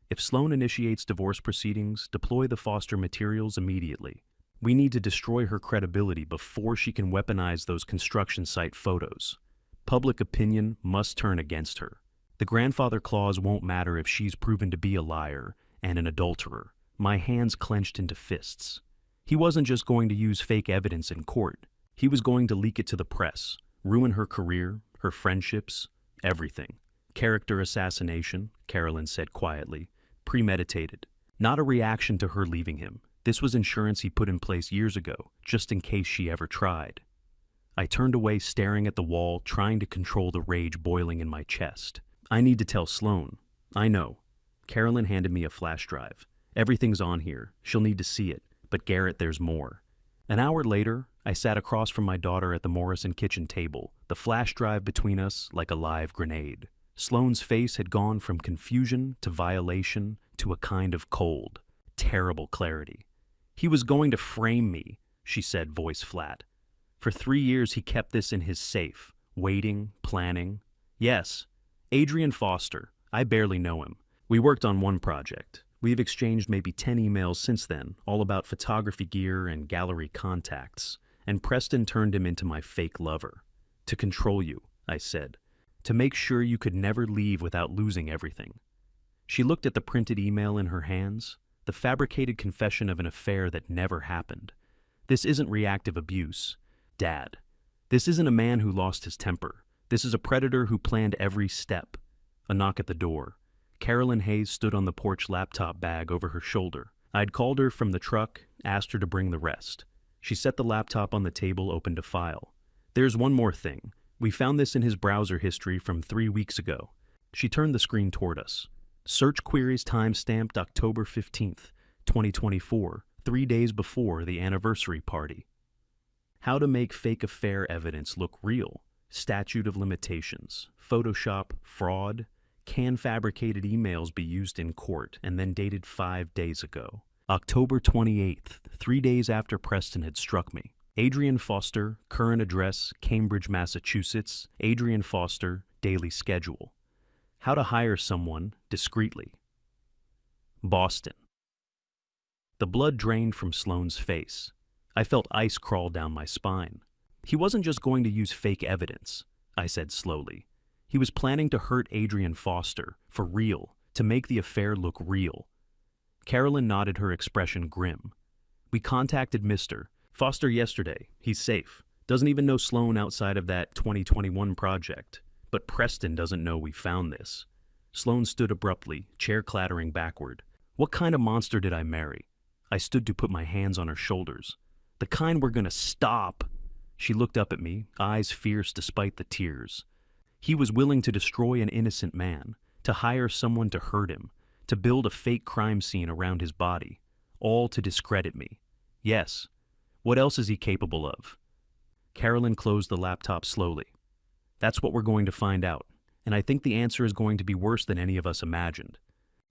If Sloan initiates divorce proceedings, deploy the Foster materials immediately. We need to destroy her credibility before she can weaponize those construction site photos. Public opinion must turn against her. The grandfather clause won't matter if she's proven to be a liar and an adulterer. My hands clenched into fists. He wasn't just going to use fake evidence in court. He was going to leak it to the press, ruin her career, her friendships, everything. Character assassination, Carolyn said quietly. Premeditated. Not a reaction to her leaving him. This was insurance he put in place years ago, just in case she ever tried. I turned away, staring at the wall, trying to control the rage boiling in my chest. I need to tell Sloan. I know. Carolyn handed me a flash drive. Everything's on here. She'll need to see it. But Garrett, there's more. An hour later, I sat across from my daughter at the Morrison kitchen table, the flash drive between us like a live grenade. Sloan's face had gone from confusion to violation to a kind of cold, terrible clarity. He was going to frame me, she said, voice flat. For 3 years he kept this in his safe, waiting, planning. Yes, Adrian Foster. I barely know him. We worked on one project. We've exchanged maybe 10 emails since then, all about photography gear and gallery contacts. And Preston turned him into my fake lover. To control you, I said. To make sure you could never leave without losing everything. She looked at the printed email in her hands, the fabricated confession of an affair that never happened. This isn't reactive abuse, Dad. This isn't a man who lost his temper. This is a predator who planned every step. A knock at the door. Carolyn Hayes stood on the porch, laptop bag over her shoulder. I'd called her from the truck, asked her to bring the rest. She set the laptop on the table, opened a file. There's one more thing. We found this in his browser history from 3 weeks ago. She turned the screen toward us. Search queries time-stamped October 15th, 2024, 3 days before the anniversary party. How to make fake affair evidence look real. Statute of limitations. Photoshop fraud. Can fabricated emails be used in court and then dated 5 days ago? October 28th, 3 days after Preston had struck me. Adrian Foster, current address, Cambridge, Massachusetts. Adrian Foster, daily schedule. How to hire someone discreetly. Boston. The blood drained from Sloan's face. I felt ice crawl down my spine. He wasn't just going to use fake evidence, I said slowly. He was planning to hurt Adrian Foster, for real, to make the affair look real. Carolyn nodded, her expression grim. We contacted Mr. Foster yesterday. He's safe. Doesn't even know Sloan outside of that 2021 project. But Preston doesn't know we found this. Sloan stood abruptly, chair clattering backward. What kind of monster did I marry? I stood to put my hands on her shoulders. The kind we're gonna stop. She looked up at me, eyes fierce despite the tears. He was willing to destroy an innocent man, to hire someone to hurt him, to build a fake crime scene around his body, all to discredit me. Yes, What else is he capable of? Carolyn closed the laptop slowly. That's what we're going to find out, and I think the answer is going to be worse than any of us imagined.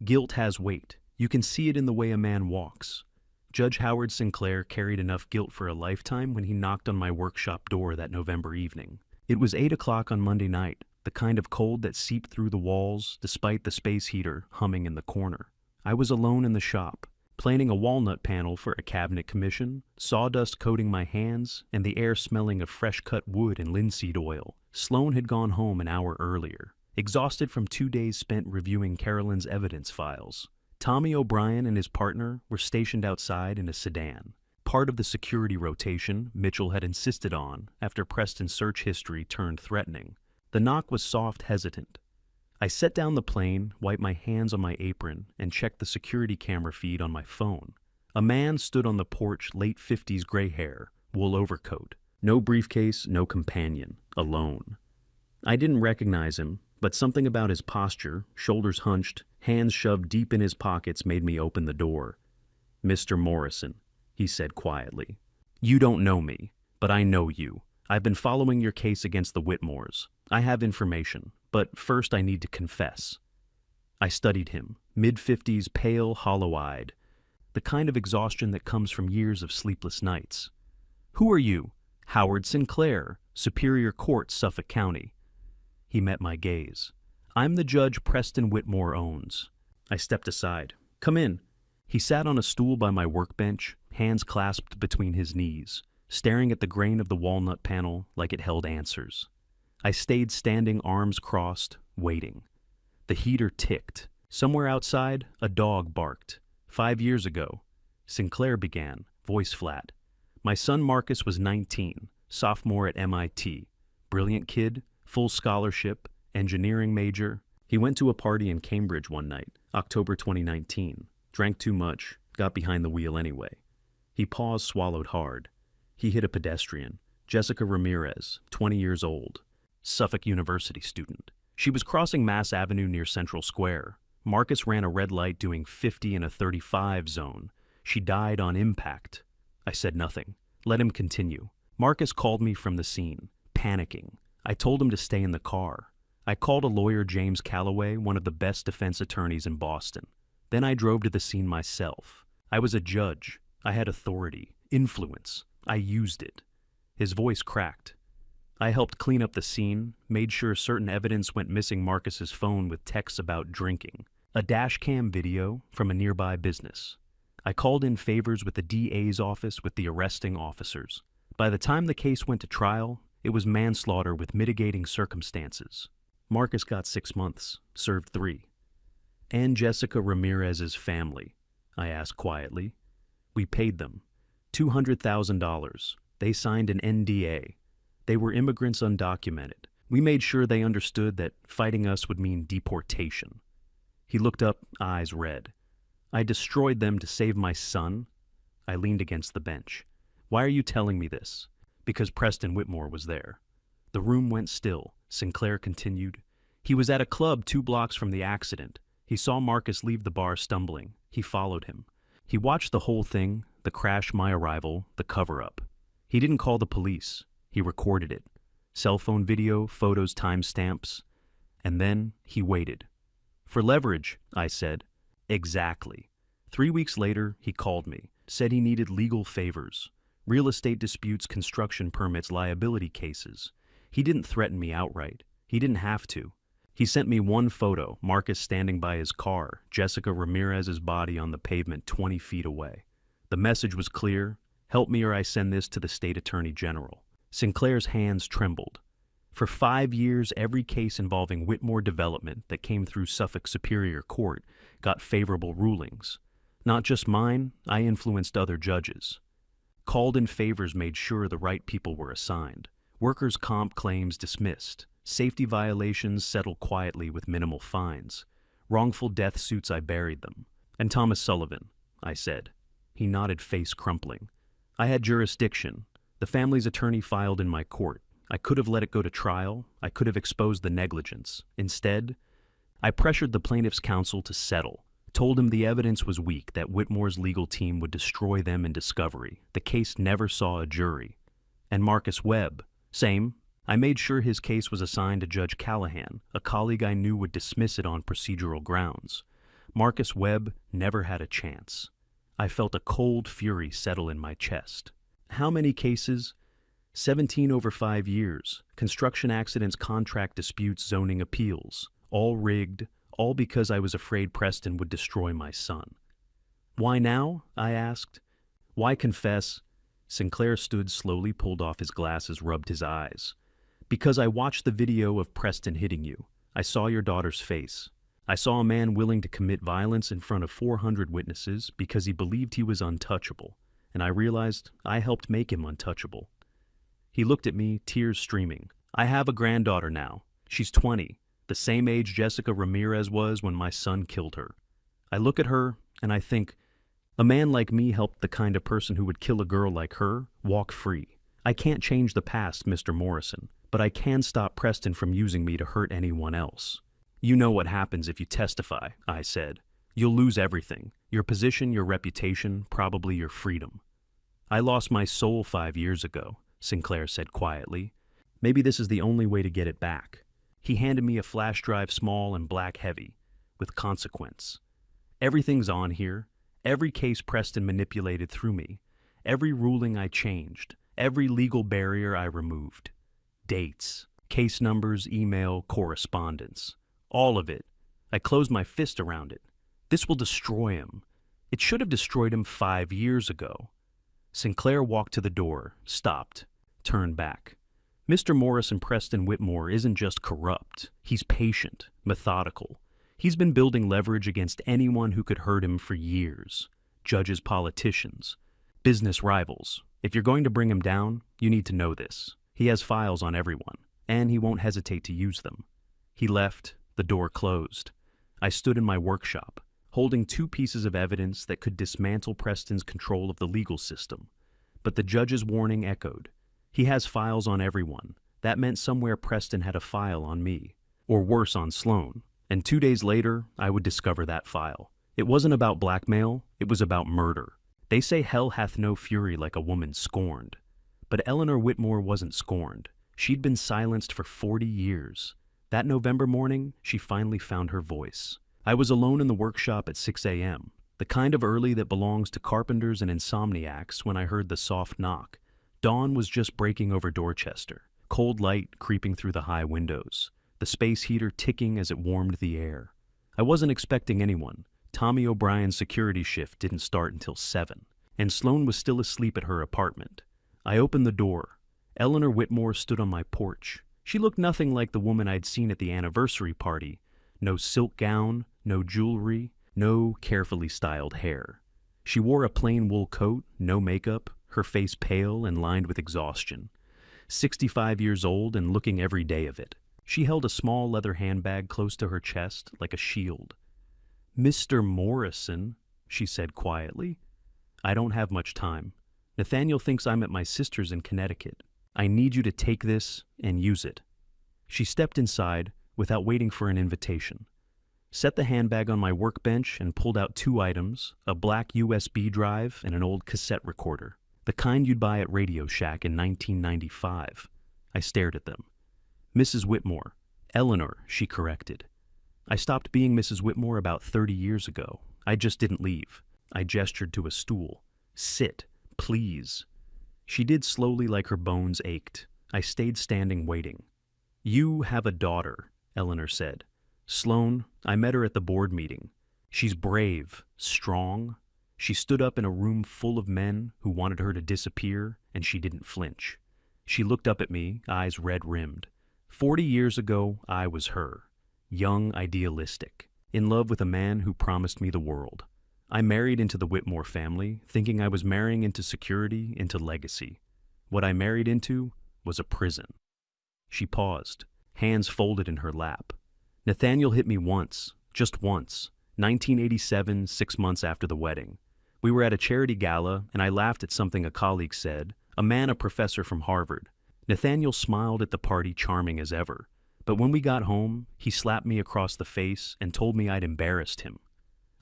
Guilt has weight. You can see it in the way a man walks. Judge Howard Sinclair carried enough guilt for a lifetime when he knocked on my workshop door that November evening. It was 8 o'clock on Monday night, the kind of cold that seeped through the walls despite the space heater humming in the corner. I was alone in the shop, planing a walnut panel for a cabinet commission, sawdust coating my hands, and the air smelling of fresh-cut wood and linseed oil. Sloan had gone home an hour earlier, exhausted from 2 days spent reviewing Carolyn's evidence files. Tommy O'Brien and his partner were stationed outside in a sedan, part of the security rotation Mitchell had insisted on after Preston's search history turned threatening. The knock was soft, hesitant. I set down the plane, wiped my hands on my apron, and checked the security camera feed on my phone. A man stood on the porch, late 50s gray hair, wool overcoat. No briefcase, no companion, alone. I didn't recognize him, but something about his posture, shoulders hunched, hands shoved deep in his pockets, made me open the door. "Mr. Morrison," he said quietly. "You don't know me, but I know you. I've been following your case against the Whitmores. I have information, but first I need to confess." I studied him, mid-50s, pale, hollow-eyed, the kind of exhaustion that comes from years of sleepless nights. "Who are you?" "Howard Sinclair, Superior Court, Suffolk County." He met my gaze. "I'm the judge Preston Whitmore owns." I stepped aside. "Come in." He sat on a stool by my workbench, hands clasped between his knees, staring at the grain of the walnut panel like it held answers. I stayed standing, arms crossed, waiting. The heater ticked. Somewhere outside, a dog barked. 5 years ago, Sinclair began, voice flat. "My son Marcus was 19, sophomore at MIT. Brilliant kid, full scholarship, engineering major. He went to a party in Cambridge one night, October 2019. Drank too much, got behind the wheel anyway." He paused, swallowed hard. He hit a pedestrian, Jessica Ramirez, 20 years old, Suffolk University student. She was crossing Mass Avenue near Central Square. Marcus ran a red light doing 50 in a 35 zone. She died on impact. I said nothing. Let him continue. Marcus called me from the scene, panicking. I told him to stay in the car. I called a lawyer, James Calloway, one of the best defense attorneys in Boston. Then I drove to the scene myself. I was a judge. I had authority, influence. I used it. His voice cracked. I helped clean up the scene, made sure certain evidence went missing. Marcus's phone with texts about drinking, a dash cam video from a nearby business. I called in favors with the DA's office with the arresting officers. By the time the case went to trial, it was manslaughter with mitigating circumstances. Marcus got 6 months, served 3. "And Jessica Ramirez's family?" I asked quietly. "We paid them. $200,000. They signed an NDA. They were immigrants undocumented. We made sure they understood that fighting us would mean deportation." He looked up, eyes red. "I destroyed them to save my son?" I leaned against the bench. "Why are you telling me this?" "Because Preston Whitmore was there." The room went still. Sinclair continued. "He was at a club 2 blocks from the accident. He saw Marcus leave the bar stumbling. He followed him. He watched the whole thing, the crash, my arrival, the cover-up. He didn't call the police. He recorded it. Cell phone video, photos, timestamps. And then he waited. "For leverage," I said. "Exactly." 3 weeks later, he called me, said he needed legal favors. Real estate disputes, construction permits, liability cases. He didn't threaten me outright. He didn't have to. He sent me one photo, Marcus standing by his car, Jessica Ramirez's body on the pavement 20 feet away. The message was clear: help me or I send this to the state attorney general. Sinclair's hands trembled. For 5 years, every case involving Whitmore development that came through Suffolk Superior Court got favorable rulings. Not just mine, I influenced other judges. Called-in favors made sure the right people were assigned. Workers' comp claims dismissed. Safety violations settled quietly with minimal fines. Wrongful death suits, I buried them. "And Thomas Sullivan," I said. He nodded, face crumpling. "I had jurisdiction. The family's attorney filed in my court. I could have let it go to trial. I could have exposed the negligence. Instead, I pressured the plaintiff's counsel to settle, Told him the evidence was weak, that Whitmore's legal team would destroy them in discovery. The case never saw a jury. And Marcus Webb, same. I made sure his case was assigned to Judge Callahan, a colleague I knew would dismiss it on procedural grounds. Marcus Webb never had a chance. I felt a cold fury settle in my chest. How many cases? 17 over 5 years. Construction accidents, contract disputes, zoning appeals. All rigged, all because I was afraid Preston would destroy my son. Why now? I asked. Why confess? Sinclair stood slowly, pulled off his glasses, rubbed his eyes. Because I watched the video of Preston hitting you. I saw your daughter's face. I saw a man willing to commit violence in front of 400 witnesses because he believed he was untouchable, and I realized I helped make him untouchable. He looked at me, tears streaming. I have a granddaughter now. She's 20, the same age Jessica Ramirez was when my son killed her. I look at her, and I think, a man like me helped the kind of person who would kill a girl like her walk free. I can't change the past, Mr. Morrison, but I can stop Preston from using me to hurt anyone else. You know what happens if you testify, I said. You'll lose everything. Your position, your reputation, probably your freedom. I lost my soul 5 years ago, Sinclair said quietly. Maybe this is the only way to get it back. He handed me a flash drive, small and black heavy, with consequence. Everything's on here. Every case Preston manipulated through me. Every ruling I changed. Every legal barrier I removed. Dates, case numbers, email, correspondence. All of it. I closed my fist around it. This will destroy him. It should have destroyed him 5 years ago. Sinclair walked to the door, stopped, turned back. Mr. Morrison Preston Whitmore isn't just corrupt. He's patient, methodical. He's been building leverage against anyone who could hurt him for years. Judges, politicians, business rivals. If you're going to bring him down, you need to know this. He has files on everyone, and he won't hesitate to use them. He left, the door closed. I stood in my workshop, holding 2 pieces of evidence that could dismantle Preston's control of the legal system. But the judge's warning echoed. He has files on everyone. That meant somewhere Preston had a file on me, or worse, on Sloan. And 2 days later, I would discover that file. It wasn't about blackmail, it was about murder. They say hell hath no fury like a woman scorned. But Eleanor Whitmore wasn't scorned. She'd been silenced for 40 years. That November morning, she finally found her voice. I was alone in the workshop at 6 a.m., the kind of early that belongs to carpenters and insomniacs, when I heard the soft knock. Dawn was just breaking over Dorchester, cold light creeping through the high windows, the space heater ticking as it warmed the air. I wasn't expecting anyone. Tommy O'Brien's security shift didn't start until 7, and Sloan was still asleep at her apartment. I opened the door. Eleanor Whitmore stood on my porch. She looked nothing like the woman I'd seen at the anniversary party. No silk gown, no jewelry, no carefully styled hair. She wore a plain wool coat, no makeup, her face pale and lined with exhaustion. 65 years old and looking every day of it. She held a small leather handbag close to her chest, like a shield. "Mr. Morrison," she said quietly. "I don't have much time. Nathaniel thinks I'm at my sister's in Connecticut. I need you to take this and use it." She stepped inside without waiting for an invitation, set the handbag on my workbench and pulled out 2 items, a black USB drive and an old cassette recorder, the kind you'd buy at Radio Shack in 1995. I stared at them. "Mrs. Whitmore." "Eleanor," she corrected. I stopped being Mrs. Whitmore about 30 years ago. I just didn't leave. I gestured to a stool. "Sit, please." She did slowly, like her bones ached. I stayed standing, waiting. "You have a daughter," Eleanor said. "Sloan, I met her at the board meeting. She's brave, strong. She stood up in a room full of men who wanted her to disappear, and she didn't flinch. She looked up at me, eyes red-rimmed. 40 years ago, I was her. Young, idealistic, in love with a man who promised me the world. I married into the Whitmore family, thinking I was marrying into security, into legacy. What I married into was a prison." She paused, hands folded in her lap. "Nathaniel hit me once, just once, 1987, 6 months after the wedding. We were at a charity gala, and I laughed at something a colleague said, a man, a professor from Harvard. Nathaniel smiled at the party, charming as ever. But when we got home, he slapped me across the face and told me I'd embarrassed him.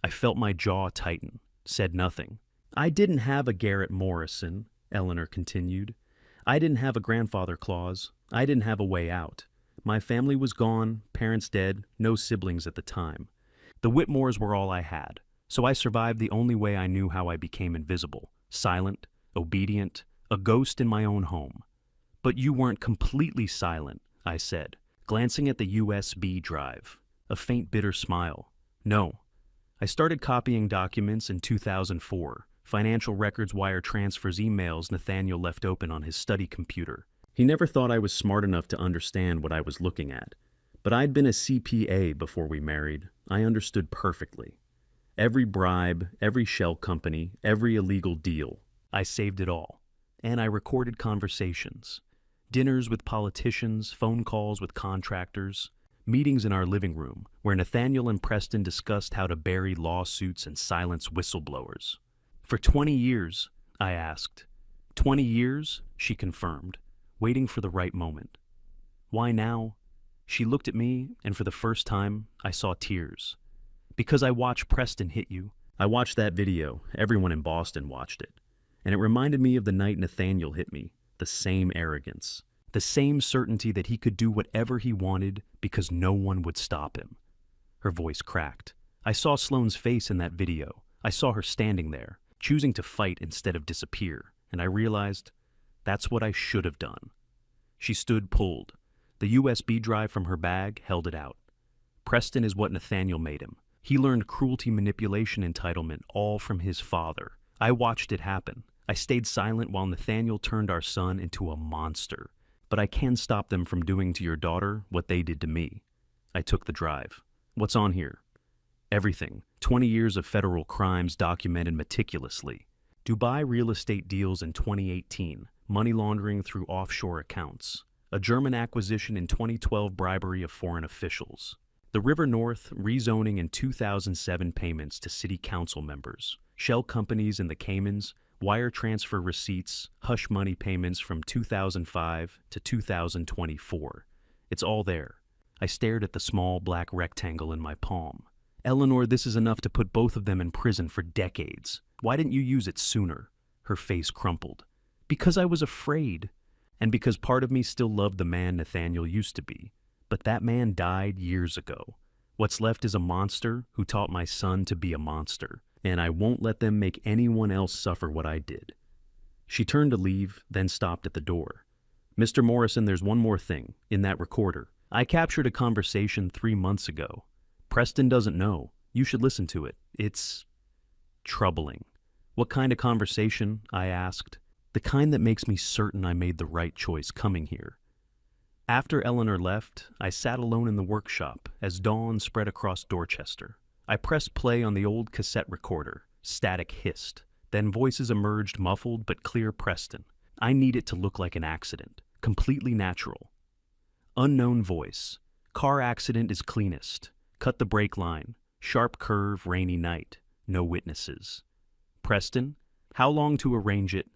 I felt my jaw tighten, said nothing. I didn't have a Garrett Morrison, Eleanor continued. I didn't have a grandfather clause. I didn't have a way out. My family was gone, parents dead, no siblings at the time. The Whitmores were all I had, so I survived the only way I knew how I became invisible, silent, obedient, a ghost in my own home. But you weren't completely silent, I said, glancing at the USB drive, a faint bitter smile. No. I started copying documents in 2004, financial records, wire transfers, emails Nathaniel left open on his study computer. He never thought I was smart enough to understand what I was looking at. But I'd been a CPA before we married. I understood perfectly. Every bribe, every shell company, every illegal deal. I saved it all. And I recorded conversations. Dinners with politicians, phone calls with contractors, meetings in our living room where Nathaniel and Preston discussed how to bury lawsuits and silence whistleblowers. For 20 years, I asked. 20 years, she confirmed, waiting for the right moment. Why now? She looked at me, and for the first time, I saw tears. Because I watched Preston hit you. I watched that video. Everyone in Boston watched it. And it reminded me of the night Nathaniel hit me. The same arrogance. The same certainty that he could do whatever he wanted because no one would stop him. Her voice cracked. I saw Sloane's face in that video. I saw her standing there, choosing to fight instead of disappear. And I realized that's what I should have done. She stood pulled. The USB drive from her bag held it out. Preston is what Nathaniel made him. He learned cruelty, manipulation, entitlement, all from his father. I watched it happen. I stayed silent while Nathaniel turned our son into a monster. But I can stop them from doing to your daughter what they did to me. I took the drive. What's on here? Everything. 20 years of federal crimes documented meticulously. Dubai real estate deals in 2018. Money laundering through offshore accounts. A German acquisition in 2012, bribery of foreign officials. The River North rezoning in 2007, payments to city council members. Shell companies in the Caymans, wire transfer receipts, hush money payments from 2005 to 2024. It's all there. I stared at the small black rectangle in my palm. Eleanor, this is enough to put both of them in prison for decades. Why didn't you use it sooner? Her face crumpled. Because I was afraid. And because part of me still loved the man Nathaniel used to be. But that man died years ago. What's left is a monster who taught my son to be a monster. And I won't let them make anyone else suffer what I did. She turned to leave, then stopped at the door. Mr. Morrison, there's one more thing. In that recorder. I captured a conversation 3 months ago. Preston doesn't know. You should listen to it. It's troubling. What kind of conversation? I asked. The kind that makes me certain I made the right choice coming here. After Eleanor left, I sat alone in the workshop as dawn spread across Dorchester. I pressed play on the old cassette recorder. Static hissed. Then voices emerged, muffled but clear. Preston. I need it to look like an accident. Completely natural. Unknown voice. Car accident is cleanest. Cut the brake line. Sharp curve, rainy night. No witnesses. Preston. How long to arrange it?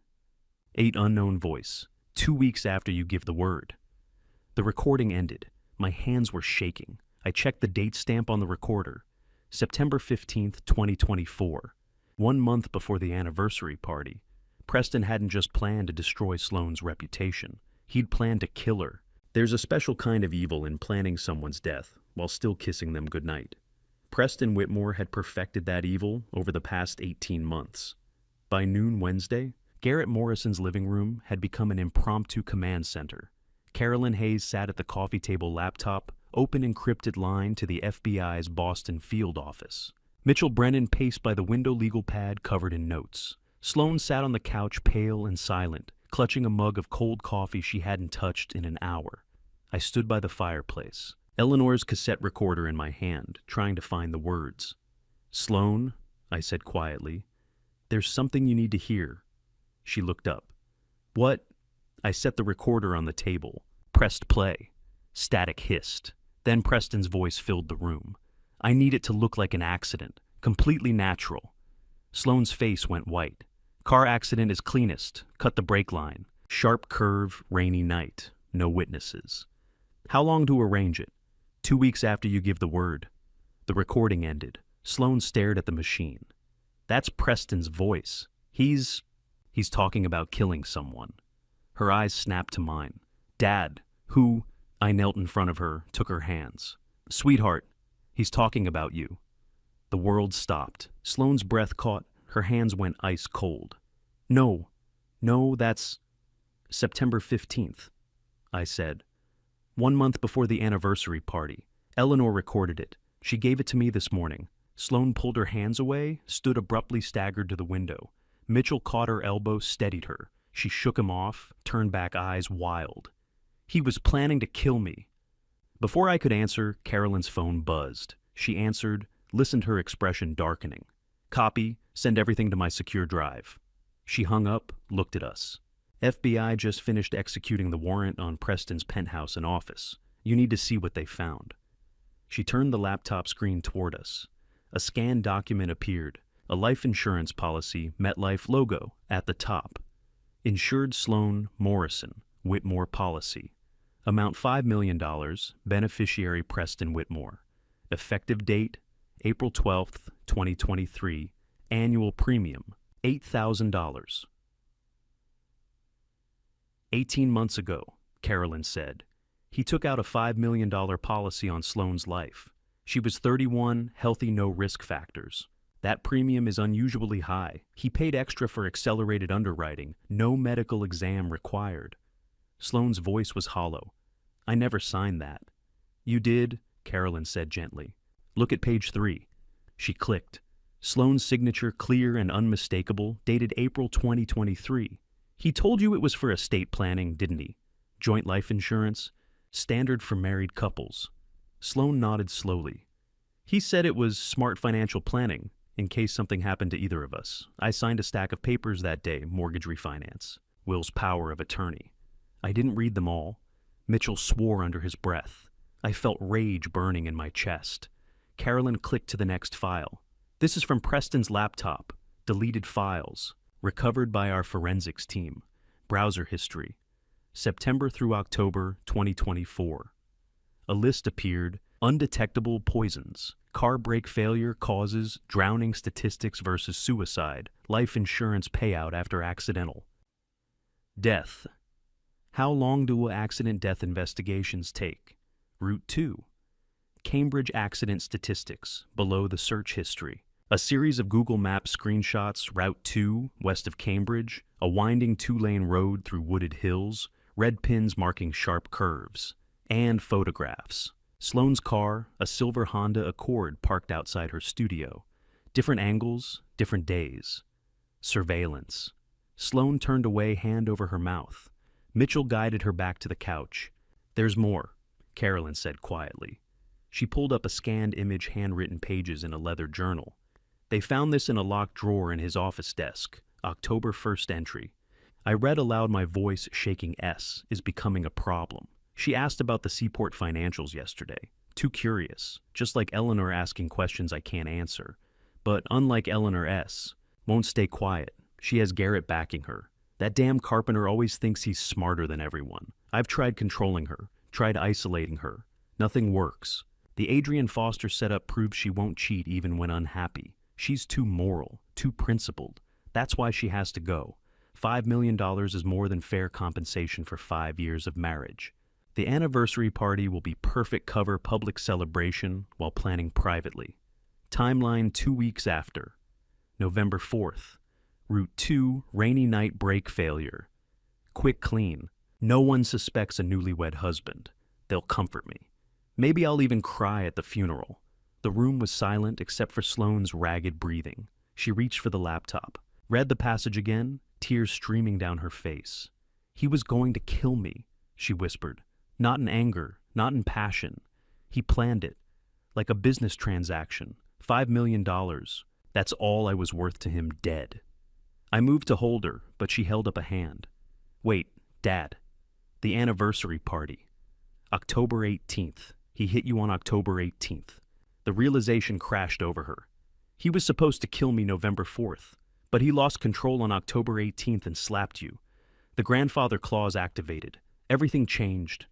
8. Unknown voice. 2 weeks after you give the word. The recording ended. My hands were shaking. I checked the date stamp on the recorder. September 15th, 2024. 1 month before the anniversary party. Preston hadn't just planned to destroy Sloane's reputation. He'd planned to kill her. There's a special kind of evil in planning someone's death while still kissing them goodnight. Preston Whitmore had perfected that evil over the past 18 months. By noon Wednesday, Garrett Morrison's living room had become an impromptu command center. Carolyn Hayes sat at the coffee table laptop, open encrypted line to the FBI's Boston field office. Mitchell Brennan paced by the window, legal pad covered in notes. Sloane sat on the couch, pale and silent, clutching a mug of cold coffee she hadn't touched in an hour. I stood by the fireplace, Eleanor's cassette recorder in my hand, trying to find the words. Sloane, I said quietly, there's something you need to hear. She looked up. What? I set the recorder on the table, pressed play. Static hissed. Then Preston's voice filled the room. I need it to look like an accident, completely natural. Sloane's face went white. Car accident is cleanest. Cut the brake line. Sharp curve, rainy night. No witnesses. How long to arrange it? 2 weeks after you give the word. The recording ended. Sloane stared at the machine. That's Preston's voice. He's talking about killing someone. Her eyes snapped to mine. Dad, who? I knelt in front of her, took her hands. Sweetheart, he's talking about you. The world stopped. Sloane's breath caught. Her hands went ice cold. No, that's September 15th, I said. 1 month before the anniversary party. Eleanor recorded it. She gave it to me this morning. Sloane pulled her hands away, stood abruptly staggered to the window. Mitchell caught her elbow, steadied her. She shook him off, turned back eyes wild. He was planning to kill me. Before I could answer, Carolyn's phone buzzed. She answered, listened her expression darkening. Copy, send everything to my secure drive. She hung up, looked at us. FBI just finished executing the warrant on Preston's penthouse and office. You need to see what they found. She turned the laptop screen toward us. A scanned document appeared, a life insurance policy, MetLife logo, at the top. Insured Sloane Morrison, Whitmore policy. Amount $5 million, beneficiary Preston Whitmore. Effective date, April 12th, 2023. Annual premium, $8,000. 18 months ago, Carolyn said, he took out a $5 million policy on Sloane's life. She was 31, healthy, no risk factors. That premium is unusually high. He paid extra for accelerated underwriting, no medical exam required. Sloane's voice was hollow. I never signed that. You did, Carolyn said gently. Look at page 3. She clicked. Sloane's signature, clear and unmistakable, dated April 2023. He told you it was for estate planning, didn't he? Joint life insurance, standard for married couples. Sloane nodded slowly. He said it was smart financial planning, in case something happened to either of us. I signed a stack of papers that day, mortgage refinance, Will's power of attorney. I didn't read them all. Mitchell swore under his breath. I felt rage burning in my chest. Carolyn clicked to the next file. This is from Preston's laptop. Deleted files. Recovered by our forensics team. Browser history. September through October 2024. A list appeared. Undetectable poisons. Car brake failure causes drowning statistics versus suicide. Life insurance payout after accidental. Death. How long do accident death investigations take? Route 2. Cambridge accident statistics. Below the search history. A series of Google Maps screenshots, Route 2, west of Cambridge, a winding 2-lane road through wooded hills, red pins marking sharp curves, and photographs. Sloane's car, a silver Honda Accord parked outside her studio. Different angles, different days. Surveillance. Sloane turned away, hand over her mouth. Mitchell guided her back to the couch. There's more, Carolyn said quietly. She pulled up a scanned image, handwritten pages in a leather journal. They found this in a locked drawer in his office desk. October 1st entry. I read aloud, my voice shaking. S is becoming a problem. She asked about the Seaport financials yesterday. Too curious, just like Eleanor asking questions I can't answer. But unlike Eleanor S., won't stay quiet. She has Garrett backing her. That damn Carpenter always thinks he's smarter than everyone. I've tried controlling her, tried isolating her. Nothing works. The Adrian Foster setup proves she won't cheat even when unhappy. She's too moral, too principled. That's why she has to go. $5 million is more than fair compensation for 5 years of marriage. The anniversary party will be perfect cover public celebration while planning privately. Timeline 2 weeks after. November 4th. Route 2, rainy night brake failure. Quick clean. No one suspects a newlywed husband. They'll comfort me. Maybe I'll even cry at the funeral. The room was silent except for Sloane's ragged breathing. She reached for the laptop, read the passage again, tears streaming down her face. He was going to kill me, she whispered. Not in anger, not in passion. He planned it, like a business transaction. $5 million. That's all I was worth to him, dead. I moved to hold her, but she held up a hand. Wait, Dad. The anniversary party. October 18th. He hit you on October 18th. The realization crashed over her. He was supposed to kill me November 4th, but he lost control on October 18th and slapped you. The grandfather clause activated. Everything changed.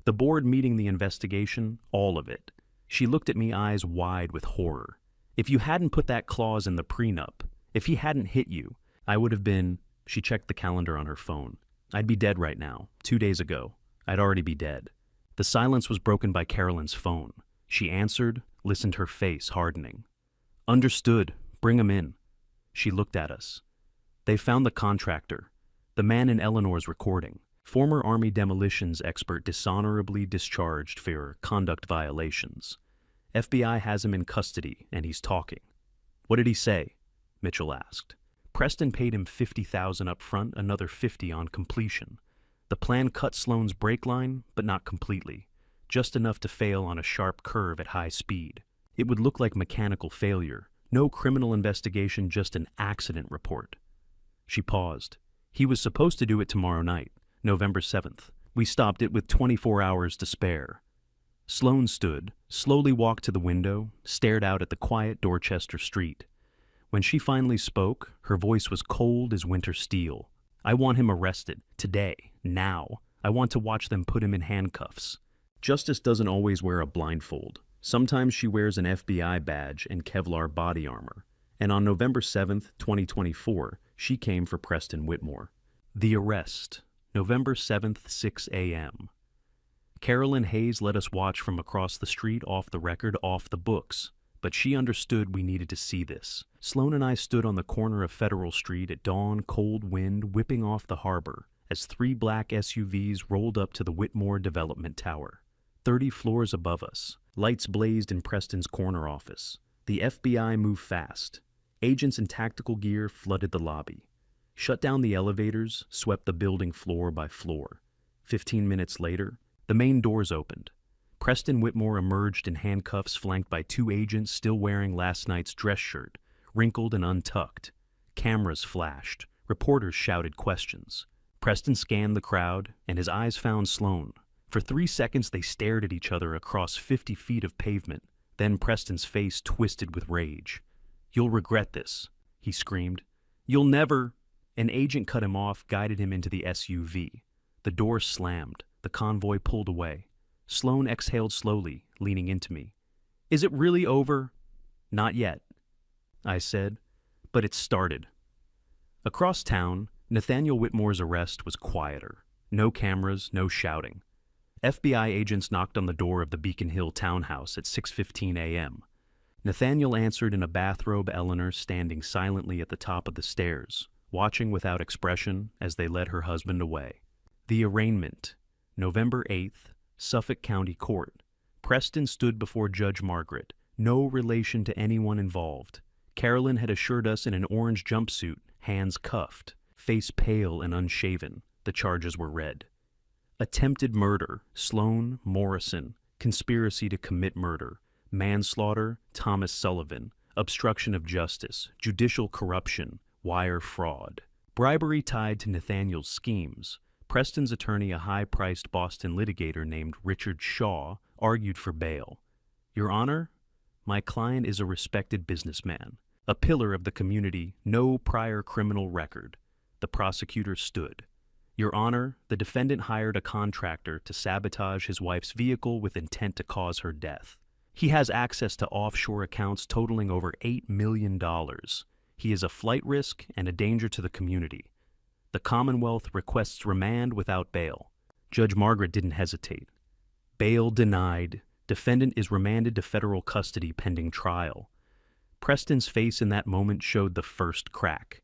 The board meeting, the investigation, all of it. She looked at me, eyes wide with horror. If you hadn't put that clause in the prenup, if he hadn't hit you, I would have been, she checked the calendar on her phone. I'd be dead right now, 2 days ago. I'd already be dead. The silence was broken by Carolyn's phone. She answered, listened, her face hardening. Understood. Bring him in. She looked at us. They found the contractor, the man in Eleanor's recording, former Army demolitions expert dishonorably discharged for conduct violations. FBI has him in custody, and he's talking. What did he say? Mitchell asked. Preston paid him $50,000 up front, another $50,000 on completion. The plan cut Sloane's brake line, but not completely, just enough to fail on a sharp curve at high speed. It would look like mechanical failure. No criminal investigation, just an accident report. She paused. He was supposed to do it tomorrow night, November 7th. We stopped it with 24 hours to spare. Sloane stood, slowly walked to the window, stared out at the quiet Dorchester street. When she finally spoke, her voice was cold as winter steel. I want him arrested, today, now. I want to watch them put him in handcuffs. Justice doesn't always wear a blindfold. Sometimes she wears an FBI badge and Kevlar body armor. And on November 7th, 2024, she came for Preston Whitmore. The arrest, November 7th, 6 a.m. Carolyn Hayes let us watch from across the street, off the record, off the books. But she understood we needed to see this. Sloane and I stood on the corner of Federal Street at dawn, cold wind whipping off the harbor, as 3 black SUVs rolled up to the Whitmore Development Tower. 30 floors above us. Lights blazed in Preston's corner office. The FBI moved fast. Agents in tactical gear flooded the lobby. Shut down the elevators, swept the building floor by floor. 15 minutes later, the main doors opened. Preston Whitmore emerged in handcuffs, flanked by 2 agents still wearing last night's dress shirt, wrinkled and untucked. Cameras flashed. Reporters shouted questions. Preston scanned the crowd, and his eyes found Sloane. For 3 seconds they stared at each other across 50 feet of pavement. Then Preston's face twisted with rage. "You'll regret this," he screamed. "You'll never—" An agent cut him off, guided him into the SUV. The door slammed. The convoy pulled away. Sloane exhaled slowly, leaning into me. "Is it really over?" "Not yet," I said, "but it started." Across town, Nathaniel Whitmore's arrest was quieter. No cameras, no shouting. FBI agents knocked on the door of the Beacon Hill townhouse at 6:15 a.m. Nathaniel answered in a bathrobe, Eleanor standing silently at the top of the stairs, watching without expression as they led her husband away. The arraignment, November 8th, Suffolk County Court. Preston stood before Judge Margaret, no relation to anyone involved. Carolyn had assured us in an orange jumpsuit, hands cuffed, face pale and unshaven. The charges were read. Attempted murder, Sloane Morrison. Conspiracy to commit murder. Manslaughter, Thomas Sullivan. Obstruction of justice. Judicial corruption. Wire fraud. Bribery tied to Nathaniel's schemes. Preston's attorney, a high-priced Boston litigator named Richard Shaw, argued for bail. "Your Honor, my client is a respected businessman, a pillar of the community, no prior criminal record." The prosecutor stood. "Your Honor, the defendant hired a contractor to sabotage his wife's vehicle with intent to cause her death. He has access to offshore accounts totaling over $8 million. He is a flight risk and a danger to the community. The Commonwealth requests remand without bail." Judge Margaret didn't hesitate. "Bail denied. Defendant is remanded to federal custody pending trial." Preston's face in that moment showed the first crack.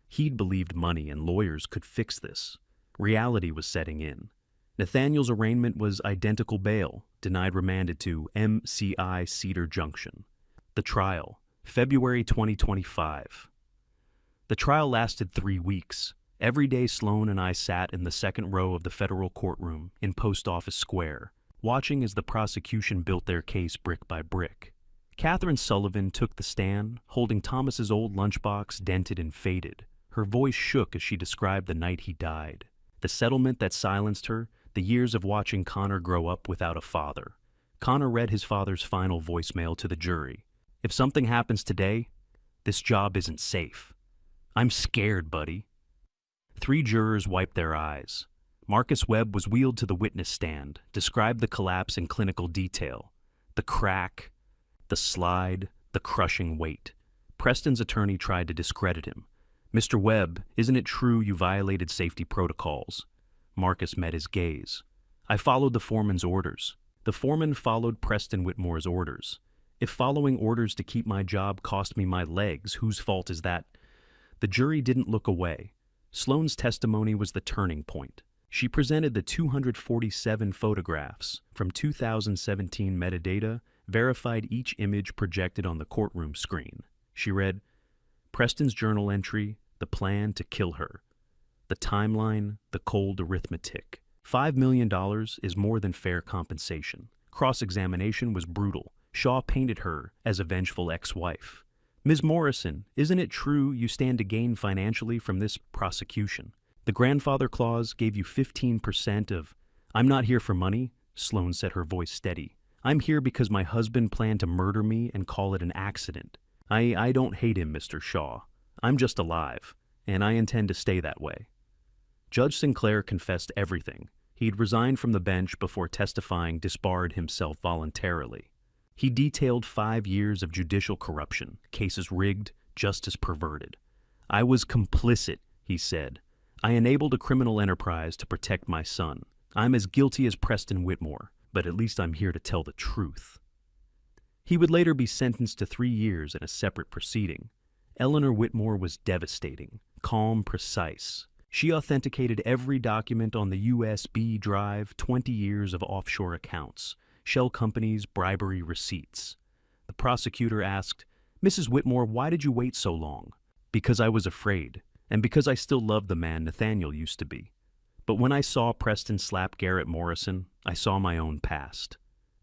He'd believed money and lawyers could fix this. Reality was setting in. Nathaniel's arraignment was identical bail, denied, remanded to MCI Cedar Junction. The trial, February 2025. The trial lasted 3 weeks. Every day Sloane and I sat in the second row of the federal courtroom in Post Office Square, watching as the prosecution built their case brick by brick. Catherine Sullivan took the stand, holding Thomas's old lunchbox dented and faded. Her voice shook as she described the night he died. The settlement that silenced her, the years of watching Connor grow up without a father. Connor read his father's final voicemail to the jury. "If something happens today, this job isn't safe. I'm scared, buddy." 3 jurors wiped their eyes. Marcus Webb was wheeled to the witness stand, described the collapse in clinical detail. The crack, the slide, the crushing weight. Preston's attorney tried to discredit him. "Mr. Webb, isn't it true you violated safety protocols?" Marcus met his gaze. "I followed the foreman's orders." The foreman followed Preston Whitmore's orders. "If following orders to keep my job cost me my legs, whose fault is that?" The jury didn't look away. Sloane's testimony was the turning point. She presented the 247 photographs from 2017 metadata, verified each image projected on the courtroom screen. She read, Preston's journal entry, the plan to kill her. The timeline, the cold arithmetic. $5 million is more than fair compensation. Cross-examination was brutal. Shaw painted her as a vengeful ex-wife. "Ms. Morrison, isn't it true you stand to gain financially from this prosecution? The grandfather clause gave you 15% of—" "I'm not here for money," Sloane said, her voice steady. "I'm here because my husband planned to murder me and call it an accident. I don't hate him, Mr. Shaw. I'm just alive, and I intend to stay that way." Judge Sinclair confessed everything. He'd resigned from the bench before testifying, disbarred himself voluntarily. He detailed 5 years of judicial corruption, cases rigged, justice perverted. "I was complicit," he said. "I enabled a criminal enterprise to protect my son. I'm as guilty as Preston Whitmore, but at least I'm here to tell the truth." He would later be sentenced to 3 years in a separate proceeding. Eleanor Whitmore was devastating, calm, precise. She authenticated every document on the USB drive, 20 years of offshore accounts, shell companies, bribery receipts. The prosecutor asked, "Mrs. Whitmore, why did you wait so long?" "Because I was afraid, and because I still loved the man Nathaniel used to be. But when I saw Preston slap Garrett Morrison, I saw my own past.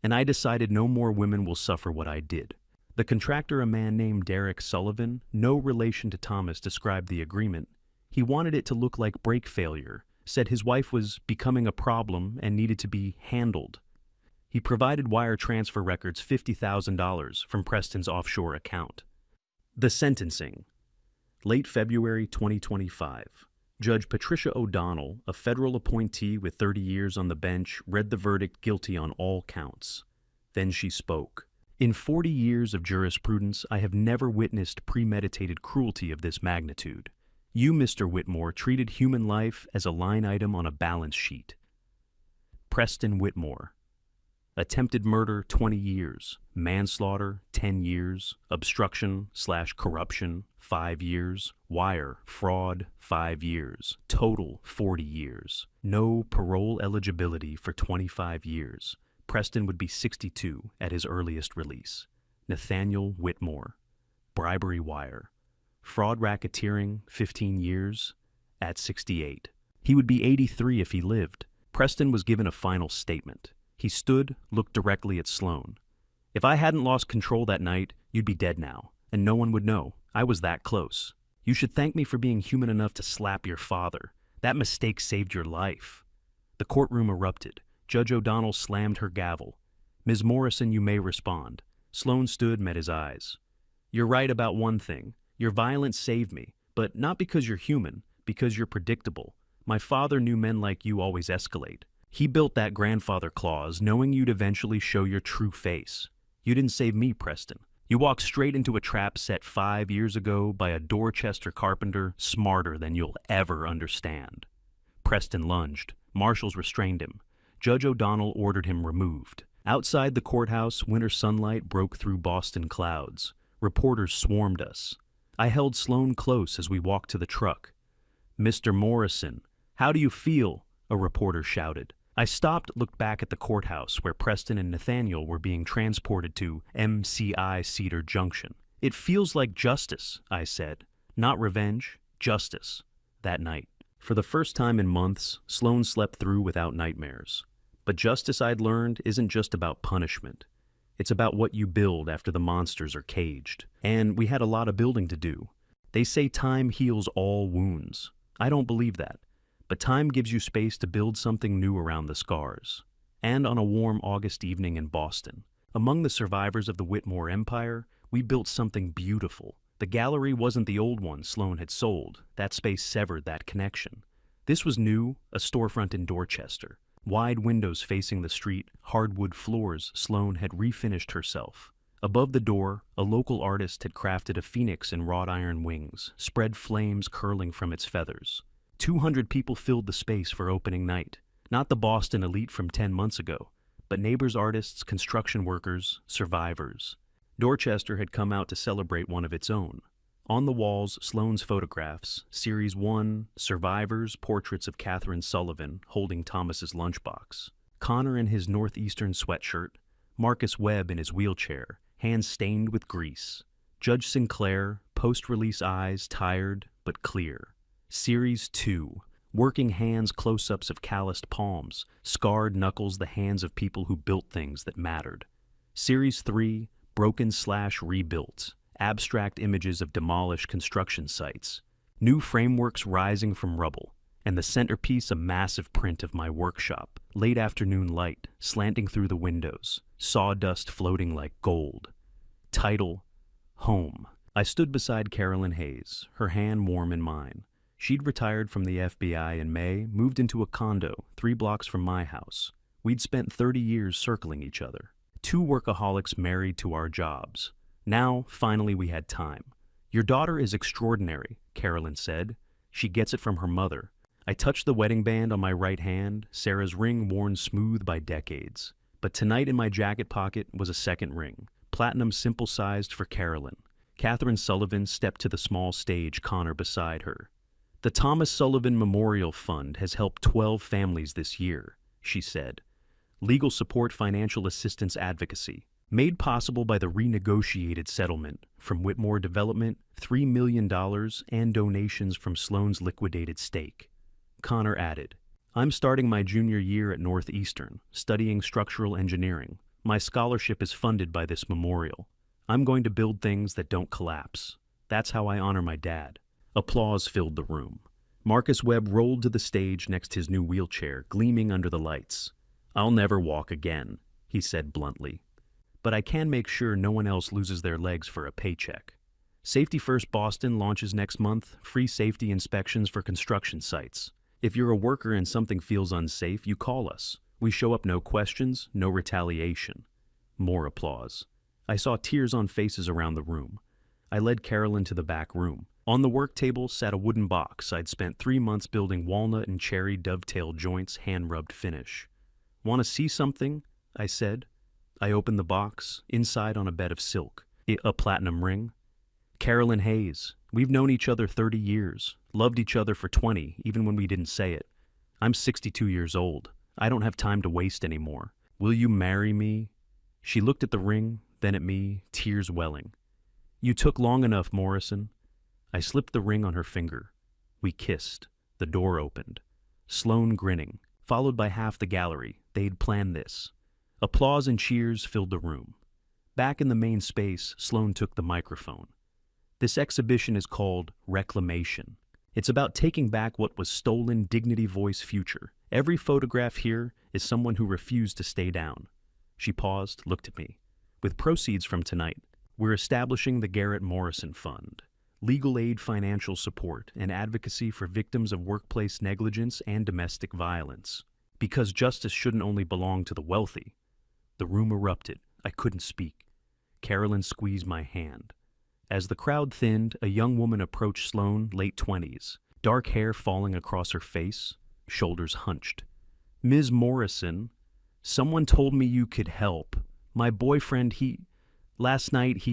And I decided no more women will suffer what I did." The contractor, a man named Derek Sullivan, no relation to Thomas, described the agreement. He wanted it to look like brake failure, said his wife was becoming a problem and needed to be handled. He provided wire transfer records $50,000 from Preston's offshore account. The sentencing. Late February 2025. Judge Patricia O'Donnell, a federal appointee with 30 years on the bench, read the verdict guilty on all counts. Then she spoke. "In 40 years of jurisprudence, I have never witnessed premeditated cruelty of this magnitude. You, Mr. Whitmore, treated human life as a line item on a balance sheet." Preston Whitmore. Attempted murder, 20 years. Manslaughter, 10 years. Obstruction/corruption, 5 years. Wire, fraud, 5 years. Total, 40 years. No parole eligibility for 25 years. Preston would be 62 at his earliest release. Nathaniel Whitmore. Bribery wire. Fraud racketeering, 15 years, at 68. He would be 83 if he lived. Preston was given a final statement. He stood, looked directly at Sloane. "If I hadn't lost control that night, you'd be dead now, and no one would know. I was that close. You should thank me for being human enough to slap your father. That mistake saved your life." The courtroom erupted. Judge O'Donnell slammed her gavel. "Ms. Morrison, you may respond." Sloane stood, met his eyes. "You're right about one thing. Your violence saved me, but not because you're human, because you're predictable. My father knew men like you always escalate. He built that grandfather clause knowing you'd eventually show your true face. You didn't save me, Preston. You walked straight into a trap set 5 years ago by a Dorchester carpenter smarter than you'll ever understand." Preston lunged. Marshals restrained him. Judge O'Donnell ordered him removed. Outside the courthouse, winter sunlight broke through Boston clouds. Reporters swarmed us. I held Sloane close as we walked to the truck. "Mr. Morrison, how do you feel?" a reporter shouted. I stopped, looked back at the courthouse where Preston and Nathaniel were being transported to MCI Cedar Junction. "It feels like justice," I said. "Not revenge, justice." That night. For the first time in months, Sloane slept through without nightmares. But justice, I'd learned, isn't just about punishment. It's about what you build after the monsters are caged. And we had a lot of building to do. They say time heals all wounds. I don't believe that. But time gives you space to build something new around the scars. And on a warm August evening in Boston, among the survivors of the Whitmore Empire, we built something beautiful. The gallery wasn't the old one Sloane had sold. That space severed that connection. This was new, a storefront in Dorchester. Wide windows facing the street, hardwood floors. Sloane had refinished herself. Above the door, a local artist had crafted a phoenix in wrought iron wings, spread flames curling from its feathers. 200 people filled the space for opening night. Not the Boston elite from 10 months ago, but neighbors, artists, construction workers, survivors. Dorchester had come out to celebrate one of its own. On the walls, Sloane's photographs, Series 1, Survivors, portraits of Catherine Sullivan holding Thomas's lunchbox. Connor in his northeastern sweatshirt, Marcus Webb in his wheelchair, hands stained with grease. Judge Sinclair, post-release eyes tired but clear. Series 2, working hands, close-ups of calloused palms, scarred knuckles, the hands of people who built things that mattered. Series 3, broken/rebuilt, abstract images of demolished construction sites. New frameworks rising from rubble, and the centerpiece a massive print of my workshop, late afternoon light slanting through the windows, sawdust floating like gold. Title, Home. I stood beside Carolyn Hayes, her hand warm in mine. She'd retired from the FBI in May, moved into a condo 3 blocks from my house. We'd spent 30 years circling each other. 2 workaholics married to our jobs. Now, finally, we had time. Your daughter is extraordinary, Carolyn said. She gets it from her mother. I touched the wedding band on my right hand, Sarah's ring worn smooth by decades. But tonight in my jacket pocket was a second ring, platinum simple-sized for Carolyn. Catherine Sullivan stepped to the small stage, Connor beside her. The Thomas Sullivan Memorial Fund has helped 12 families this year, she said. Legal support, financial assistance, advocacy. Made possible by the renegotiated settlement from Whitmore Development, $3 million, and donations from Sloane's liquidated stake. Connor added, I'm starting my junior year at Northeastern, studying structural engineering. My scholarship is funded by this memorial. I'm going to build things that don't collapse. That's how I honor my dad. Applause filled the room. Marcus Webb rolled to the stage next his new wheelchair, gleaming under the lights. I'll never walk again, he said bluntly. But I can make sure no one else loses their legs for a paycheck. Safety First Boston launches next month, free safety inspections for construction sites. If you're a worker and something feels unsafe, you call us. We show up, no questions, no retaliation. More applause. I saw tears on faces around the room. I led Carolyn to the back room. On the work table sat a wooden box I'd spent 3 months building, walnut and cherry dovetail joints, hand-rubbed finish. Want to see something? I said. I opened the box, inside on a bed of silk. A platinum ring. Carolyn Hayes. We've known each other 30 years, loved each other for 20, even when we didn't say it. I'm 62 years old. I don't have time to waste anymore. Will you marry me? She looked at the ring, then at me, tears welling. You took long enough, Morrison. I slipped the ring on her finger. We kissed. The door opened. Sloane grinning, followed by half the gallery. They'd planned this. Applause and cheers filled the room. Back in the main space, Sloane took the microphone. This exhibition is called Reclamation. It's about taking back what was stolen, dignity, voice, future. Every photograph here is someone who refused to stay down. She paused, looked at me. With proceeds from tonight, we're establishing the Garrett Morrison Fund. Legal aid, financial support, and advocacy for victims of workplace negligence and domestic violence. Because justice shouldn't only belong to the wealthy. The room erupted. I couldn't speak. Carolyn squeezed my hand. As the crowd thinned, a young woman approached Sloane, late 20s, dark hair falling across her face, shoulders hunched. Ms. Morrison, someone told me you could help. My boyfriend, last night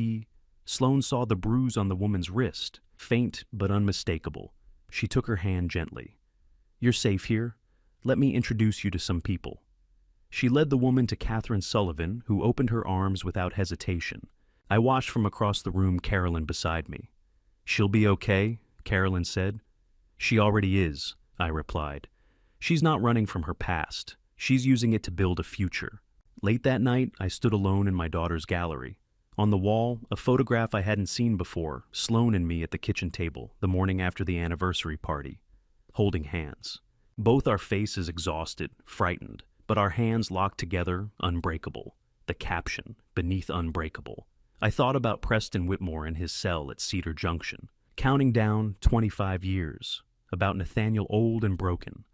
Sloane saw the bruise on the woman's wrist, faint but unmistakable. She took her hand gently. You're safe here. Let me introduce you to some people. She led the woman to Catherine Sullivan, who opened her arms without hesitation. I watched from across the room, Carolyn beside me. She'll be okay, Carolyn said. She already is, I replied. She's not running from her past. She's using it to build a future. Late that night, I stood alone in my daughter's gallery. On the wall, a photograph I hadn't seen before, Sloane and me at the kitchen table, the morning after the anniversary party, holding hands. Both our faces exhausted, frightened, but our hands locked together, unbreakable. The caption, beneath unbreakable. I thought about Preston Whitmore in his cell at Cedar Junction, counting down 25 years, about Nathaniel old and broken,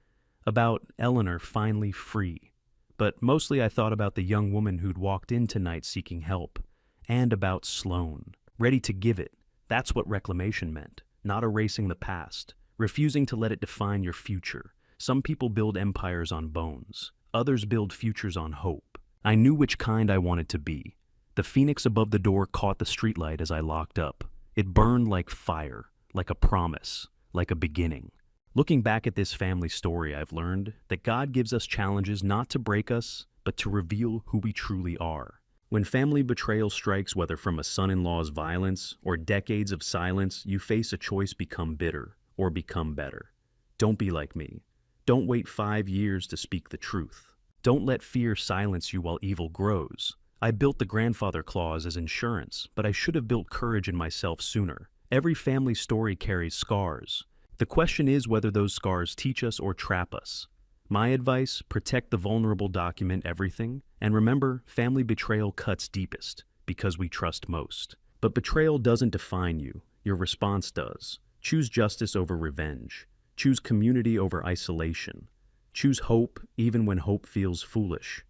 about Eleanor finally free. But mostly I thought about the young woman who'd walked in tonight seeking help, And about Sloane. Ready to give it. That's what reclamation meant. Not erasing the past. Refusing to let it define your future. Some people build empires on bones. Others build futures on hope. I knew which kind I wanted to be. The phoenix above the door caught the streetlight as I locked up. It burned like fire, like a promise, like a beginning. Looking back at this family story, I've learned that God gives us challenges not to break us, but to reveal who we truly are. When family betrayal strikes, whether from a son-in-law's violence or decades of silence, you face a choice: become bitter or become better. Don't be like me. Don't wait 5 years to speak the truth. Don't let fear silence you while evil grows. I built the grandfather clause as insurance, but I should have built courage in myself sooner. Every family story carries scars. The question is whether those scars teach us or trap us. My advice: protect the vulnerable, document everything, and remember, family betrayal cuts deepest because we trust most. But betrayal doesn't define you. Your response does. Choose justice over revenge. Choose community over isolation. Choose hope even when hope feels foolish.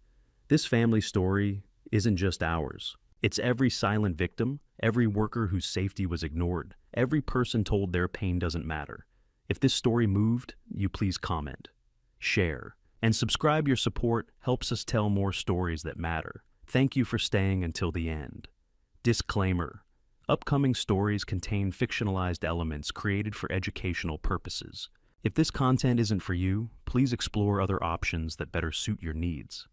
This family story isn't just ours. It's every silent victim, every worker whose safety was ignored, every person told their pain doesn't matter. If this story moved you, please comment, share, and subscribe. Your support helps us tell more stories that matter. Thank you for staying until the end. Disclaimer: upcoming stories contain fictionalized elements created for educational purposes. If this content isn't for you, please explore other options that better suit your needs.